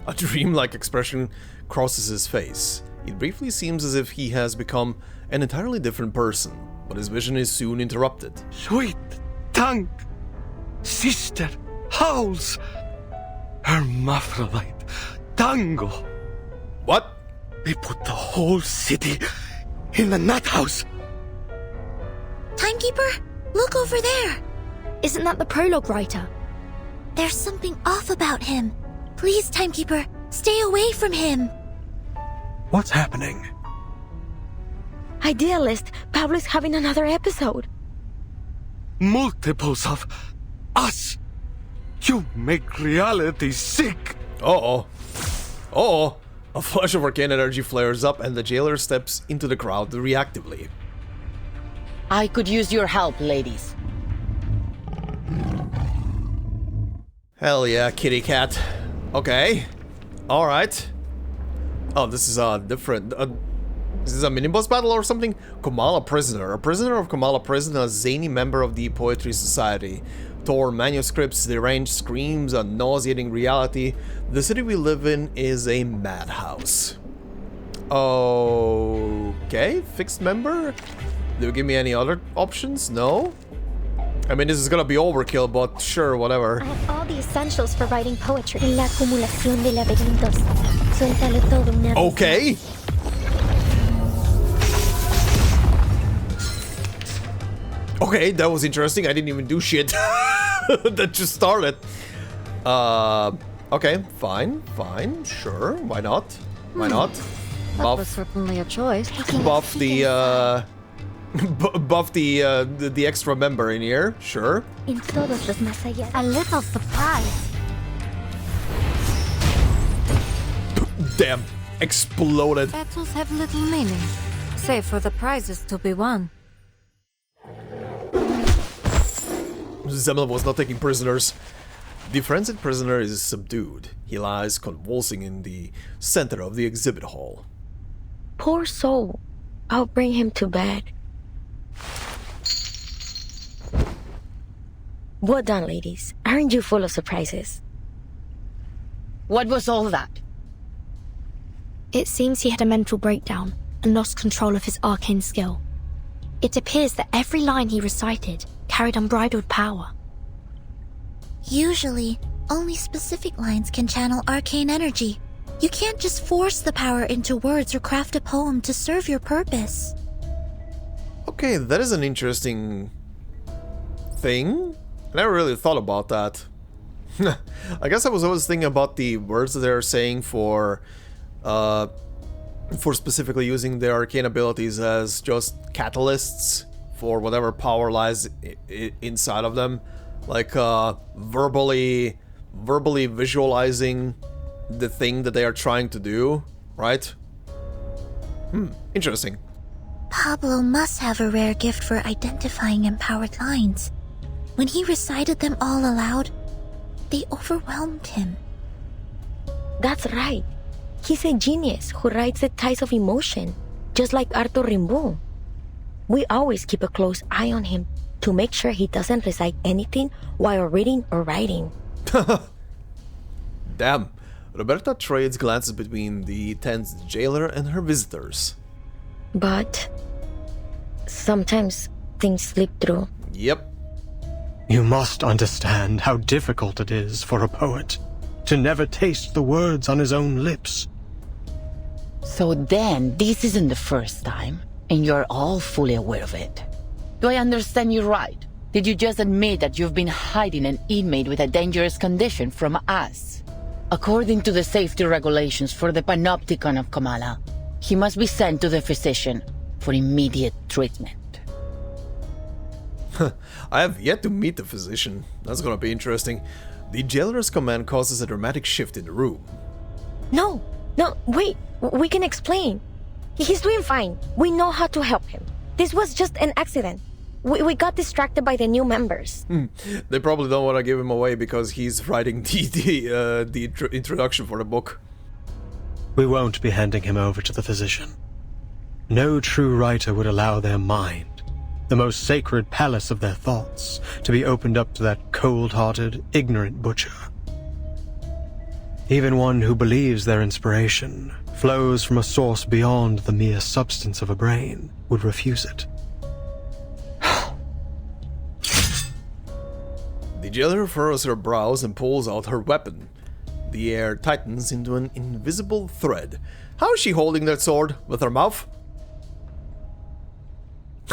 A dreamlike expression crosses his face. It briefly seems as if he has become an entirely different person, but his vision is soon interrupted. Sweet tongue, sister, howls, hermaphrodite, tango. What? They put the whole city in the nut house. Timekeeper, look over there. Isn't that the Prologue writer? There's something off about him. Please, Timekeeper, stay away from him. What's happening? Idealist, Pablo's having another episode. Multiples of us. You make reality sick. Uh-oh. Uh-oh. A flash of arcane energy flares up and the jailer steps into the crowd reactively. I could use your help, ladies. Hell yeah, kitty cat. Okay. Alright. Oh, this is a different... is this a mini-boss battle or something? Comala prisoner. A prisoner of Comala prison, a zany member of the Poetry Society. Tore manuscripts, deranged screams, a nauseating reality. The city we live in is a madhouse. Okay, fixed member? Do you give me any other options? No? I mean, this is gonna be overkill, but sure, whatever. I have all the essentials for writing poetry. La acumulación de laberintos. Suéltalo todo una vez. Okay. Okay, that was interesting. I didn't even do shit. That just started. Okay, fine, sure. Why not? Why not? That was certainly a choice. Buff the, buff the extra member in here, sure. En todos los más allá. A little surprise. Damn, exploded. Battles have little meaning, save for the prizes to be won. Zemel was not taking prisoners. The frenzied prisoner is subdued. He lies convulsing in the center of the exhibit hall. Poor soul. I'll bring him to bed. Well done, ladies. Aren't you full of surprises? What was all that? It seems he had a mental breakdown and lost control of his arcane skill. It appears that every line he recited carried unbridled power. Usually, only specific lines can channel arcane energy. You can't just force the power into words or craft a poem to serve your purpose. Okay, that is an interesting thing. I never really thought about that. I guess I was always thinking about the words that they're saying for specifically using their arcane abilities as just catalysts for whatever power lies inside of them, like verbally visualizing the thing that they are trying to do, right? Interesting. Pablo must have a rare gift for identifying empowered lines. When he recited them all aloud, they overwhelmed him. That's right. He's a genius who rides the tides of emotion, just like Arthur Rimbaud. We always keep a close eye on him to make sure he doesn't recite anything while reading or writing. Damn. Roberta trades glances between the tense jailer and her visitors. But sometimes things slip through. Yep. You must understand how difficult it is for a poet to never taste the words on his own lips. So then, this isn't the first time, and you're all fully aware of it. Do I understand you right? Did you just admit that you've been hiding an inmate with a dangerous condition from us? According to the safety regulations for the Panopticon of Comala, he must be sent to the physician for immediate treatment. I have yet to meet the physician. That's gonna be interesting. The jailer's command causes a dramatic shift in the room. No, wait. We can explain. He's doing fine. We know how to help him. This was just an accident. We got distracted by the new members. They probably don't want to give him away because he's writing the introduction for the book. We won't be handing him over to the physician. No true writer would allow their mind, the most sacred palace of their thoughts, to be opened up to that cold-hearted, ignorant butcher. Even one who believes their inspiration flows from a source beyond the mere substance of a brain would refuse it. The jailer furrows her brows and pulls out her weapon. The air tightens into an invisible thread. How is she holding that sword? With her mouth?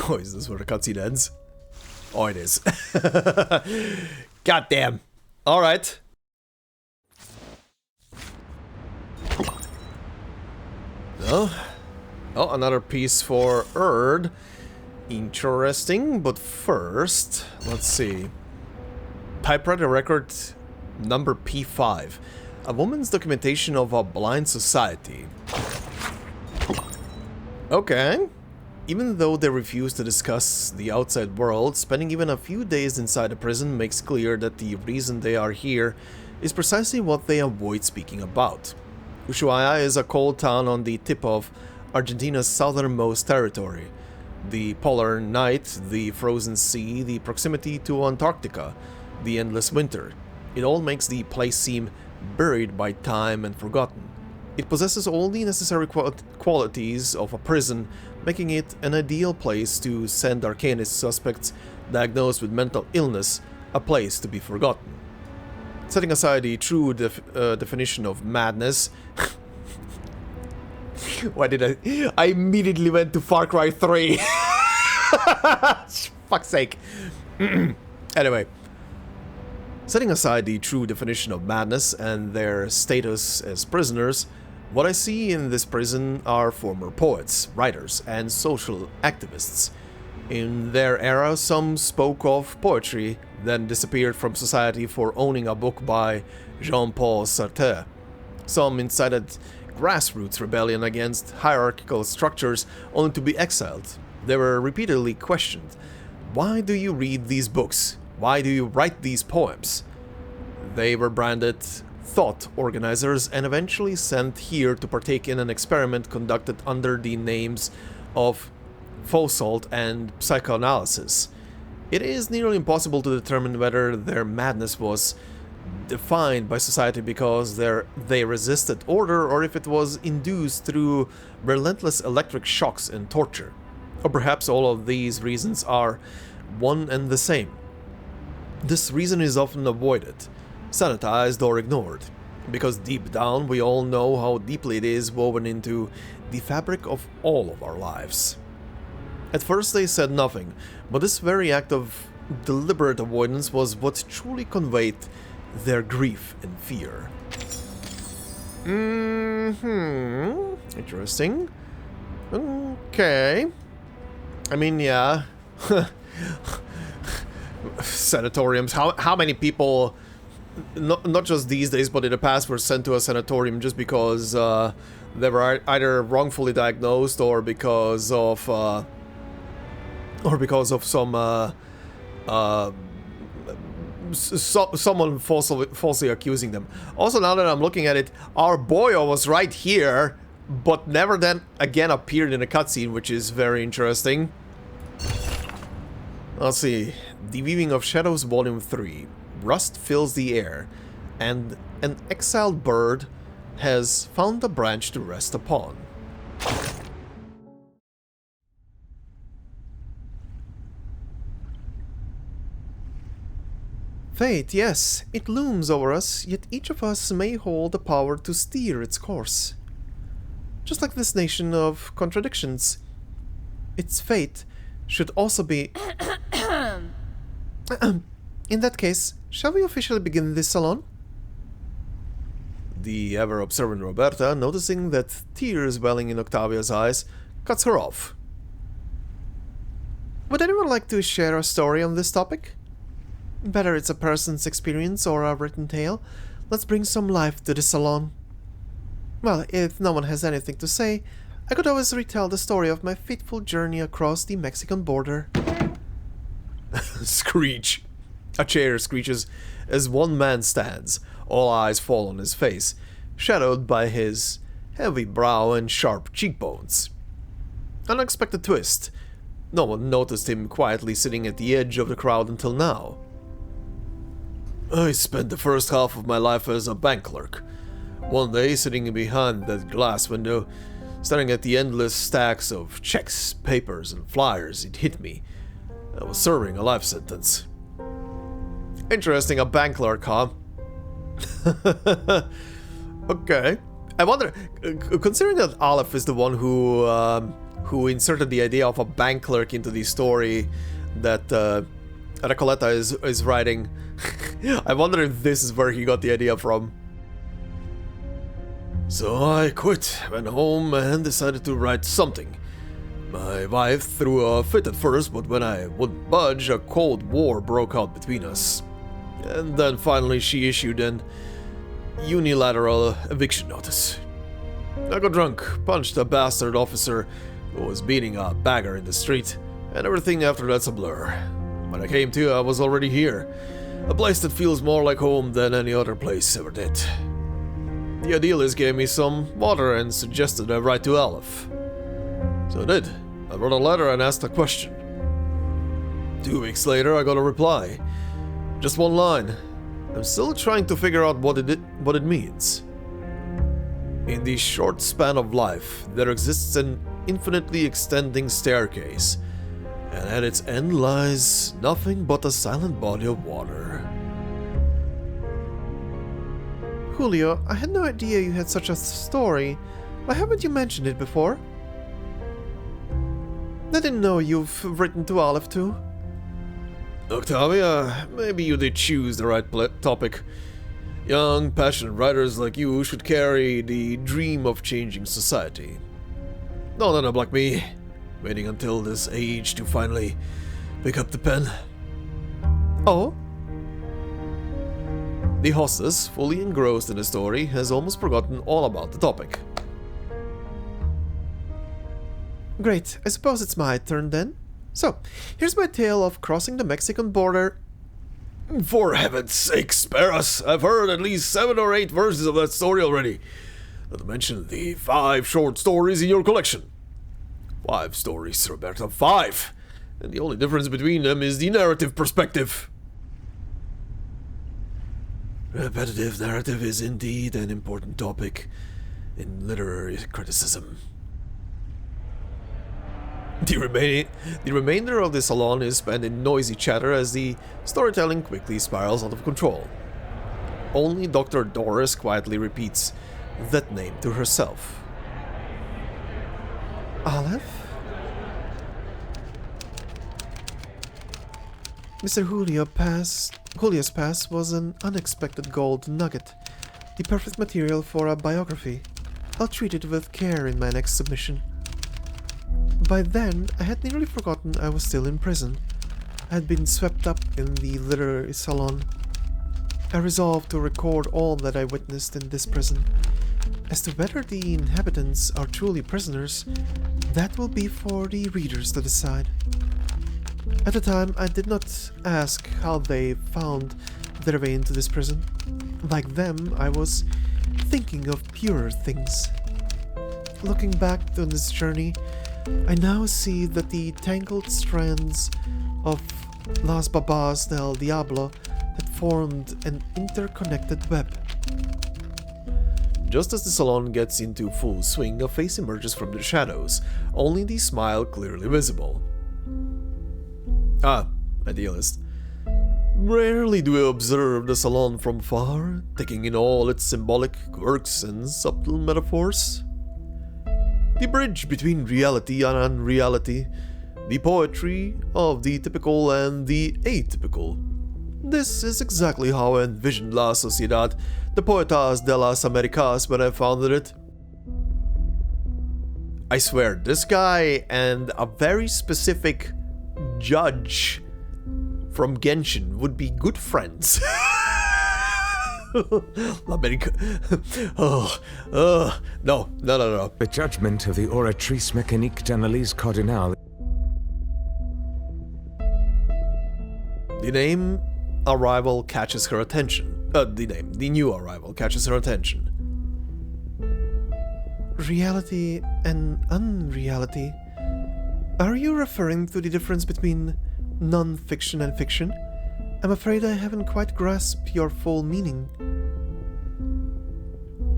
Oh, is this where the cutscene ends? Oh, it is. Goddamn. Alright. Oh, another piece for Erd. Interesting, but first, let's see. Typewriter record number P5. A woman's documentation of a blind society. Okay. Even though they refuse to discuss the outside world, spending even a few days inside the prison makes clear that the reason they are here is precisely what they avoid speaking about. Ushuaia is a cold town on the tip of Argentina's southernmost territory. The polar night, the frozen sea, the proximity to Antarctica, the endless winter. It all makes the place seem buried by time and forgotten. It possesses all the necessary qualities of a prison, making it an ideal place to send Arcanist suspects diagnosed with mental illness, a place to be forgotten. Setting aside the true definition of madness... Why did I immediately went to Far Cry 3. Fuck's sake. Anyway. Setting aside the true definition of madness and their status as prisoners, what I see in this prison are former poets, writers, and social activists. In their era, some spoke of poetry, then disappeared from society for owning a book by Jean-Paul Sartre. Some incited grassroots rebellion against hierarchical structures only to be exiled. They were repeatedly questioned. Why do you read these books? Why do you write these poems? They were branded thought organizers and eventually sent here to partake in an experiment conducted under the names of Fosalt and psychoanalysis. It is nearly impossible to determine whether their madness was defined by society because they resisted order, or if it was induced through relentless electric shocks and torture. Or perhaps all of these reasons are one and the same. This reason is often avoided, sanitized or ignored, because deep down we all know how deeply it is woven into the fabric of all of our lives. At first they said nothing, but this very act of deliberate avoidance was what truly conveyed their grief and fear. Interesting. Okay. I mean, yeah. Sanatoriums. How many people, not just these days, but in the past, were sent to a sanatorium just because they were either wrongfully diagnosed or because of some someone falsely accusing them. Also, now that I'm looking at it, our boyo was right here, but never then again appeared in a cutscene, which is very interesting. Let's see. The Weaving of Shadows, Volume 3. Rust fills the air, and an exiled bird has found a branch to rest upon. Fate, yes, it looms over us, yet each of us may hold the power to steer its course. Just like this nation of contradictions, its fate should also be... In that case, shall we officially begin this salon? The ever-observant Roberta, noticing that tears welling in Octavia's eyes, cuts her off. Would anyone like to share a story on this topic? Whether it's a person's experience or a written tale, let's bring some life to the salon. Well, if no one has anything to say, I could always retell the story of my fateful journey across the Mexican border. Screech. A chair screeches as one man stands. All eyes fall on his face, shadowed by his heavy brow and sharp cheekbones. Unexpected twist. No one noticed him quietly sitting at the edge of the crowd until now. I spent the first half of my life as a bank clerk. One day, sitting behind that glass window, staring at the endless stacks of checks, papers, and flyers, it hit me. I was serving a life sentence. Interesting, a bank clerk, huh? Okay. I wonder, considering that Aleph is the one who inserted the idea of a bank clerk into the story that Recoleta is writing, I wonder if this is where he got the idea from. So I quit, went home and decided to write something. My wife threw a fit at first, but when I wouldn't budge, a cold war broke out between us. And then finally she issued an unilateral eviction notice. I got drunk, punched a bastard officer who was beating a bagger in the street, and everything after that's a blur. When I came to, I was already here. A place that feels more like home than any other place ever did. The idealist gave me some water and suggested I write to Aleph. So I did. I wrote a letter and asked a question. 2 weeks later, I got a reply. Just one line. I'm still trying to figure out what it means. In the short span of life, there exists an infinitely extending staircase, and at its end lies nothing but a silent body of water. Julio, I had no idea you had such a story. Why haven't you mentioned it before? I didn't know you've written to Aleph too. Octavia, maybe you did choose the right topic. Young, passionate writers like you should carry the dream of changing society. Not an like me, waiting until this age to finally pick up the pen. Oh? The hostess, fully engrossed in the story, has almost forgotten all about the topic. Great, I suppose it's my turn then. So, here's my tale of crossing the Mexican border. For heaven's sake, spare us! I've heard at least 7 or 8 versions of that story already. Not to mention the 5 short stories in your collection. 5 stories, Roberta, 5! And the only difference between them is the narrative perspective. Repetitive narrative is indeed an important topic in literary criticism. The remainder of the salon is spent in noisy chatter as the storytelling quickly spirals out of control. Only Dr. Doris quietly repeats that name to herself. Aleph? Mr. Julia's past was an unexpected gold nugget, the perfect material for a biography. I'll treat it with care in my next submission. By then, I had nearly forgotten I was still in prison. I had been swept up in the literary salon. I resolved to record all that I witnessed in this prison. As to whether the inhabitants are truly prisoners, that will be for the readers to decide. At the time, I did not ask how they found their way into this prison. Like them, I was thinking of purer things. Looking back on this journey, I now see that the tangled strands of Las Babas del Diablo had formed an interconnected web. Just as the salon gets into full swing, a face emerges from the shadows, only the smile clearly visible. Ah, idealist. Rarely do we observe the salon from far, taking in all its symbolic quirks and subtle metaphors. The bridge between reality and unreality, the poetry of the typical and the atypical. This is exactly how I envisioned La Sociedad, the Poetas de las Americas, when I founded it. I swear, this guy and a very specific judge from Genshin would be good friends. L'America. No. The judgment of the Oratrice Mécanique d'Analyse Cardinale. The name arrival catches her attention. The new arrival catches her attention. Reality and unreality. Are you referring to the difference between non-fiction and fiction? I'm afraid I haven't quite grasped your full meaning.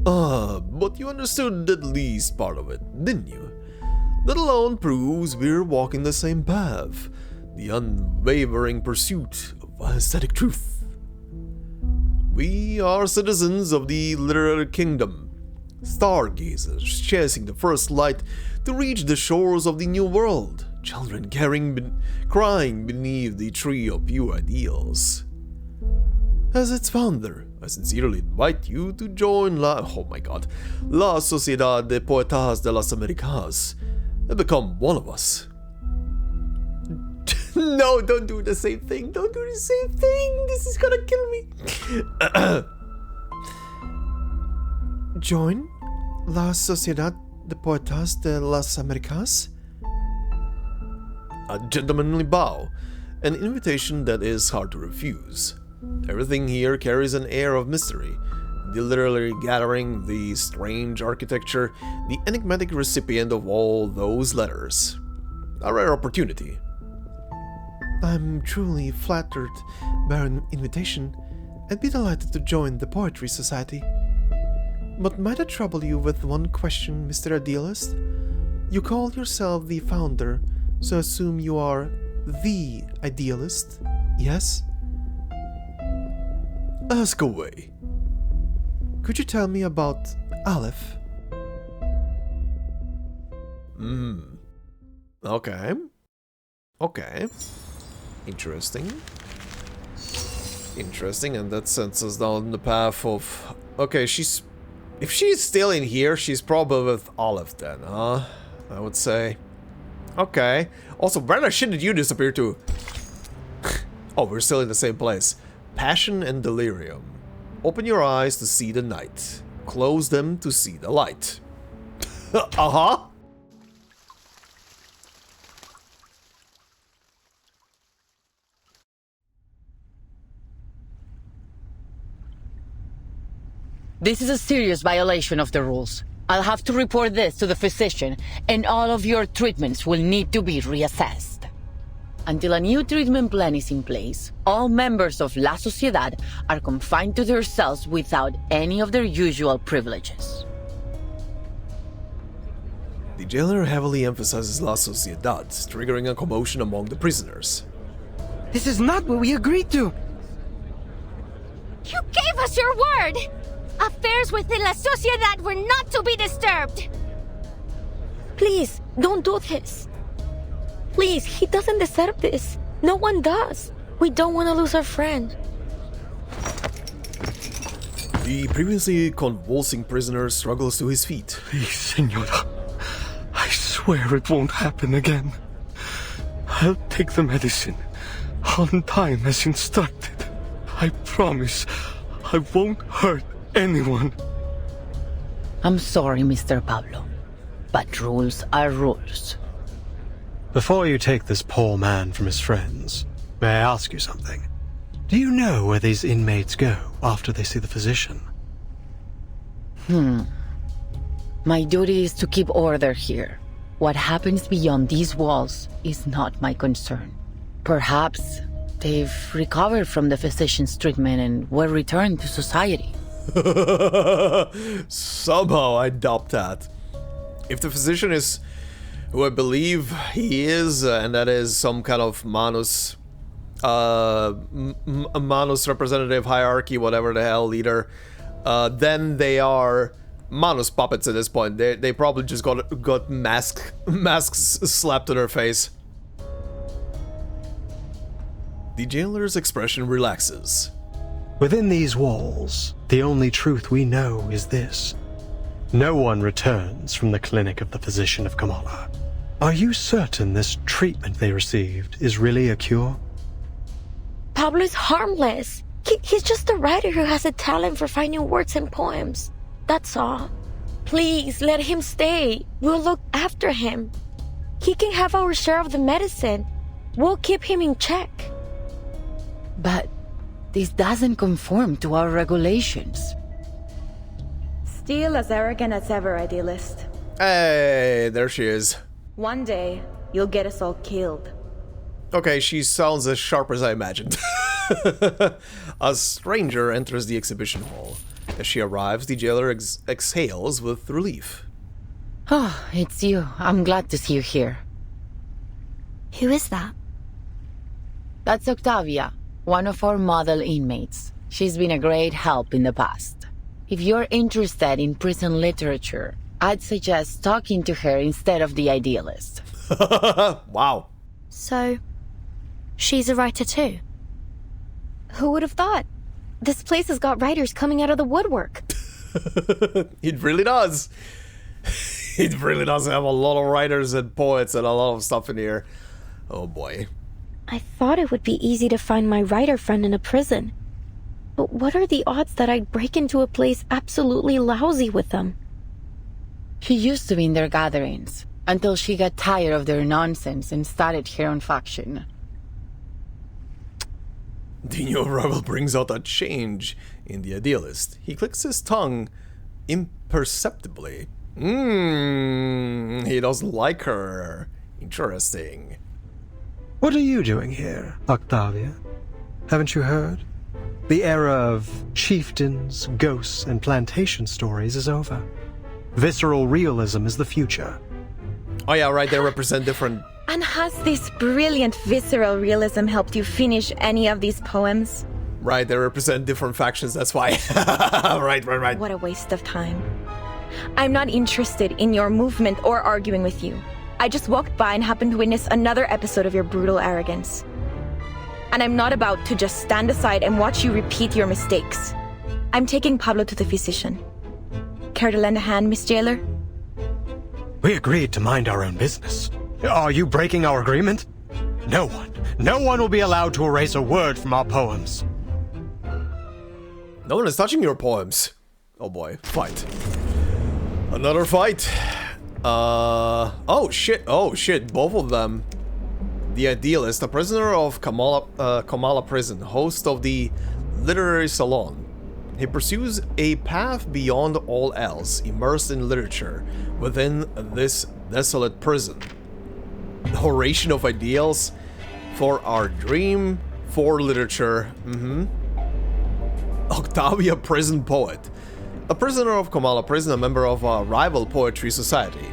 But you understood at least part of it, didn't you? That alone proves we're walking the same path. The unwavering pursuit of aesthetic truth. We are citizens of the literary kingdom. Stargazers chasing the first light to reach the shores of the new world. Children crying beneath the tree of pure ideals. As its founder, I sincerely invite you to join La Sociedad de Poetas de las Americas and become one of us. No, don't do the same thing. Don't do the same thing. This is gonna kill me. Join La Sociedad de Poetas de las Americas? A gentlemanly bow, an invitation that is hard to refuse. Everything here carries an air of mystery. The literary gathering, the strange architecture, the enigmatic recipient of all those letters. A rare opportunity. I'm truly flattered by an invitation. I'd be delighted to join the Poetry Society. But might I trouble you with one question, Mr. Idealist? You call yourself the founder, so I assume you are the idealist, yes? Ask away. Could you tell me about Aleph? Okay. Interesting, and that sends us down the path of... Okay, if she's still in here, she's probably with Aleph then, huh? I would say. Okay. Also, where the shit did you disappear to? Oh, we're still in the same place. Passion and Delirium. Open your eyes to see the night. Close them to see the light. Uh-huh. This is a serious violation of the rules. I'll have to report this to the physician, and all of your treatments will need to be reassessed. Until a new treatment plan is in place, all members of La Sociedad are confined to their cells without any of their usual privileges. The jailer heavily emphasizes La Sociedad, triggering a commotion among the prisoners. This is not what we agreed to. You gave us your word! Affairs within La Sociedad were not to be disturbed! Please, don't do this. Please, he doesn't deserve this. No one does. We don't want to lose our friend. The previously convulsing prisoner struggles to his feet. Please, Senora. I swear it won't happen again. I'll take the medicine on time as instructed. I promise I won't hurt anyone. I'm sorry, Mr. Pablo, but rules are rules. Before you take this poor man from his friends, may I ask you something? Do you know where these inmates go after they see the physician? My duty is to keep order here. What happens beyond these walls is not my concern. Perhaps they've recovered from the physician's treatment and were returned to society. Somehow I doubt that. If the physician is who I believe he is, and that is some kind of Manus representative hierarchy, whatever the hell, leader, then they are Manus puppets at this point. They probably just got masks slapped to their face. The jailer's expression relaxes. Within these walls, the only truth we know is this. No one returns from the clinic of the physician of Comala. Are you certain this treatment they received is really a cure? Pablo is harmless. He's just a writer who has a talent for finding words and poems. That's all. Please, let him stay. We'll look after him. He can have our share of the medicine. We'll keep him in check. But this doesn't conform to our regulations. Still as arrogant as ever, idealist. Hey, there she is. One day, you'll get us all killed. Okay, she sounds as sharp as I imagined. A stranger enters the exhibition hall. As she arrives, the jailer exhales with relief. Oh, it's you. I'm glad to see you here. Who is that? That's Octavia, one of our model inmates. She's been a great help in the past. If you're interested in prison literature, I'd suggest talking to her instead of the idealist. Wow. So, she's a writer too? Who would have thought? This place has got writers coming out of the woodwork. It really does. It really does have a lot of writers and poets and a lot of stuff in here. Oh boy. I thought it would be easy to find my writer friend in a prison. But what are the odds that I'd break into a place absolutely lousy with them? She used to be in their gatherings, until she got tired of their nonsense and started her own faction. The new arrival brings out a change in the idealist. He clicks his tongue imperceptibly. He doesn't like her. Interesting. What are you doing here, Octavia? Haven't you heard? The era of chieftains, ghosts, and plantation stories is over. Visceral realism is the future. Oh yeah, right, they represent different... And has this brilliant visceral realism helped you finish any of these poems? Right, they represent different factions, that's why. Right. What a waste of time. I'm not interested in your movement or arguing with you. I just walked by and happened to witness another episode of your brutal arrogance. And I'm not about to just stand aside and watch you repeat your mistakes. I'm taking Pablo to the physician. Care to lend a hand, Miss Jailer? We agreed to mind our own business. Are you breaking our agreement? No one will be allowed to erase a word from our poems. No one is touching your poems. Oh boy, fight. Another fight. Oh shit, both of them. The idealist, a prisoner of Comala prison, host of the literary salon. He pursues a path beyond all else, immersed in literature, within this desolate prison. The oration of ideals for our dream, for literature. Octavia, prison poet. A prisoner of Comala prison, a member of a rival poetry society.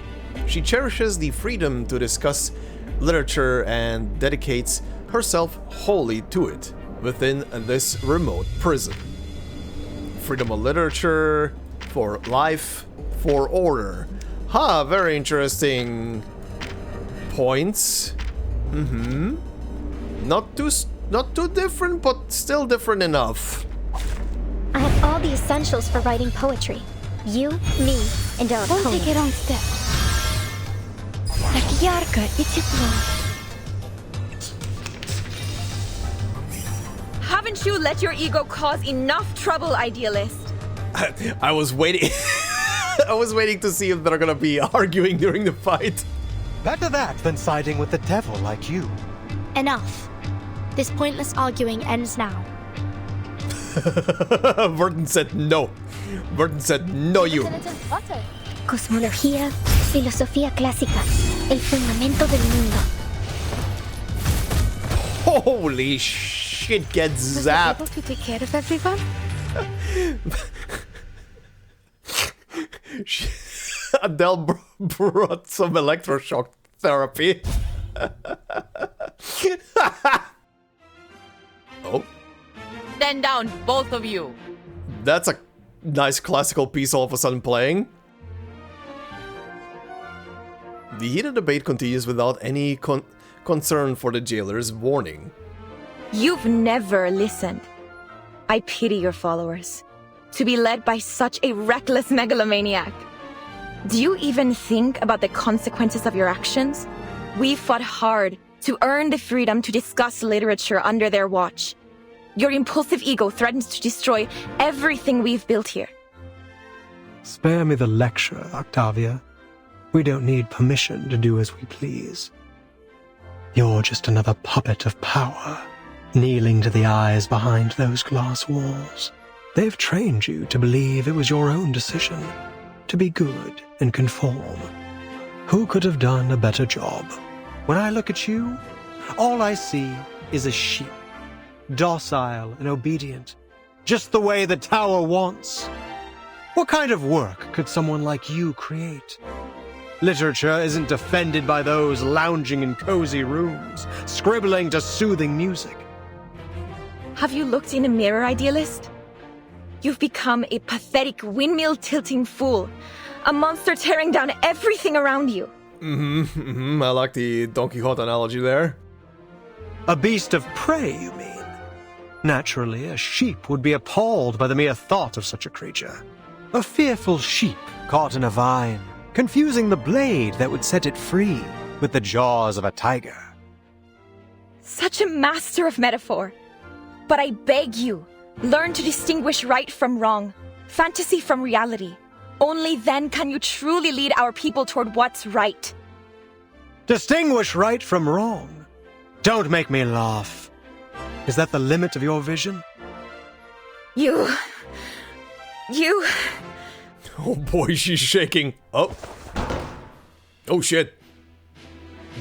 She cherishes the freedom to discuss literature and dedicates herself wholly to it within this remote prison. Freedom of literature, for life, for order. Very interesting points. Not too different, but still different enough. I have all the essentials for writing poetry. You, me, and our Don't take it on step. Haven't you let your ego cause enough trouble, idealist? I was waiting. I was waiting to see if they're gonna be arguing during the fight. Better that than siding with the devil like you. Enough. This pointless arguing ends now. Vertin said no. Vertin said no, you. Cosmología, filosofía clásica, el fundamento del mundo. Holy shit, get zapped. Was I able to take care of everyone? Adele brought some electroshock therapy. Oh. Stand down, both of you. That's a nice classical piece all of a sudden playing. The heated debate continues without any concern for the jailer's warning. You've never listened. I pity your followers. To be led by such a reckless megalomaniac. Do you even think about the consequences of your actions? We fought hard to earn the freedom to discuss literature under their watch. Your impulsive ego threatens to destroy everything we've built here. Spare me the lecture, Octavia. We don't need permission to do as we please. You're just another puppet of power, kneeling to the eyes behind those glass walls. They've trained you to believe it was your own decision, to be good and conform. Who could have done a better job? When I look at you, all I see is a sheep, docile and obedient, just the way the tower wants. What kind of work could someone like you create? Literature isn't defended by those lounging in cozy rooms, scribbling to soothing music. Have you looked in a mirror, idealist? You've become a pathetic windmill-tilting fool, a monster tearing down everything around you. I like the Don Quixote analogy there. A beast of prey, you mean? Naturally, a sheep would be appalled by the mere thought of such a creature. A fearful sheep caught in a vine, confusing the blade that would set it free with the jaws of a tiger. Such a master of metaphor. But I beg you, learn to distinguish right from wrong, fantasy from reality. Only then can you truly lead our people toward what's right. Distinguish right from wrong? Don't make me laugh. Is that the limit of your vision? You... Oh boy, she's shaking. Oh shit.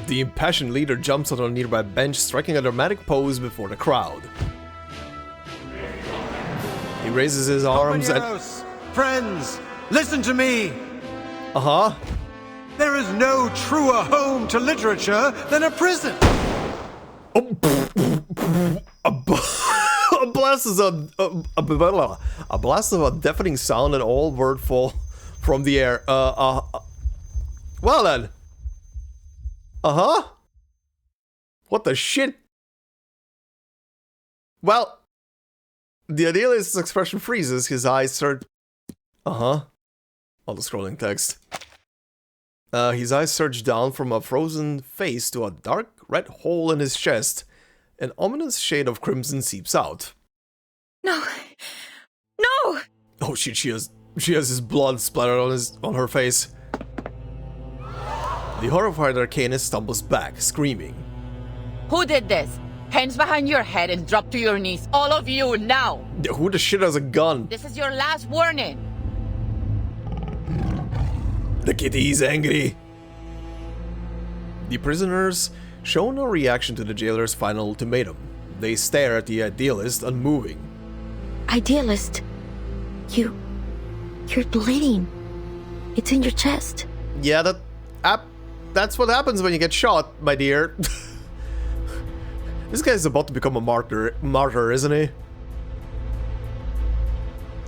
The impassioned leader jumps on a nearby bench, striking a dramatic pose before the crowd. He raises his arms and... Friends, listen to me! Uh-huh. There is no truer home to literature than a prison! A blast is a blast of a deafening sound and all word fall from the air. Well then. Uh-huh. What the shit? Well, the idealist's expression freezes, his eyes start... Uh-huh. All the scrolling text. His eyes surge down from a frozen face to a dark red hole in his chest. An ominous shade of crimson seeps out. No! No! Oh shit, she has his blood splattered on her face. The horrified Arcanist stumbles back, screaming. Who did this? Hands behind your head and drop to your knees. All of you, now! Who the shit has a gun? This is your last warning. The kitty's angry. The prisoners show no reaction to the jailer's final ultimatum. They stare at the idealist, unmoving. Idealist, you're bleeding. It's in your chest. Yeah, that's what happens when you get shot, my dear. This guy's about to become a martyr, isn't he?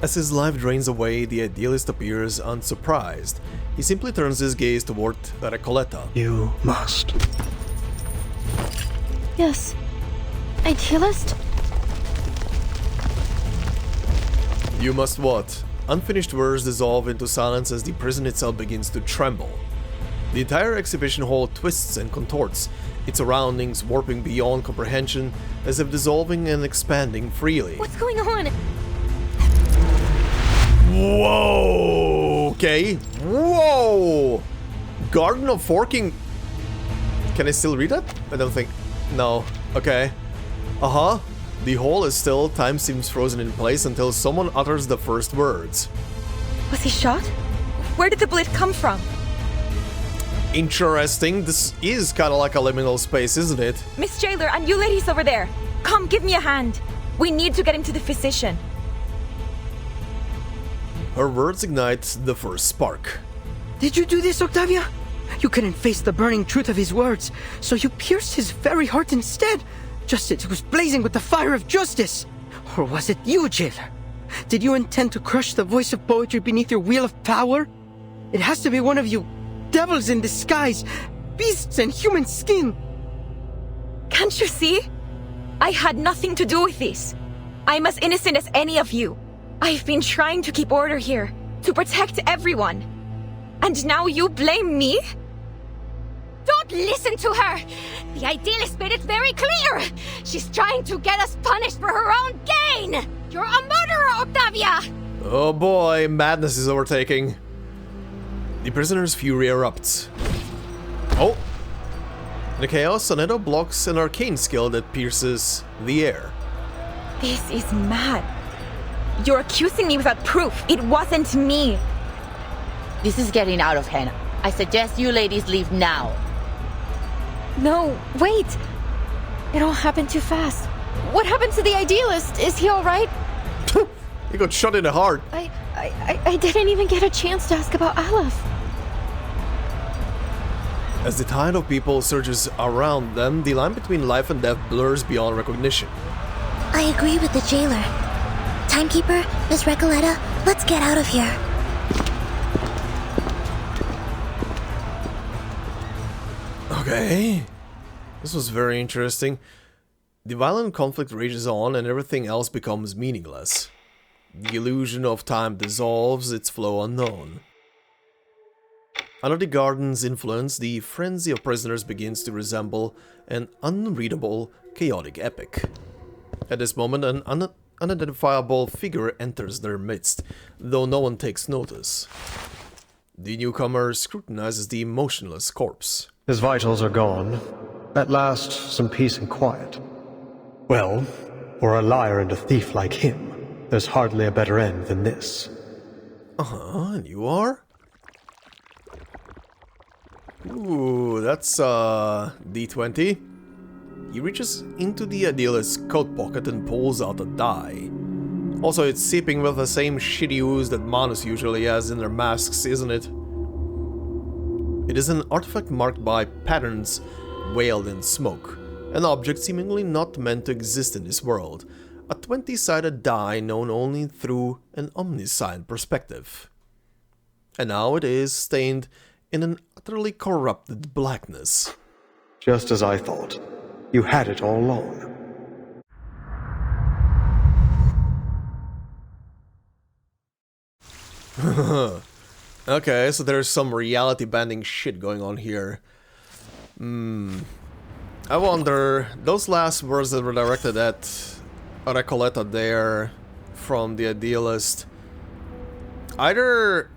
As his life drains away, the idealist appears unsurprised. He simply turns his gaze toward Recoleta. You must. Yes. Idealist? You must what? Unfinished words dissolve into silence as the prison itself begins to tremble. The entire exhibition hall twists and contorts, its surroundings warping beyond comprehension, as if dissolving and expanding freely. What's going on? Whoa! Okay. Whoa! Garden of Forking. Can I still read that? I don't think. No. Okay. Uh-huh. The hole is still. Time seems frozen in place until someone utters the first words. Was he shot? Where did the bullet come from? Interesting. This is kind of like a liminal space, isn't it? Miss Jailer, and you ladies over there. Come, give me a hand. We need to get him to the physician. Her words ignite the first spark. Did you do this, Octavia? You couldn't face the burning truth of his words, so you pierced his very heart instead, just as it was blazing with the fire of justice. Or was it you, Jailer? Did you intend to crush the voice of poetry beneath your wheel of power? It has to be one of you devils in disguise, beasts in human skin. Can't you see? I had nothing to do with this. I'm as innocent as any of you. I've been trying to keep order here, to protect everyone. And now you blame me? Don't listen to her! The idealist made it very clear! She's trying to get us punished for her own gain! You're a murderer, Octavia! Oh boy, madness is overtaking. The prisoner's fury erupts. Oh! In the chaos, Sonetto blocks an arcane skill that pierces the air. This is mad. You're accusing me without proof. It wasn't me. This is getting out of hand. I suggest you ladies leave now. No, wait! It all happened too fast. What happened to the idealist? Is he alright? He got shot in the heart. I didn't even get a chance to ask about Aleph. As the tide of people surges around them, the line between life and death blurs beyond recognition. I agree with the jailer. Timekeeper, Miss Recoleta, let's get out of here. Okay. This was very interesting. The violent conflict rages on and everything else becomes meaningless. The illusion of time dissolves, its flow unknown. Under the garden's influence, the frenzy of prisoners begins to resemble an unreadable, chaotic epic. At this moment, an unidentifiable figure enters their midst, though no one takes notice. The newcomer scrutinizes the motionless corpse. His vitals are gone. At last, some peace and quiet. Well, for a liar and a thief like him, there's hardly a better end than this. Uh-huh, and you are? Ooh, that's D20. He reaches into the idealist's coat pocket and pulls out a die. Also, it's seeping with the same shitty ooze that Manus usually has in their masks, isn't it? It is an artifact marked by patterns veiled in smoke, an object seemingly not meant to exist in this world, a 20-sided die known only through an omniscient perspective. And now it is stained in an utterly corrupted blackness. Just as I thought. You had it all along. Okay, so there's some reality-bending shit going on here. I wonder, those last words that were directed at Recoleta there from the idealist, either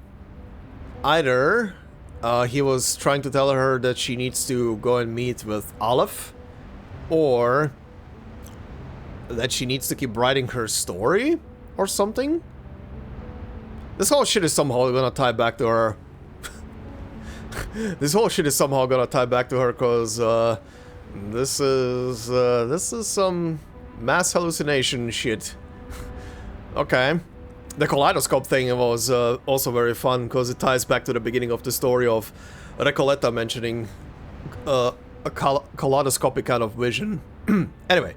he was trying to tell her that she needs to go and meet with Aleph, or that she needs to keep writing her story or something? This whole shit is somehow gonna tie back to her. This whole shit is somehow gonna tie back to her, cause this is some mass hallucination shit. Okay. The kaleidoscope thing was also very fun, because it ties back to the beginning of the story of Recoleta mentioning a kaleidoscopic kind of vision. Anyway.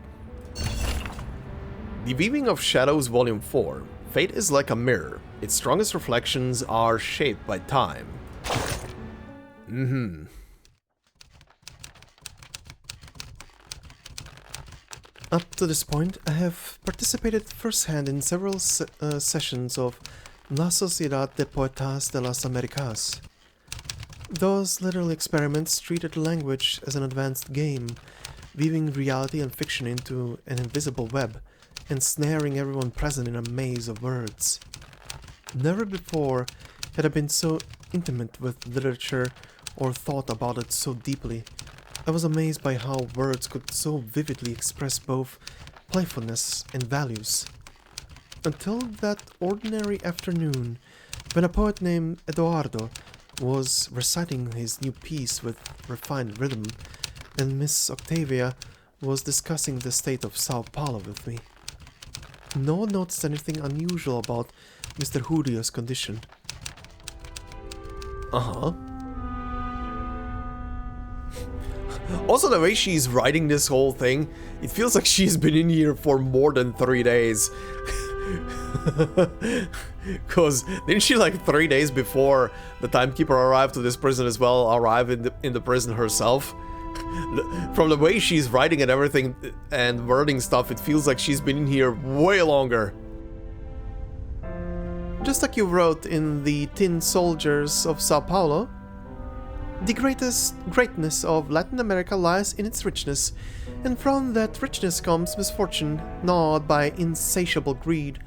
The Weaving of Shadows Volume 4. Fate is like a mirror. Its strongest reflections are shaped by time. Up to this point, I have participated firsthand in several sessions of La Sociedad de Poetas de las Americas. Those literal experiments treated language as an advanced game, weaving reality and fiction into an invisible web, ensnaring everyone present in a maze of words. Never before had I been so intimate with literature or thought about it so deeply. I was amazed by how words could so vividly express both playfulness and values. Until that ordinary afternoon, when a poet named Eduardo was reciting his new piece with refined rhythm, and Miss Octavia was discussing the state of Sao Paulo with me. No one noticed anything unusual about Mr. Julio's condition. Also, the way she's writing this whole thing, it feels like she's been in here for more than 3 days. Cause didn't she, like 3 days before the Timekeeper arrived to this prison as well, arrive in the prison herself? From the way she's writing and everything and wording stuff, it feels like she's been in here way longer. Just like you wrote in the Tin Soldiers of Sao Paulo, the greatness of Latin America lies in its richness, and from that richness comes misfortune, gnawed by insatiable greed.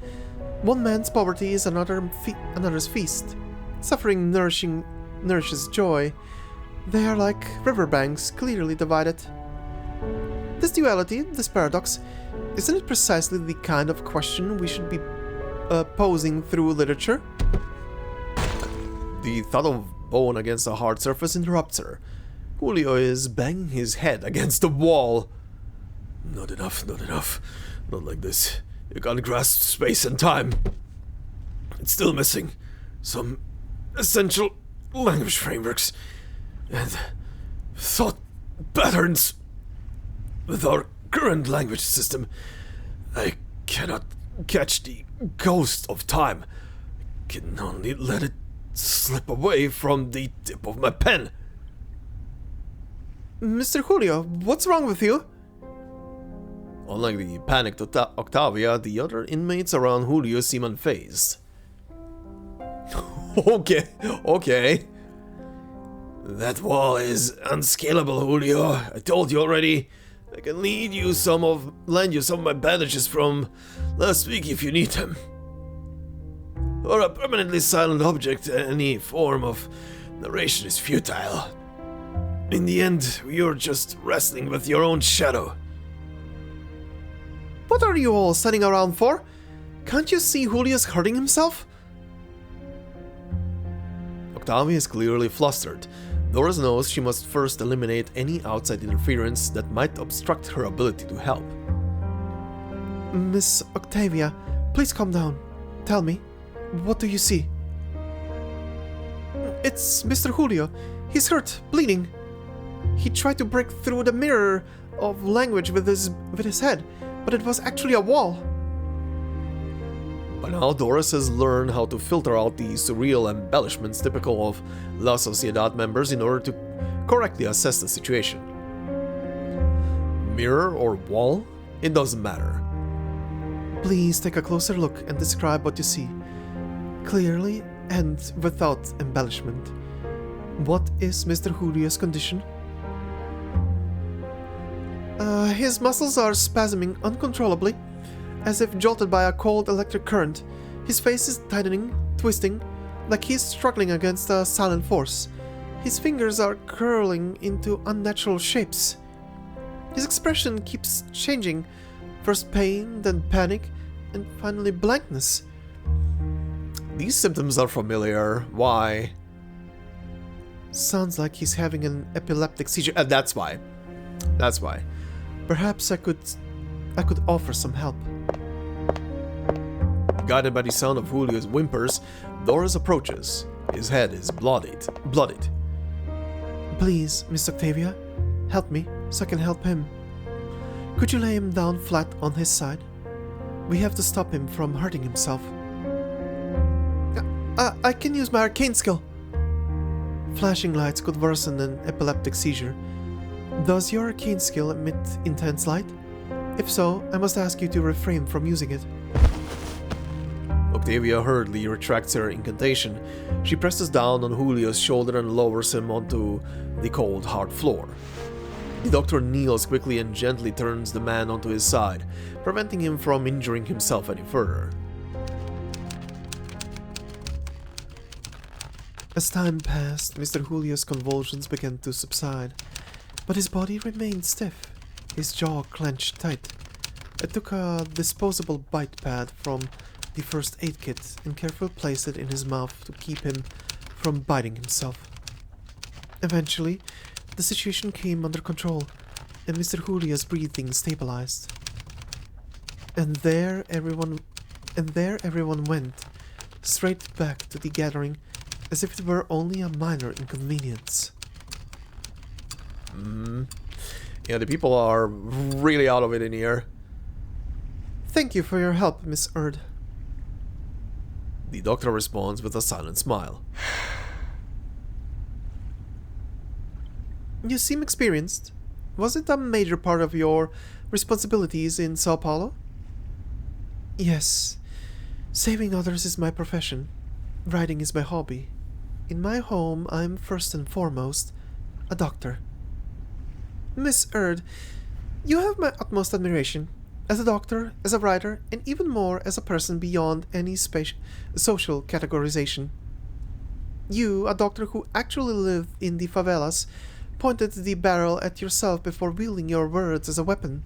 One man's poverty is another's feast. Suffering nourishes joy. They are like riverbanks, clearly divided. This duality, this paradox, isn't it precisely the kind of question we should be posing through literature? The thud of bone against a hard surface interrupts her. Julio is banging his head against the wall. Not enough, not enough. Not like this. You can't grasp space and time. It's still missing some essential language frameworks and thought patterns. With our current language system, I cannot catch the ghost of time. I can only let it slip away from the tip of my pen. Mr. Julio, what's wrong with you? Unlike the panicked Octavia, the other inmates around Julio seem unfazed. Okay. That wall is unscalable, Julio. I told you already. I can lend you some of my bandages from last week if you need them. For a permanently silent object, any form of narration is futile. In the end, you're just wrestling with your own shadow. What are you all standing around for? Can't you see Julio's hurting himself? Octavia is clearly flustered. Doris knows she must first eliminate any outside interference that might obstruct her ability to help. Miss Octavia, please calm down. Tell me, what do you see? It's Mr. Julio. He's hurt, bleeding. He tried to break through the mirror of language with his head, but it was actually a wall. By now, Doris has learned how to filter out the surreal embellishments typical of La Sociedad members in order to correctly assess the situation. Mirror or wall? It doesn't matter. Please take a closer look and describe what you see. Clearly and without embellishment. What is Mr. Julio's condition? His muscles are spasming uncontrollably, as if jolted by a cold electric current. His face is tightening, twisting, like he's struggling against a silent force. His fingers are curling into unnatural shapes. His expression keeps changing, First pain, then panic, and finally blankness. These symptoms are familiar. Why? Sounds like he's having an epileptic seizure. That's why. That's why. Perhaps I could offer some help. Guided by the sound of Julio's whimpers, Doris approaches. His head is bloodied. Please, Miss Octavia, help me so I can help him. Could you lay him down flat on his side? We have to stop him from hurting himself. I can use my arcane skill. Flashing lights could worsen an epileptic seizure. Does your arcane skill emit intense light? If so, I must ask you to refrain from using it. Octavia hurriedly retracts her incantation. She presses down on Julio's shoulder and lowers him onto the cold, hard floor. The doctor kneels quickly and gently turns the man onto his side, preventing him from injuring himself any further. As time passed, Mr. Julio's convulsions began to subside, but his body remained stiff, his jaw clenched tight. I took a disposable bite pad from the first aid kit and carefully placed it in his mouth to keep him from biting himself. Eventually, the situation came under control, and Mr. Julio's breathing stabilized. And there everyone went, straight back to the gathering, as if it were only a minor inconvenience. Yeah, the people are really out of it in here. Thank you for your help, Miss Erd. The doctor responds with a silent smile. You seem experienced. Was it a major part of your responsibilities in Sao Paulo? Yes. Saving others is my profession. Writing is my hobby. In my home, I'm first and foremost a doctor. Miss Erd, you have my utmost admiration. As a doctor, as a writer, and even more as a person beyond any social categorization. You, a doctor who actually lived in the favelas, pointed the barrel at yourself before wielding your words as a weapon.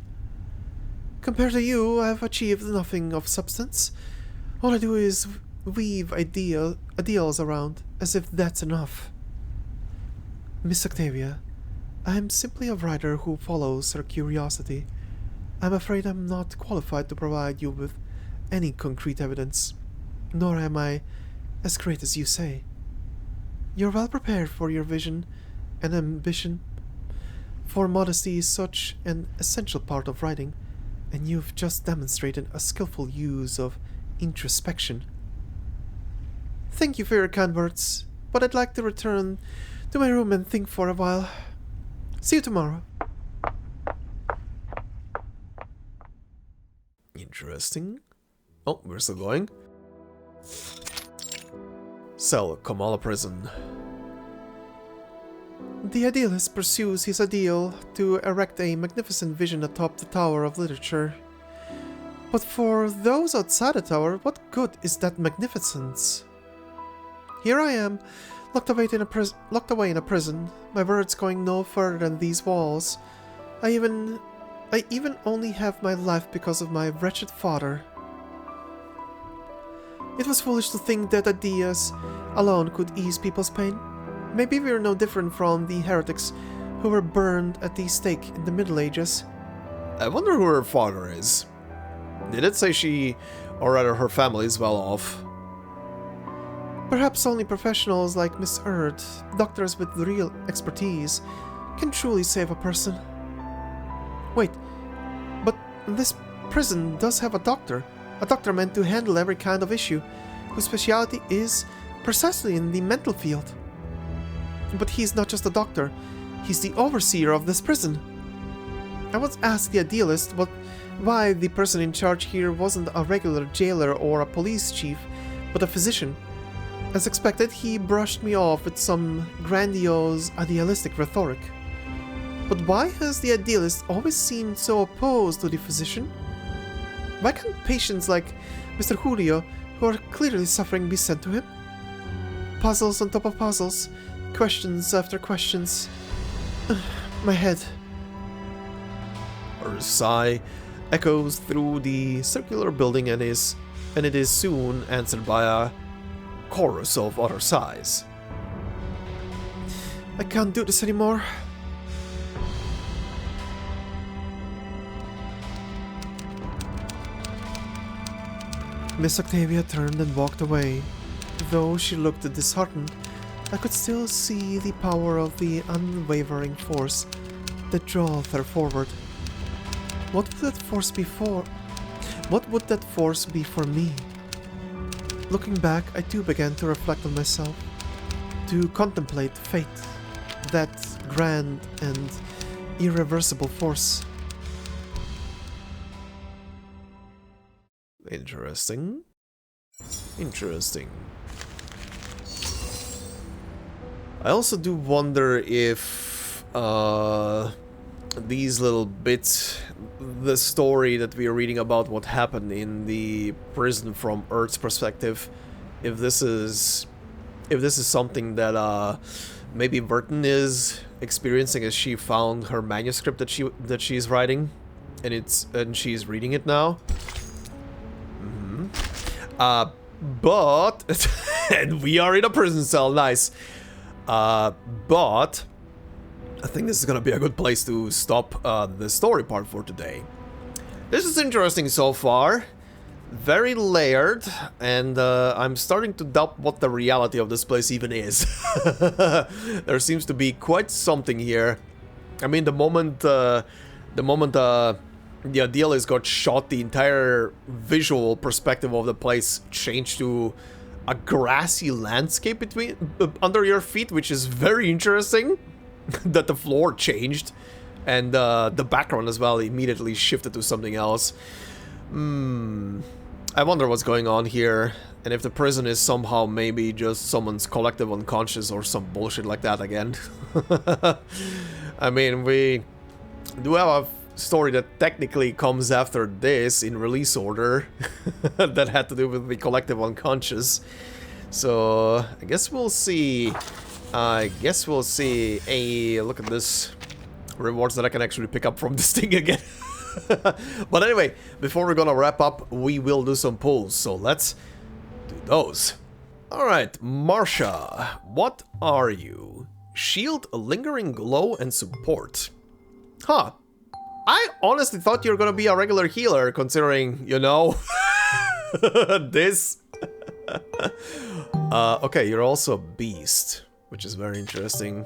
Compared to you, I've achieved nothing of substance. All I do is weave ideals around, as if that's enough. Miss Octavia, I'm simply a writer who follows her curiosity. I'm afraid I'm not qualified to provide you with any concrete evidence, nor am I as great as you say. You're well prepared for your vision and ambition, for modesty is such an essential part of writing, and you've just demonstrated a skillful use of introspection. Thank you for your kind words, but I'd like to return to my room and think for a while. See you tomorrow. Interesting. Oh, we're still going. Cell, Comala prison. The idealist pursues his ideal to erect a magnificent vision atop the Tower of Literature. But for those outside the tower, what good is that magnificence? Here I am, locked away in a prison, my words going no further than these walls. I even only have my life because of my wretched father. It was foolish to think that ideas alone could ease people's pain. Maybe we're no different from the heretics who were burned at the stake in the Middle Ages. I wonder who her father is. Did it say she, or rather her family, is well off? Perhaps only professionals like Miss Erd, doctors with real expertise, can truly save a person. Wait, but this prison does have a doctor meant to handle every kind of issue, whose specialty is precisely in the mental field. But he's not just a doctor, he's the overseer of this prison. I once asked the idealist why the person in charge here wasn't a regular jailer or a police chief, but a physician. As expected, he brushed me off with some grandiose, idealistic rhetoric. But why has the idealist always seemed so opposed to the physician? Why can't patients like Mr. Julio, who are clearly suffering, be sent to him? Puzzles on top of puzzles, questions after questions. My head. Her sigh echoes through the circular building and it is soon answered by a chorus of other sighs. I can't do this anymore. Miss Octavia turned and walked away. Though she looked disheartened, I could still see the power of the unwavering force that drove her forward. What would that force be for? What would that force be for me? Looking back, I too began to reflect on myself, to contemplate fate, that grand and irreversible force. Interesting. Interesting. I also do wonder if these little bits, the story that we are reading about what happened in the prison from Earth's perspective, if this is something that maybe Vertin is experiencing as she found her manuscript that she's writing, and she's reading it now. But and we are in a prison cell, nice. But I think this is gonna be a good place to stop the story part for today. This is interesting so far, very layered, and I'm starting to doubt what the reality of this place even is. There seems to be quite something here. I mean, the moment the Idealist got shot, the entire visual perspective of the place changed to a grassy landscape under your feet, which is very interesting. That the floor changed, and the background as well immediately shifted to something else. I wonder what's going on here, and if the prison is somehow maybe just someone's collective unconscious or some bullshit like that again. I mean, we do have a story that technically comes after this in release order that had to do with the collective unconscious. So I guess we'll see. Hey, look at this. Rewards that I can actually pick up from this thing again. But anyway, before we're gonna wrap up, we will do some pulls. So let's do those. Alright, Marsha, what are you? Shield, lingering glow, and support. Huh. I honestly thought you were gonna be a regular healer, considering, you know, this. Okay, you're also a beast, which is very interesting.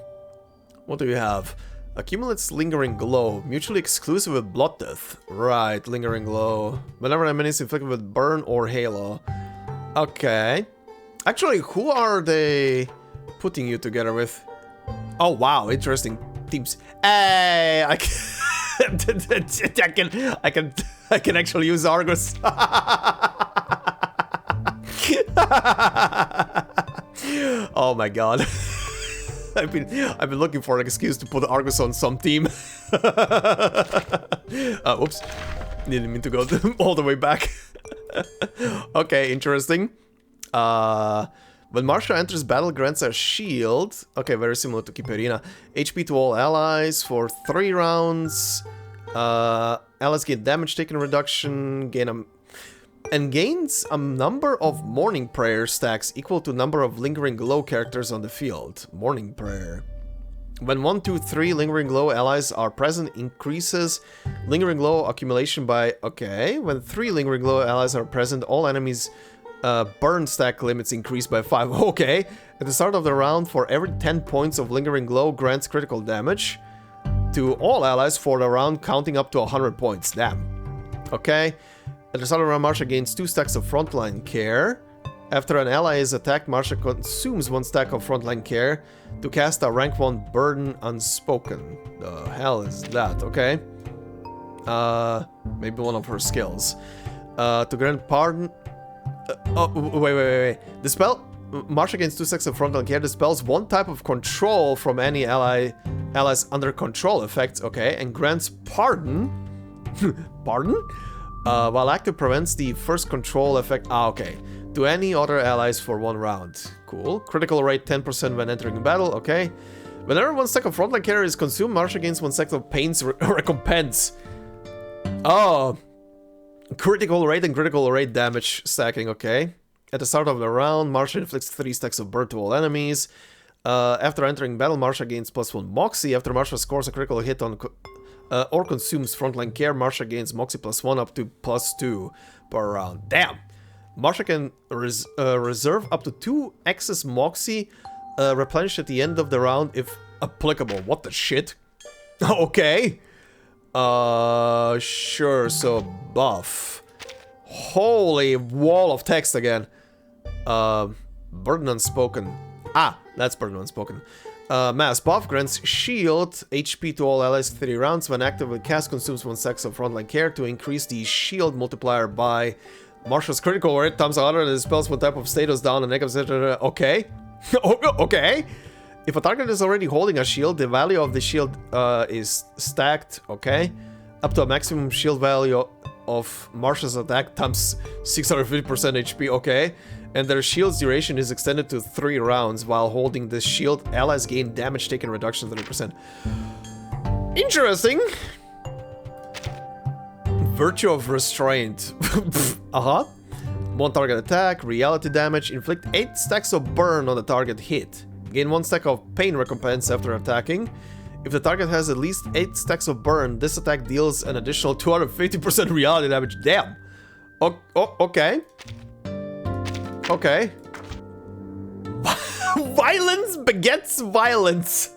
What do you have? Accumulates lingering glow, mutually exclusive with blood death. Right, lingering glow. Whenever an enemy is inflicted with burn or halo. Okay. Actually, who are they putting you together with? Oh wow, interesting teams. Hey, I can actually use Argus. Oh my god. I've been looking for an excuse to put Argus on some team. Whoops. Didn't mean to go all the way back. Okay, interesting. When Marsha enters battle, grants a shield. Okay, very similar to Kiperina. HP to all allies for 3 rounds. Allies gain damage taken reduction, gains a number of Morning Prayer stacks equal to number of Lingering Glow characters on the field. Morning Prayer. When 1, 2, 3 Lingering Glow allies are present, increases Lingering Glow accumulation by... Okay, when 3 Lingering Glow allies are present, all enemies' burn stack limits increase by 5. Okay, at the start of the round, for every 10 points of Lingering Glow, grants critical damage to all allies for the round, counting up to 100 points. Damn. Okay. At the start of the round, Marsha gains 2 stacks of frontline care. After an ally is attacked, Marsha consumes 1 stack of frontline care to cast a rank 1 Burden Unspoken. The hell is that? Okay. Maybe one of her skills. To grant pardon... oh, wait. The spell... Marsha gains 2 stacks of frontline care. Dispels 1 type of control from any allies under control effects. Okay. And grants pardon... pardon? While active, prevents the first control effect. Okay. To any other allies for 1 round. Cool. Critical rate 10% when entering battle. Okay. Whenever 1 stack of frontline care is consumed, Marsha gains 1 stack of Pain's recompense. Oh, Critical rate and critical rate damage stacking, okay. At the start of the round, Marsha inflicts 3 stacks of burn to all enemies. After entering battle, Marsha gains +1 Moxie. After Marsha scores a critical hit on or consumes frontline care, Marsha gains Moxie +1 up to +2 per round. Damn! Marsha can reserve up to 2 excess Moxie replenished at the end of the round if applicable. What the shit? Okay. Sure, so buff. Holy wall of text again. Burden Unspoken. Ah, that's Burden Unspoken. Mass buff grants shield HP to all allies 3 rounds. When actively cast, consumes 1 stack of frontline care to increase the shield multiplier by Marsha's critical rate times other than spells one type of status down and negative. Okay. Okay. If a target is already holding a shield, the value of the shield is stacked, okay? Up to a maximum shield value of Marsha's attack times 650% HP, okay? And their shield's duration is extended to 3 rounds. While holding this shield, allies gain damage taken reduction 30%. Interesting! Virtue of Restraint. Uh-huh. 1 target attack, reality damage, inflict 8 stacks of burn on the target hit. Gain 1 stack of pain recompense after attacking. If the target has at least 8 stacks of burn, this attack deals an additional 250% reality damage. Damn! Okay. Okay. Violence begets violence!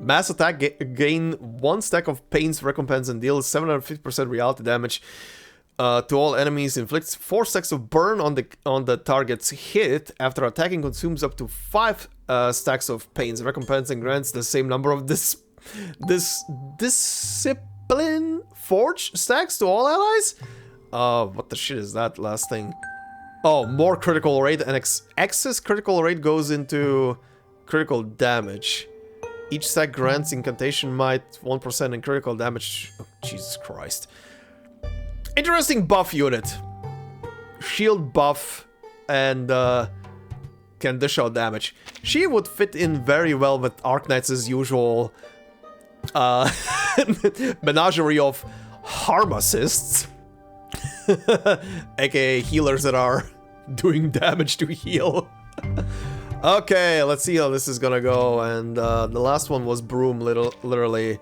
Mass attack gain 1 stack of pain's recompense and deals 750% reality damage to all enemies. Inflicts 4 stacks of burn on the target's hit. After attacking, consumes up to 5 stacks of pain's recompense and grants the same number of discipline forge stacks to all allies. What the shit is that last thing? Oh, more critical rate and excess critical rate goes into critical damage. Each stack grants incantation might 1% in critical damage. Oh, Jesus Christ. Interesting buff unit. Shield buff and can dish out damage. She would fit in very well with Arcanists' usual menagerie of harm assists. AKA healers that are doing damage to heal. Okay, let's see how this is gonna go. And the last one was Broom, literally,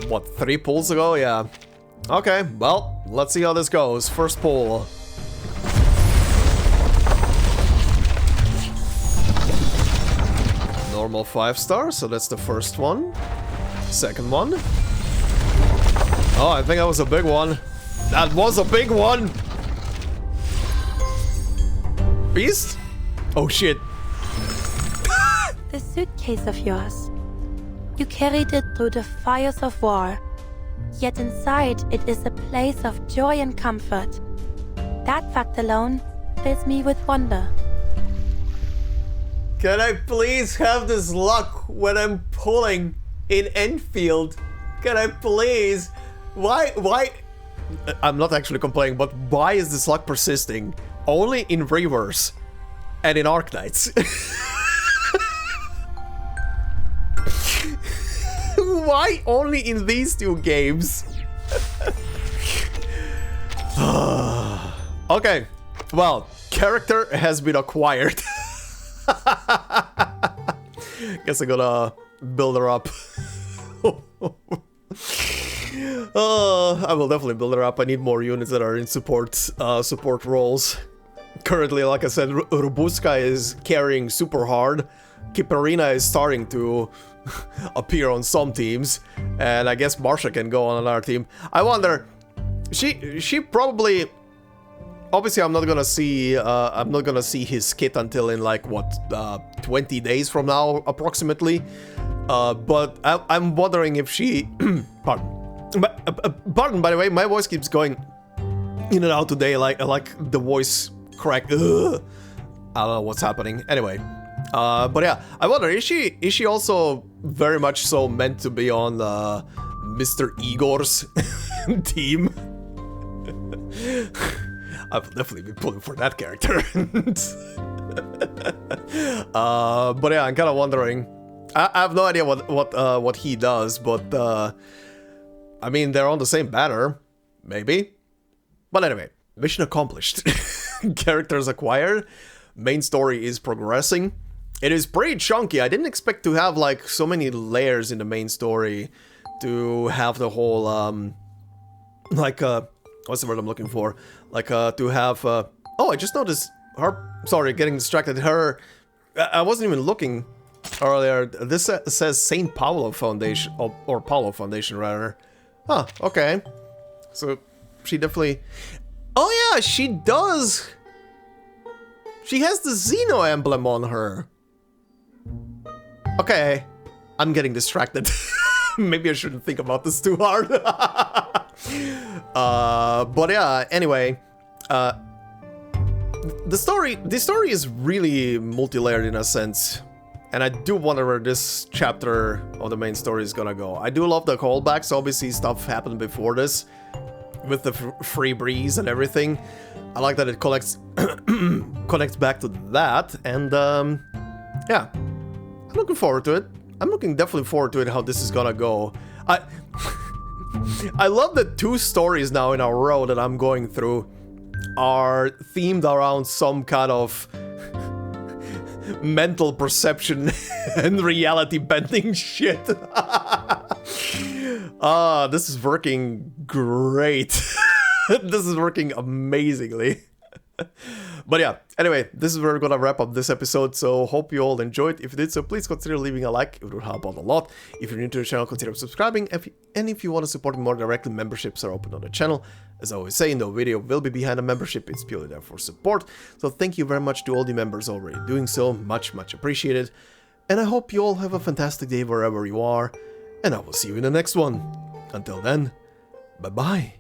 what, 3 pulls ago? Yeah. Okay, well, let's see how this goes. First pull. Normal 5-star, so that's the first one. Second one. Oh, I think that was a big one. That was a big one! Beast? Oh shit. The suitcase of yours. You carried it through the fires of war. Yet inside it is a place of joy and comfort. That fact alone fills me with wonder. Can I please have this luck when I'm pulling in Enfield? Can I please? Why? I'm not actually complaining, but why is this luck persisting? Only in Reavers and in Arcanists. Why only in these 2 games? Okay, well, character has been acquired. Guess I'm gonna build her up. I will definitely build her up. I need more units that are in support roles. Currently, like I said, Robuska is carrying super hard. Kiparina is starting to appear on some teams, and I guess Marsha can go on another team. I wonder, she probably, obviously I'm not gonna see his kit until in like what 20 days from now approximately. But I'm wondering if she pardon by the way, my voice keeps going in and out today, like the voice crack. Ugh. I don't know what's happening. Anyway, but yeah, I wonder, is she also very much so meant to be on Mr. Igor's team? I will definitely be pulling for that character. But yeah, I'm kind of wondering. I have no idea what he does, but I mean, they're on the same banner, maybe. But anyway, mission accomplished. Characters acquired. Main story is progressing. It is pretty chunky. I didn't expect to have like so many layers in the main story, to have the whole like what's the word I'm looking for? Like to have oh, I just noticed her, sorry, getting distracted. Her, I wasn't even looking earlier. This says St. Paulo Foundation, or Paulo Foundation rather. Huh, okay. So she definitely, oh yeah, she does. She has the Xeno emblem on her. Okay, I'm getting distracted. Maybe I shouldn't think about this too hard. But yeah, anyway, the story is really multi-layered in a sense, and I do wonder where this chapter of the main story is gonna go. I do love the callbacks. Obviously, stuff happened before this with the free breeze and everything. I like that it connects back to that, and yeah, I'm looking forward to it. I'm looking definitely forward to it, how this is gonna go. I love that 2 stories now in a row that I'm going through are themed around some kind of mental perception and reality bending shit. This is working great. This is working amazingly. But yeah, anyway, this is where we're gonna wrap up this episode, so hope you all enjoyed. If you did so, please consider leaving a like, it would help out a lot. If you're new to the channel, consider subscribing, and if you want to support me more directly, memberships are open on the channel. As I always say, no video will be behind a membership, it's purely there for support, so thank you very much to all the members already doing so, much appreciated. And I hope you all have a fantastic day wherever you are, and I will see you in the next one. Until then, bye bye.